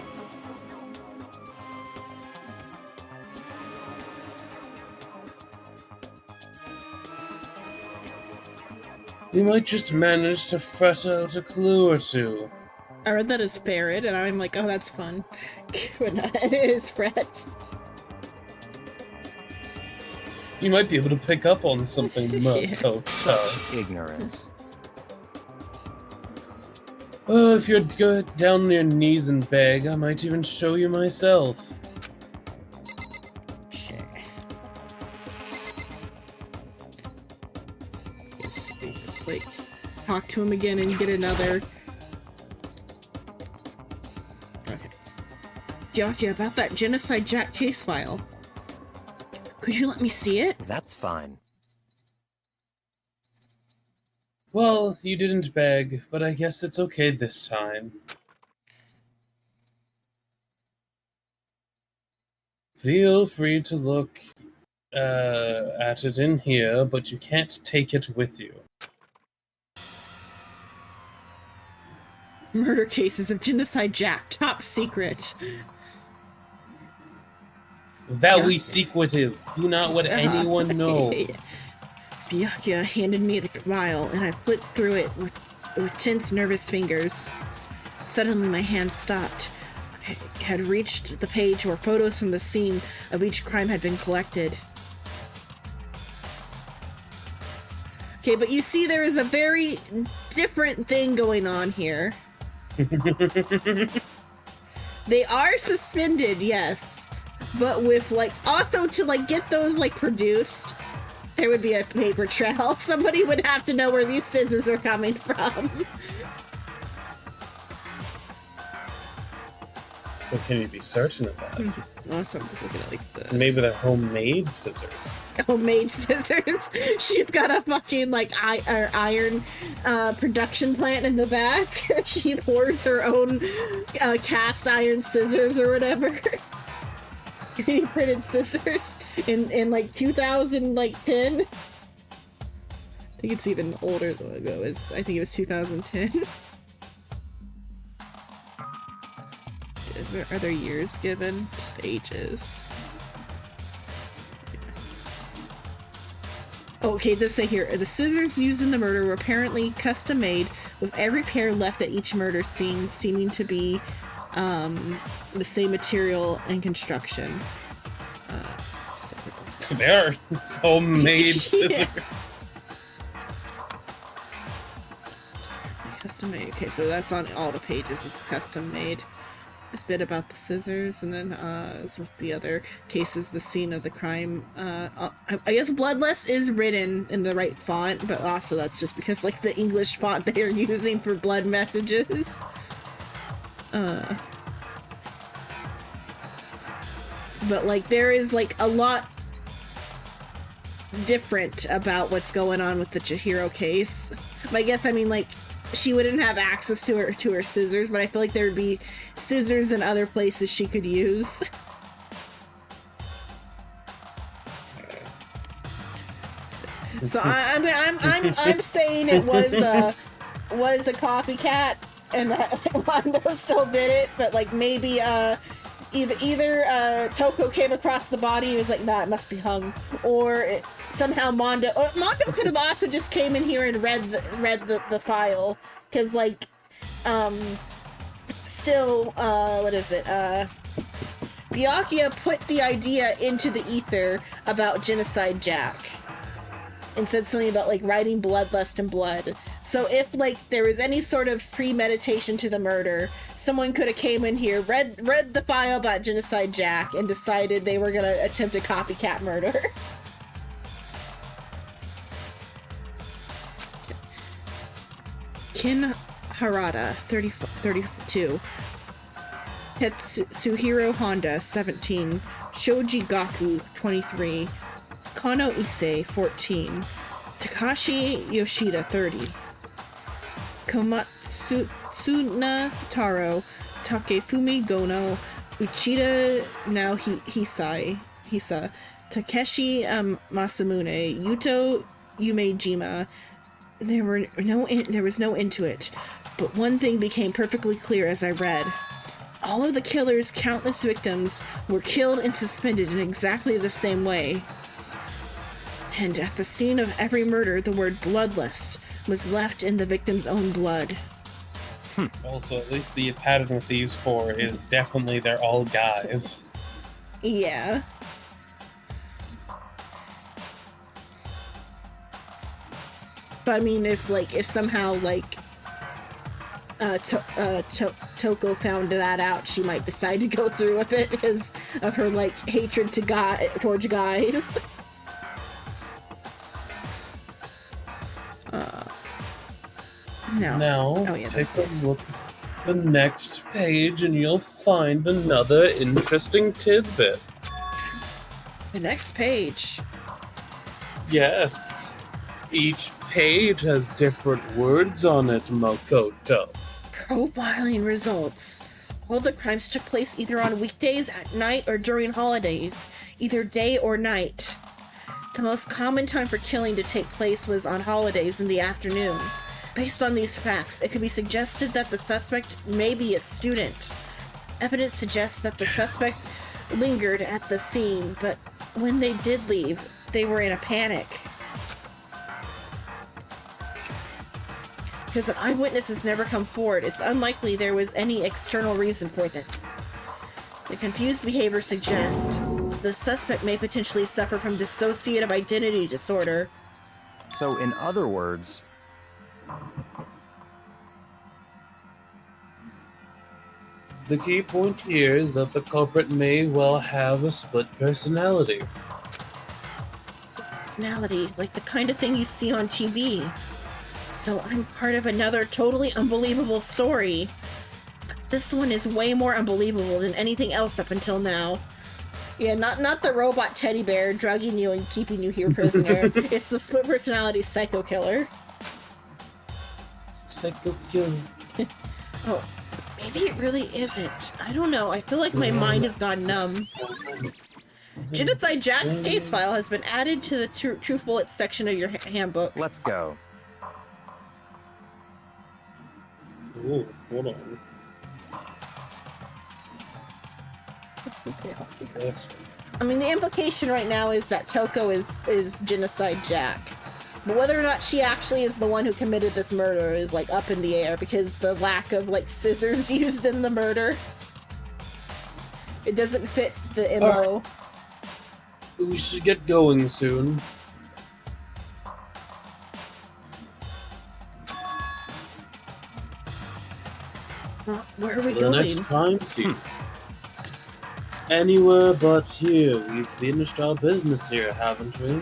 You might just manage to fret out a clue or two. I read that as ferret, and I'm like, oh, that's fun. But not, it is fret. You might be able to pick up on something, Makoto. Ignorance. Oh, if you'd go down on your knees and beg, I might even show you myself. Just like talk to him again and get another. Okay. Gyakya, about that Genocide Jack case file. Could you let me see it? That's fine. Well, you didn't beg, but I guess it's okay this time. Feel free to look at it in here, but you can't take it with you. Murder cases of Genocide Jack, top secret. Very secretive. Do not let anyone know. Gyakya handed me the file, and I flipped through it with tense, nervous fingers. Suddenly, my hand stopped. I had reached the page where photos from the scene of each crime had been collected. Okay, but you see there is a very different thing going on here. They are suspended, yes, but with, like, also to, like, get those, like, produced, there would be a paper trail. Somebody would have to know where these scissors are coming from. But can you be certain of that? Also, I'm just looking at, like, the Maybe they're homemade scissors. homemade scissors. She's got a fucking, like, iron production plant in the back. She hoards her own cast iron scissors or whatever. He printed scissors in like 2010. I think it's even older than ago. I think it was 2010. Are there years given? Just ages. Okay, it does say here, the scissors used in the murder were apparently custom made, with every pair left at each murder scene seeming to be the same material and construction. They are homemade scissors. Yeah. Custom made. Okay, so that's on all the pages. It's custom made. A bit about the scissors, and then as with the other cases, the scene of the crime. I guess Bloodlust is written in the right font, but also that's just because like the English font they are using for blood messages. But like there is like a lot different about what's going on with the Chihiro case. But I guess I mean like she wouldn't have access to her scissors, but I feel like there would be scissors in other places she could use. So I'm saying it was a copycat, and that Mondo still did it, but like maybe either Toko came across the body and was like, nah, it must be hung, or somehow Mondo could have also just came in here and read the file, because like still what is it, Byakuya put the idea into the ether about Genocide Jack and said something about like writing bloodlust and blood. So if like there was any sort of premeditation to the murder, someone could have came in here, read the file about Genocide Jack, and decided they were gonna attempt a copycat murder. Kin Harada, 32. Tetsuhiro Honda, 17. Shoji Gaku, 23. Kano Issei, 14. Takashi Yoshida, 30. Komatsuna Taro, Takefumi Gono, Uchida Hisa, Takeshi Masamune, Yuto Umejima. There was no end to it, but one thing became perfectly clear as I read. All of the killer's countless victims were killed and suspended in exactly the same way. And at the scene of every murder, the word bloodlust was left in the victim's own blood. Also, at least the pattern with these four is definitely they're all guys. Yeah. But I mean, if somehow Toko found that out, she might decide to go through with it because of her like hatred towards guys. No. Now, Oh, yeah, take that's a look at the next page and you'll find another interesting tidbit. The next page. Yes. Each page has different words on it, Makoto. Profiling results. All the crimes took place either on weekdays, at night, or during holidays, either day or night. The most common time for killing to take place was on holidays in the afternoon. Based on these facts, it could be suggested that the suspect may be a student. Evidence suggests that the suspect lingered at the scene, but when they did leave, they were in a panic. Because an eyewitness has never come forward, it's unlikely there was any external reason for this. The confused behavior suggests the suspect may potentially suffer from dissociative identity disorder. So, in other words, the key point here is that the culprit may well have a split personality. Personality, like the kind of thing you see on TV. So I'm part of another totally unbelievable story. But this one is way more unbelievable than anything else up until now. Yeah, not the robot teddy bear drugging you and keeping you here prisoner. It's the split personality psycho killer. Psycho kill. Oh, maybe it really isn't. I don't know. I feel like my mind has gone numb. Genocide Jack's case file has been added to the Truth Bullets section of your handbook. let's go. Ooh, hold on. Yes. I mean, the implication right now is that Toko is Genocide Jack. But whether or not she actually is the one who committed this murder is, like, up in the air because the lack of, like, scissors used in the murder. It doesn't fit the MO. We should get going soon. Where are we The going? next crime scene. Anywhere but here. We've finished our business here, haven't we?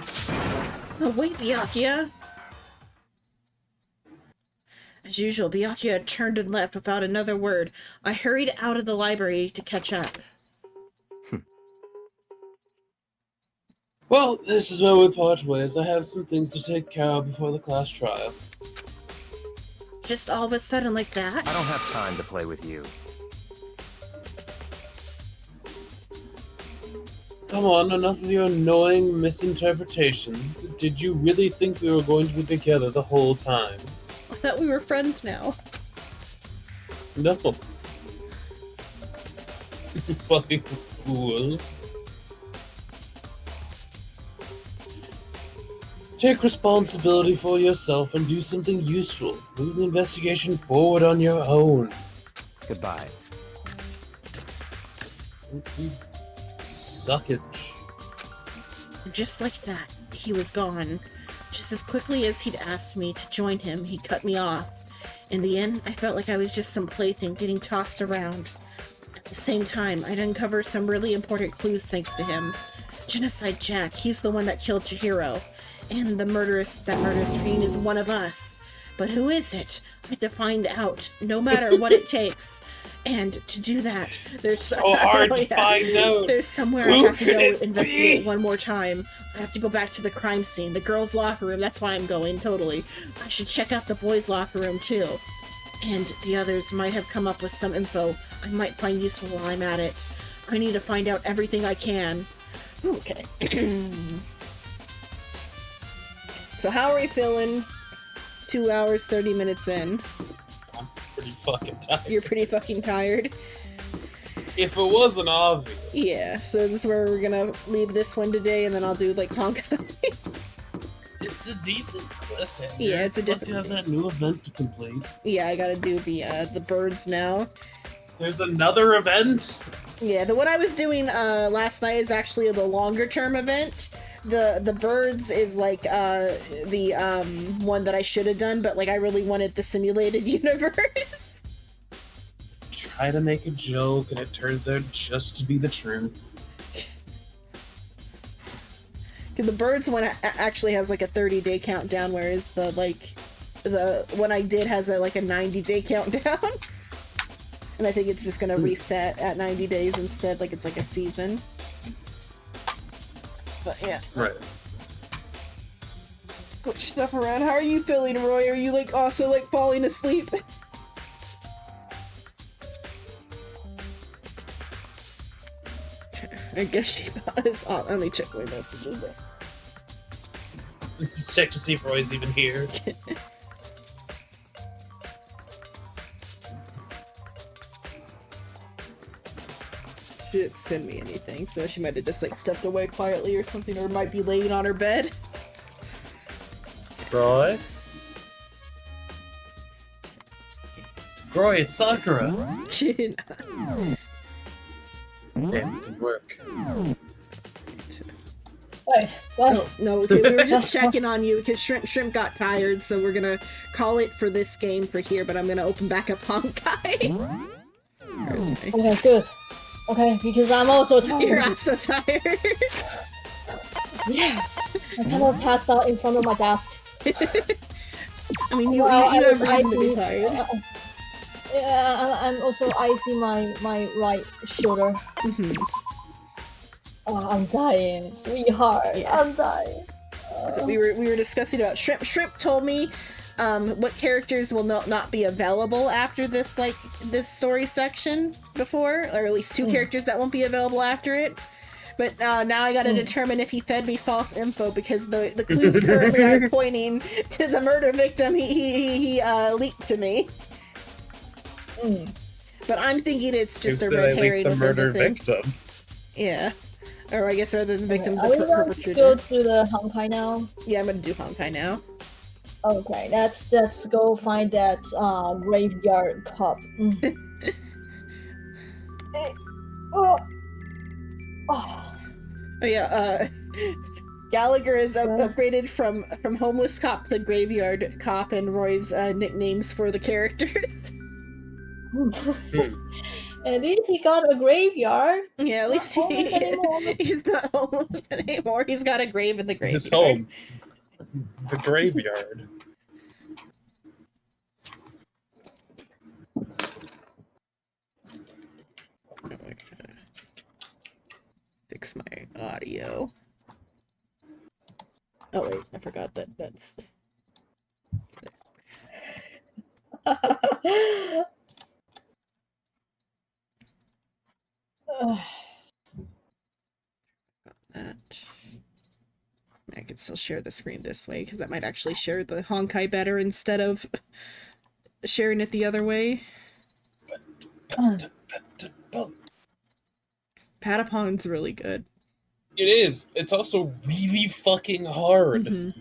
Oh, wait, Byakuya. As usual, Byakuya turned and left without another word. I hurried out of the library to catch up. Well, this is where we part ways. I have some things to take care of before the class trial. Just all of a sudden like that? I don't have time to play with you. Come on, enough of your annoying misinterpretations. Did you really think we were going to be together the whole time? I thought we were friends now. No. You fucking fool. Take responsibility for yourself and do something useful. Move the investigation forward on your own. Goodbye. You suckage. Just like that, he was gone. Just as quickly as he'd asked me to join him, he cut me off. In the end, I felt like I was just some plaything getting tossed around. At the same time, I'd uncover some really important clues thanks to him. Genocide Jack, he's the one that killed Chihiro. And that murderous fiend is one of us. But who is it? I have to find out, no matter what it takes. And to do that, there's so hard to find out. There's somewhere I have to go investigate one more time. I have to go back to the crime scene, the girls' locker room. That's why I'm going, totally. I should check out the boys' locker room, too. And the others might have come up with some info I might find useful while I'm at it. I need to find out everything I can. Ooh, okay. So how are we feeling 2 hours, 30 minutes in? I'm pretty fucking tired. You're pretty fucking tired? If it wasn't obvious. Yeah, so is this where we're gonna leave this one today and then I'll do like Honkai? It's a decent cliffhanger. Yeah, it's a Plus you have that new event to complete. Yeah, I gotta do the birds now. There's another event? Yeah, the one I was doing last night is actually the longer term event. The birds is like the one that I should have done, but like I really wanted the simulated universe. Try to make a joke and it turns out just to be the truth. The birds one actually has like a 30-day countdown, whereas the one I did has a 90-day countdown. And I think it's just gonna reset at 90 days instead, like it's like a season. But yeah. Right. Put stuff around. How are you feeling, Roy? Are you like also like falling asleep? I guess she is on. Let me check my messages there. Let's check to see if Roy's even here. She didn't send me anything, so she might have just like stepped away quietly or something, or might be laying on her bed. Roy? Roy, it's Sakura! Damn, it didn't work. Wait, what? No, okay, we were just checking on you because Shrimp got tired, so we're gonna call it for this game for here, but I'm gonna open back up Honkai. Okay, good. Okay, because I'm also tired. You're also tired. Yeah. I kind of passed out in front of my desk. I mean, you Well, have I reason to be was tired. Yeah, I'm also icing my right shoulder. Oh, I'm dying, sweetheart. Yeah. I'm dying. So we were discussing about Shrimp. Shrimp told me what characters will not be available after this this story section before, or at least two characters that won't be available after it. But now I gotta determine if he fed me false info, because the clues currently are pointing to the murder victim he leaked to me. But I'm thinking it's just a red herring. The murder victim. Yeah. Or I guess rather than the victim, Are the we going to perpetrator. go to the Honkai now? Yeah, I'm gonna do Honkai now. Okay, let's go find that graveyard cup. Oh, Oh, Oh yeah, Gallagher is upgraded from homeless cop to graveyard cop, and Roy's nicknames for the characters. at least he got a graveyard. Yeah, at least Not homeless anymore. he's not homeless anymore. He's got a grave in the graveyard. His home. The graveyard. Fix my audio. Oh wait, I forgot that's. That. I can still share the screen this way because that might actually share the Honkai better instead of sharing it the other way. Patapon's really good. It is. It's also really fucking hard. Mm-hmm.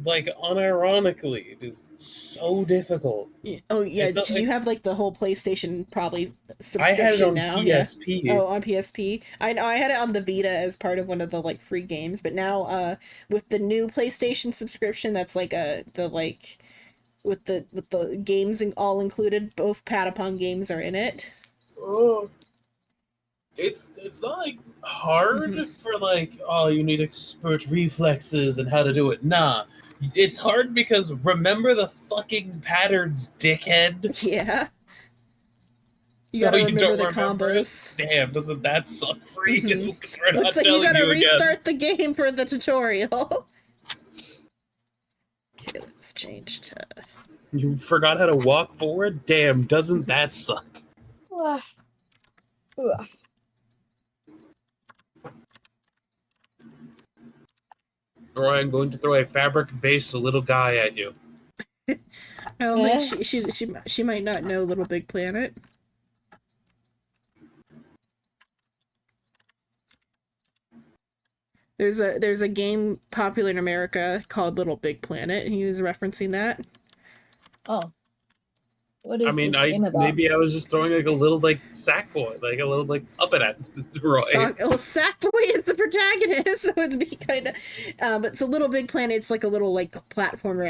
Like, unironically, it is so difficult. Oh yeah, It's not did you have like the whole PlayStation probably I had it subscription on now? PSP. Yeah. Oh, on PSP. I know I had it on the Vita as part of one of the like free games, but now with the new PlayStation subscription, that's like with the games all included, both Patapon games are in it. Oh. It's not like hard for like, oh, you need expert reflexes and how to do it. Nah. It's hard because remember the fucking patterns, dickhead? Yeah. You gotta you remember don't the remember it? combos. Damn, doesn't that suck for you? 'Cause we're Looks not like you telling gotta again. restart the game for the tutorial. Okay, let's change to... You forgot how to walk forward? Damn, doesn't that suck? Ugh. Ugh. Or I'm going to throw a fabric-based little guy at you. I don't think she might not know Little Big Planet. There's a game popular in America called Little Big Planet, and he was referencing that. Oh. What is I mean, this game about? maybe I was just throwing like a little like sack boy, like a little like puppet at Roy. Well, Sackboy is the protagonist, so it'd be kind of. But it's a Little Big Planet. It's like a little like platformer